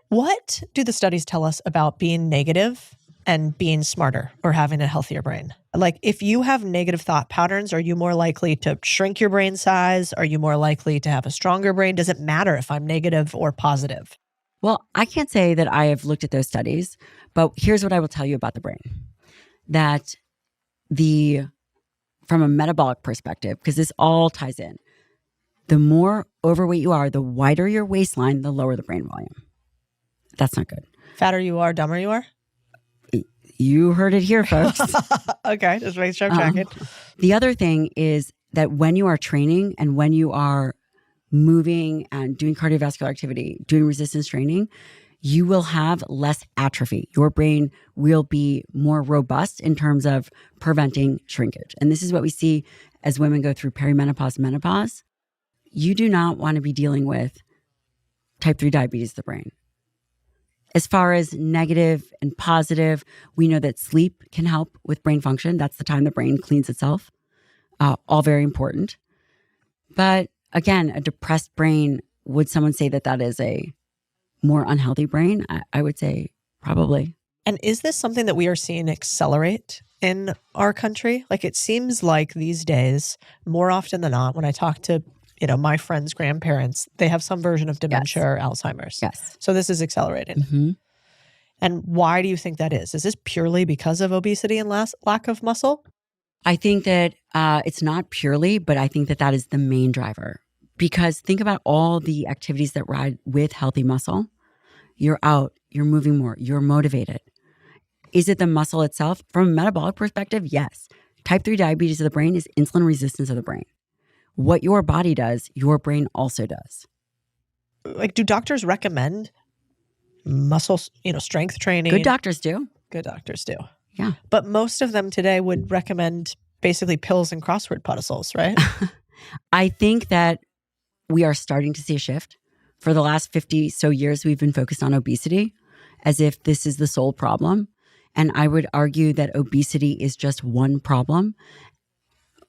What do the studies tell us about being negative and being smarter or having a healthier brain? Like, if you have negative thought patterns, are you more likely to shrink your brain size? Are you more likely to have a stronger brain? Does it matter if I'm negative or positive? Well, I can't say that I have looked at those studies, but here's what I will tell you about the brain. That from a metabolic perspective, because this all ties in, the more overweight you are, the wider your waistline, the lower the brain volume. That's not good. Fatter you are, dumber you are? You heard it here, folks. Okay, just make sure I'm tracking. The other thing is that when you are training and when you are moving and doing cardiovascular activity, doing resistance training, you will have less atrophy. Your brain will be more robust in terms of preventing shrinkage. And this is what we see as women go through perimenopause, menopause. You do not want to be dealing with type 3 diabetes of the brain. As far as negative and positive, we know that sleep can help with brain function. That's the time the brain cleans itself. All very important. But again, a depressed brain, would someone say that that is a more unhealthy brain? I would say probably. And is this something that we are seeing accelerate in our country? Like, it seems like these days, more often than not, when I talk to my friends' grandparents, they have some version of dementia or Alzheimer's. Yes. So this is accelerating. Mm-hmm. And why do you think that is? Is this purely because of obesity and lack of muscle? I think that it's not purely, but I think that that is the main driver. Because think about all the activities that ride with healthy muscle. You're out, you're moving more, you're motivated. Is it the muscle itself? From a metabolic perspective, yes. Type 3 diabetes of the brain is insulin resistance of the brain. What your body does, your brain also does. Like, do doctors recommend muscle, strength training? Good doctors do. Good doctors do. Yeah. But most of them today would recommend basically pills and crossword puzzles, right? I think that we are starting to see a shift. For the last 50 so years, we've been focused on obesity as if this is the sole problem. And I would argue that obesity is just one problem.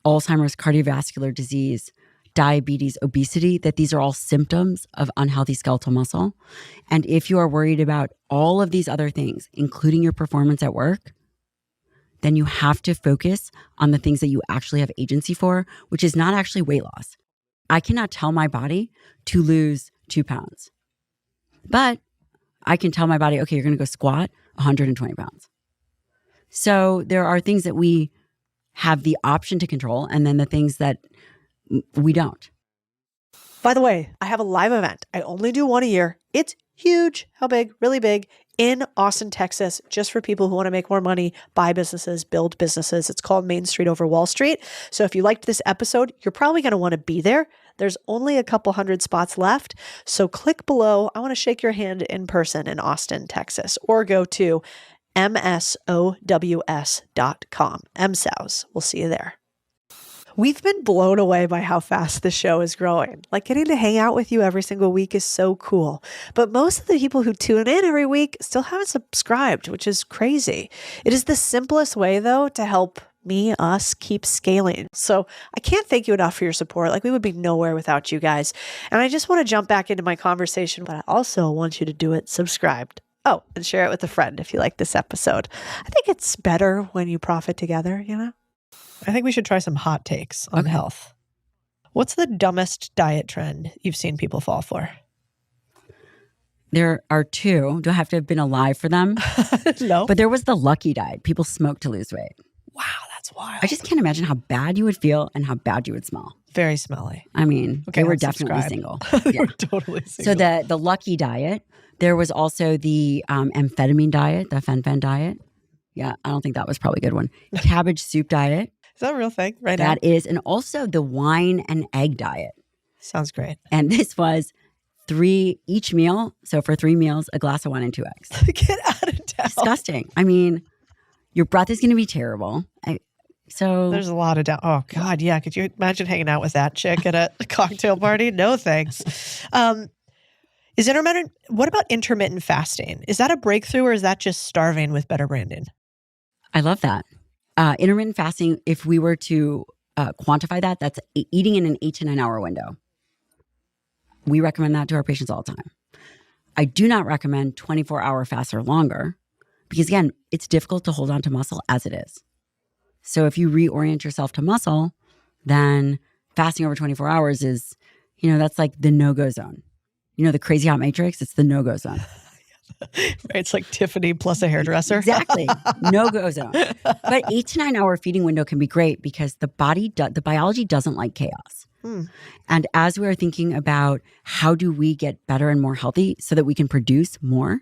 Alzheimer's, cardiovascular disease, diabetes, obesity, that these are all symptoms of unhealthy skeletal muscle. And if you are worried about all of these other things, including your performance at work, then you have to focus on the things that you actually have agency for, which is not actually weight loss. I cannot tell my body to lose 2 pounds, but I can tell my body, okay, you're going to go squat 120 pounds. So there are things that we have the option to control, and then the things that we don't. By the way, I have a live event. I only do one a year. It's huge. How big? Really big. In Austin, Texas, just for people who want to make more money, buy businesses, build businesses. It's called Main Street over Wall Street. So if you liked this episode, you're probably going to want to be there. There's only a couple hundred spots left. So click below. I want to shake your hand in person in Austin, Texas, or go to msows.com. MSOWS. We'll see you there. We've been blown away by how fast this show is growing. Like, getting to hang out with you every single week is so cool. But most of the people who tune in every week still haven't subscribed, which is crazy. It is the simplest way, though, to help us keep scaling. So I can't thank you enough for your support. Like, we would be nowhere without you guys. And I just want to jump back into my conversation, but I also want you to do it subscribed. Oh, and share it with a friend if you like this episode. I think it's better when you profit together, you know? I think we should try some hot takes on health. What's the dumbest diet trend you've seen people fall for? There are two. Do I have to have been alive for them? No. But there was the lucky diet. People smoke to lose weight. Wow, that's wild. I just can't imagine how bad you would feel and how bad you would smell. Very smelly. I mean, Okay, they were I'll definitely subscribe. single. They Yeah. were totally single. So the lucky diet, there was also the amphetamine diet, the fen-phen diet. Yeah, I don't think that was probably a good one. Cabbage soup diet. Is that a real thing right now? That is, and also the wine and egg diet. Sounds great. And this was 3 each meal. So for 3 meals, a glass of wine and 2 eggs. Get out of town. Disgusting. I mean, your breath is going to be terrible. There's a lot of doubt. Oh, God, yeah. Could you imagine hanging out with that chick at a cocktail party? No, thanks. What about intermittent fasting? Is that a breakthrough, or is that just starving with better branding? I love that. Intermittent fasting, if we were to quantify that, that's eating in an 8 to 9 hour window. We recommend that to our patients all the time. I do not recommend 24-hour fasts or longer because, again, it's difficult to hold on to muscle as it is. So if you reorient yourself to muscle, then fasting over 24 hours is, that's like the no-go zone. The crazy hot matrix, it's the no-go zone. Right, it's like Tiffany plus a hairdresser. Exactly. No-go zone. But 8 to 9 hour feeding window can be great because the biology doesn't like chaos. And as we are thinking about how do we get better and more healthy so that we can produce more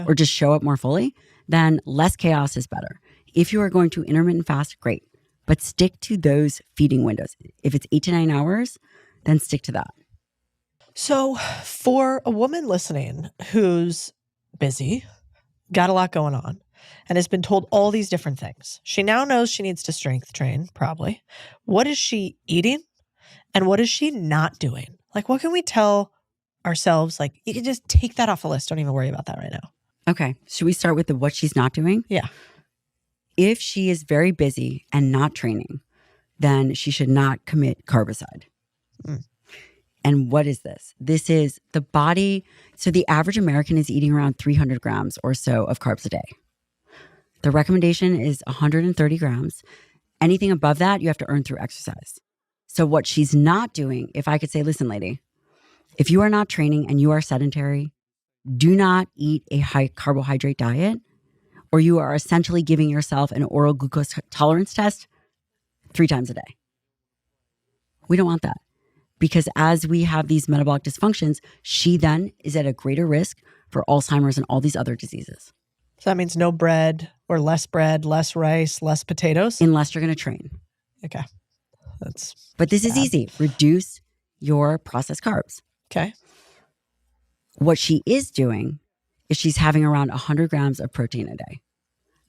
or just show up more fully, then less chaos is better. If you are going to intermittent fast, great. But stick to those feeding windows. If it's 8 to 9 hours, then stick to that. So for a woman listening who's busy, got a lot going on, and has been told all these different things, she now knows she needs to strength train, probably. What is she eating? And what is she not doing? Like, what can we tell ourselves? Like, you can just take that off the list. Don't even worry about that right now. Okay. Should we start with what she's not doing? Yeah. If she is very busy and not training, then she should not commit carbicide. And what is this? This is the body. So the average American is eating around 300 grams or so of carbs a day. The recommendation is 130 grams. Anything above that, you have to earn through exercise. So what she's not doing, if I could say, listen, lady, if you are not training and you are sedentary, do not eat a high carbohydrate diet, or you are essentially giving yourself an oral glucose tolerance test 3 times a day. We don't want that. Because as we have these metabolic dysfunctions, she then is at a greater risk for Alzheimer's and all these other diseases. So that means no bread, less rice, less potatoes? Unless you're going to train. Okay. But this is easy. Reduce your processed carbs. Okay. What she is doing is she's having around 100 grams of protein a day.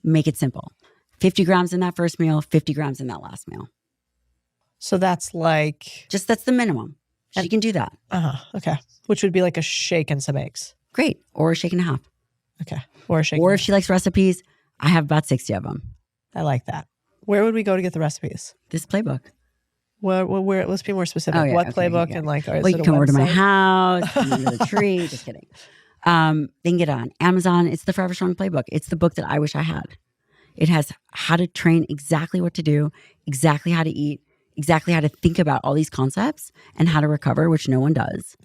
Make it simple. 50 grams in that first meal, 50 grams in that last meal. So that's like... that's the minimum. She can do that. Okay. Which would be like a shake and some eggs. Great. Or a shake and a half. Okay. Or a shake. Or if she likes recipes, I have about 60 of them. I like that. Where would we go to get the recipes? This playbook. Where? Let's be more specific. Oh, yeah, What okay, playbook yeah. and like? Or is Well, it you a can come over to my website? house, come under the tree. Just kidding. They can get it on Amazon. It's the Forever Strong Playbook. It's the book that I wish I had. It has how to train exactly what to do, exactly how to eat, exactly how to think about all these concepts and how to recover, which no one does,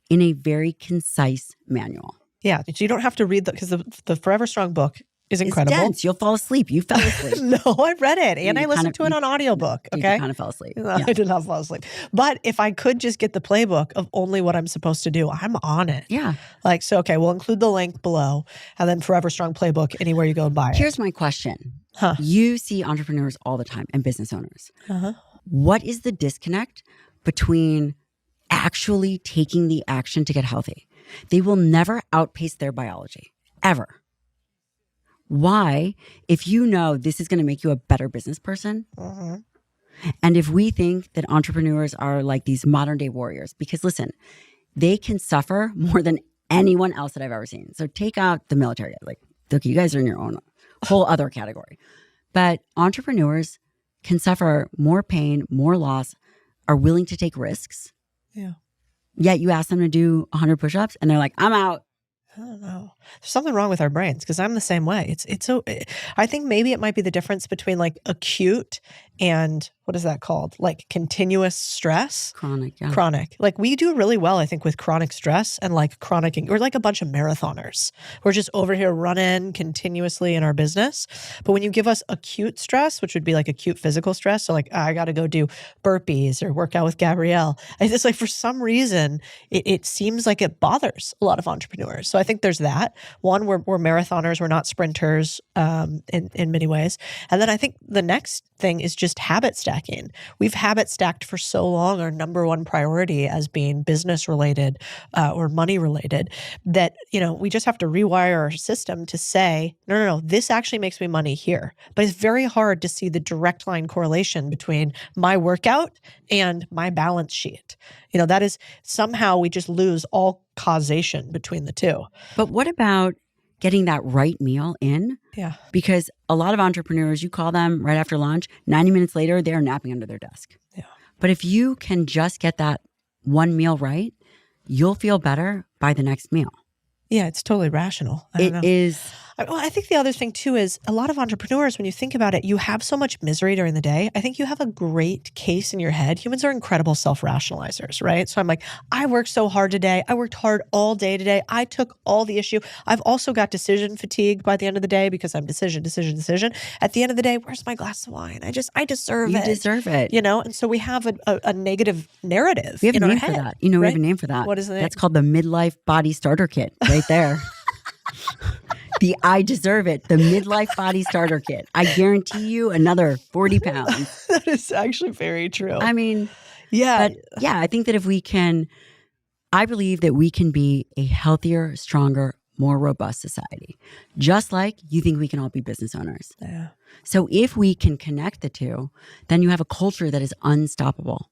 in a very concise manual. Yeah, so you don't have to read because the Forever Strong book is incredible. It's dense. You'll fall asleep. You fell asleep. No, I read it and I listened to it on audiobook. Okay. You kind of fell asleep. No, Yeah. I did not fall asleep. But if I could just get the playbook of only what I'm supposed to do, I'm on it. Yeah. Like, so, okay, we'll include the link below and then Forever Strong Playbook anywhere you go and buy it. Here's my question. Huh. You see entrepreneurs all the time and business owners. Uh-huh. What is the disconnect between actually taking the action to get healthy? They will never outpace their biology, ever. Why, if you know this is going to make you a better business person, and if we think that entrepreneurs are like these modern day warriors, because listen, they can suffer more than anyone else that I've ever seen. So take out the military. Like, look, you guys are in your own whole other category. But entrepreneurs can suffer more pain, more loss, are willing to take risks. Yeah. Yet you ask them to do 100 push-ups and they're like, I'm out. I don't know. There's something wrong with our brains because I'm the same way. It's so. I think maybe it might be the difference between like acute and what is that called? Like continuous stress. Chronic, yeah. Chronic. Like we do really well, I think, with chronic stress and like chronic. We're like a bunch of marathoners. We're just over here running continuously in our business. But when you give us acute stress, which would be like acute physical stress, so like I got to go do burpees or work out with Gabrielle. It's just like for some reason it seems like it bothers a lot of entrepreneurs. So I think there's that. One, we're marathoners. We're not sprinters in many ways. And then I think the next thing is just habit stacking. We've habit stacked for so long our number one priority as being business related or money related that, we just have to rewire our system to say, no, this actually makes me money here. But it's very hard to see the direct line correlation between my workout and my balance sheet. That is somehow we just lose all causation between the two. But what about getting that right meal in? Yeah. Because a lot of entrepreneurs, you call them right after lunch, 90 minutes later, they're napping under their desk. Yeah. But if you can just get that one meal right, you'll feel better by the next meal. Yeah, it's totally rational. I don't know. It is. Well, I think the other thing too is a lot of entrepreneurs, when you think about it, you have so much misery during the day. I think you have a great case in your head. Humans are incredible self-rationalizers, right? So I'm like, I worked so hard today. I worked hard all day today. I took all the issue. I've also got decision fatigue by the end of the day because I'm decision. At the end of the day, where's my glass of wine? I deserve it. You deserve it. And so we have a negative narrative. We have a in our name head, for that. We have right? a name for that. What is the name? That's called the midlife body starter kit right there. The I deserve it, the midlife body starter kit. I guarantee you another 40 pounds. That is actually very true. I mean, yeah. but yeah, I think that if we can, I believe that we can be a healthier, stronger, more robust society. Just like you think we can all be business owners. Yeah. So if we can connect the two, then you have a culture that is unstoppable.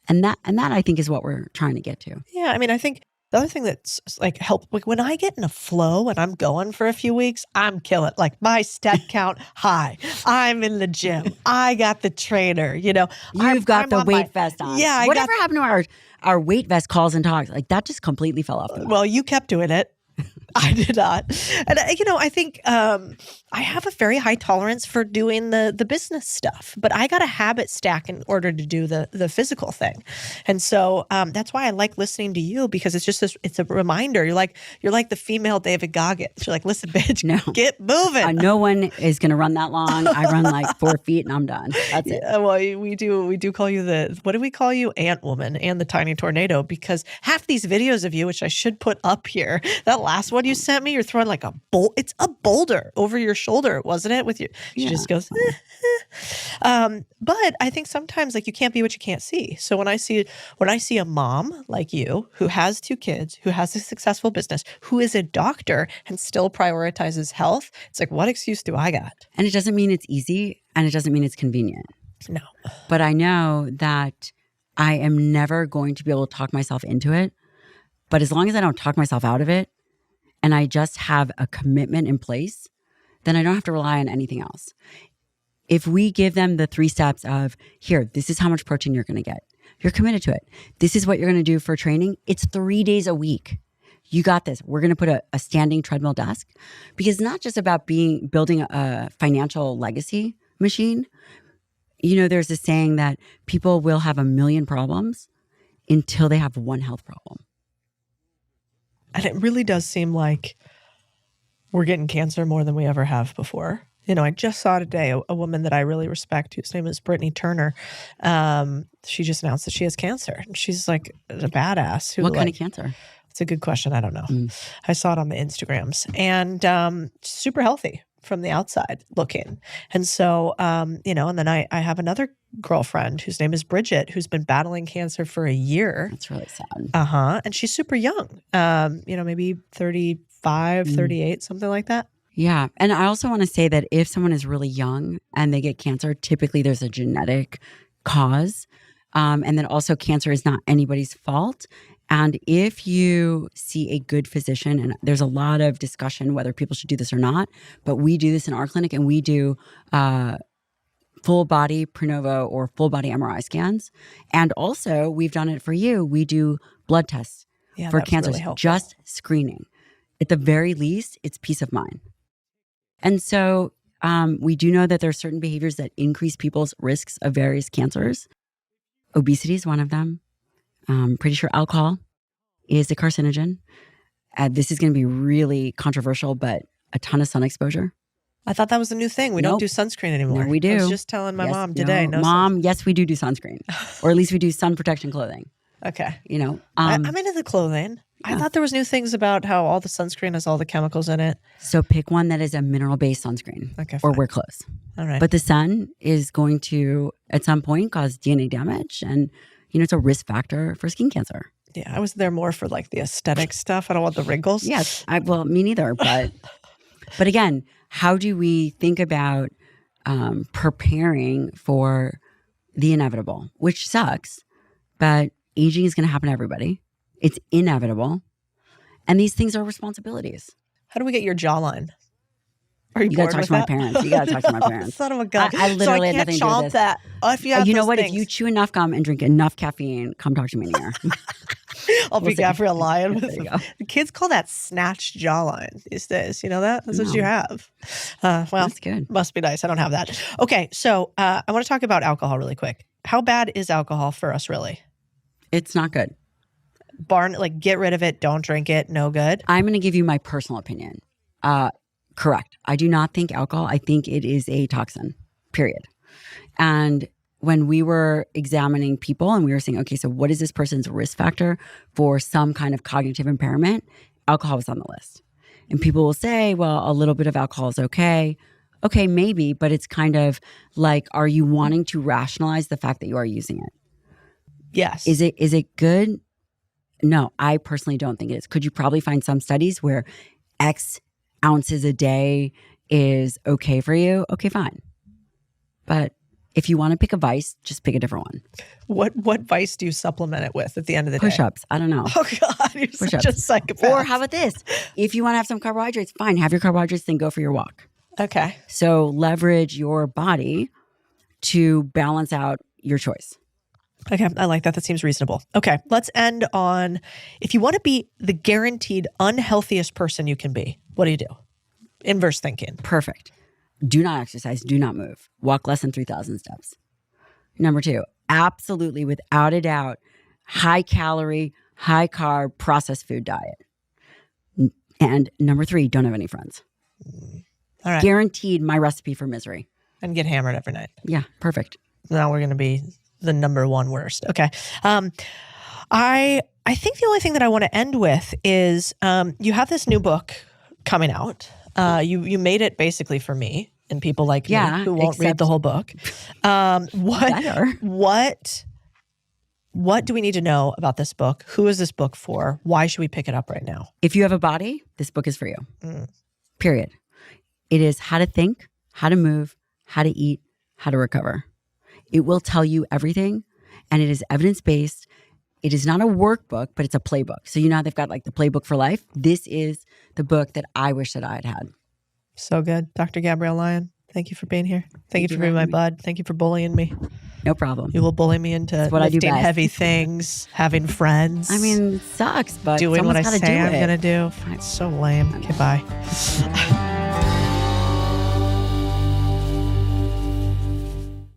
And that I think is what we're trying to get to. Yeah. I mean, I think the other thing that's like like when I get in a flow and I'm going for a few weeks, I'm killing. Like my step count high. I'm in the gym. I got the trainer. You've got the weight vest on. Yeah. Whatever happened to our weight vest calls and talks? Like that just completely fell off the wall. Well, you kept doing it. I did not. And, I think I have a very high tolerance for doing the business stuff, but I got a habit stack in order to do the physical thing. And so that's why I like listening to you because it's just it's a reminder. You're like the female David Goggins. You're like, listen, bitch, get moving. No one is going to run that long. I run like 4 feet and I'm done. That's it. Well, we do call you what do we call you? Ant Woman and the Tiny Tornado because half these videos of you, which I should put up here, that last one you sent me, you're throwing like it's a boulder over your shoulder, wasn't it? With you, she just goes. But I think sometimes like you can't be what you can't see. So when I see a mom like you who has 2 kids, who has a successful business, who is a doctor and still prioritizes health, it's like, what excuse do I got? And it doesn't mean it's easy and it doesn't mean it's convenient. No. But I know that I am never going to be able to talk myself into it. But as long as I don't talk myself out of it and I just have a commitment in place, then I don't have to rely on anything else. If we give them the 3 steps of, here, this is how much protein you're going to get. You're committed to it. This is what you're going to do for training. It's 3 days a week. You got this. We're going to put a standing treadmill desk, because it's not just about building a financial legacy machine. You know, there's a saying that people will have 1 million problems until they have one health problem. And it really does seem like we're getting cancer more than we ever have before. You know, I just saw today a woman that I really respect, whose name is Brittany Turner. She just announced that she has cancer. And she's like a badass. What kind of cancer? It's a good question. I don't know. I saw it on the Instagrams, and super healthy from the outside looking. And so, you know, and then I have another girlfriend whose name is Bridget, who's been battling cancer for a year. That's really sad. And she's super young, you know, maybe 35, 38, something like that. Yeah. And I also want to say that if someone is really young and they get cancer, typically there's a genetic cause. And then also cancer is not anybody's fault. And if you see a good physician, and there's a lot of discussion whether people should do this or not, but we do this in our clinic, and we do full body Prenovo or full body MRI scans. And also we've done it for you. We do blood tests for cancers, really just screening. At the very least, it's peace of mind. And so we do know that there are certain behaviors that increase people's risks of various cancers. Obesity is one of them. I'm pretty sure alcohol is a carcinogen. This is going to be really controversial, but a ton of sun exposure. I thought that was a new thing. We don't do sunscreen anymore. No, we do. I was just telling my mom today. Mom, yes, we do sunscreen. Or at least we do sun protection clothing. Okay. You know, I'm into the clothing. I thought there was new things about how all the sunscreen has all the chemicals in it. So pick one that is a mineral-based sunscreen. Okay, or fine. wear clothes. All right. But the sun is going to, at some point, cause DNA damage. And, you know, it's a risk factor for skin cancer. Yeah, I was there more for like the aesthetic stuff. I don't want the wrinkles. Yes. Well, me neither. But again, how do we think about preparing for the inevitable, which sucks, but aging is going to happen to everybody. It's inevitable. And these things are responsibilities. How do we get your jawline? Are you got to talk to my parents. You got to talk to my parents. Son of a gun. I literally so I had can't nothing to do with chomp this. that. If you have You know those what? things. If you chew enough gum and drink enough caffeine, come talk to me in the air. I'll be Gabrielle Lyon. There you go. The kids call that snatched jawline these days. You know that? That's what you have. Well, That's good. Must be nice. I don't have that. Okay, so I want to talk about alcohol really quick. How bad is alcohol for us, really? It's not good. Like, get rid of it. Don't drink it. No good. I'm going to give you my personal opinion. Correct. I do not think alcohol. I think it is a toxin, period. And when we were examining people and we were saying, okay, so what is this person's risk factor for some kind of cognitive impairment? Alcohol was on the list. And people will say, well, a little bit of alcohol is okay. Okay, maybe, but it's kind of like, are you wanting to rationalize the fact that you are using it? Yes. Is it good? No, I personally don't think it is. Could you probably find some studies where X ounces a day is okay for you? Okay, fine. But if you want to pick a vice, just pick a different one. What vice do you supplement it with at the end of the day? Push-ups. I don't know. Oh God, you're such a psychopath. Or how about this? If you want to have some carbohydrates, fine. Have your carbohydrates, then go for your walk. Okay. So leverage your body to balance out your choice. Okay, I like that. That seems reasonable. Okay, let's end on, if you want to be the guaranteed unhealthiest person you can be, what do you do? Inverse thinking. Perfect. Do not exercise. Do not move. Walk less than 3,000 steps. Number 2, absolutely, without a doubt, high calorie, high carb, processed food diet. And number 3, don't have any friends. All right. Guaranteed my recipe for misery. And get hammered every night. Yeah, perfect. Now we're going to be the number one worst. Okay. I think the only thing that I want to end with is you have this new book coming out. You made it basically for me and people like me who won't read the whole book. What do we need to know about this book? Who is this book for? Why should we pick it up right now? If you have a body, this book is for you. Period. It is how to think, how to move, how to eat, how to recover. It will tell you everything, and it is evidence-based. It is not a workbook, but it's a playbook. So you know how they've got like the playbook for life? This is the book that I wish that I had had. So good. Dr. Gabrielle Lyon, thank Thank you for being here. Thank you you for being for my having me. bud. Thank you for bullying me. No problem. You will bully me into what I do lifting best. heavy things, having friends. I mean, it sucks, but doing what I someone's gotta say do I'm it. going to do. It's so lame. Okay, bye.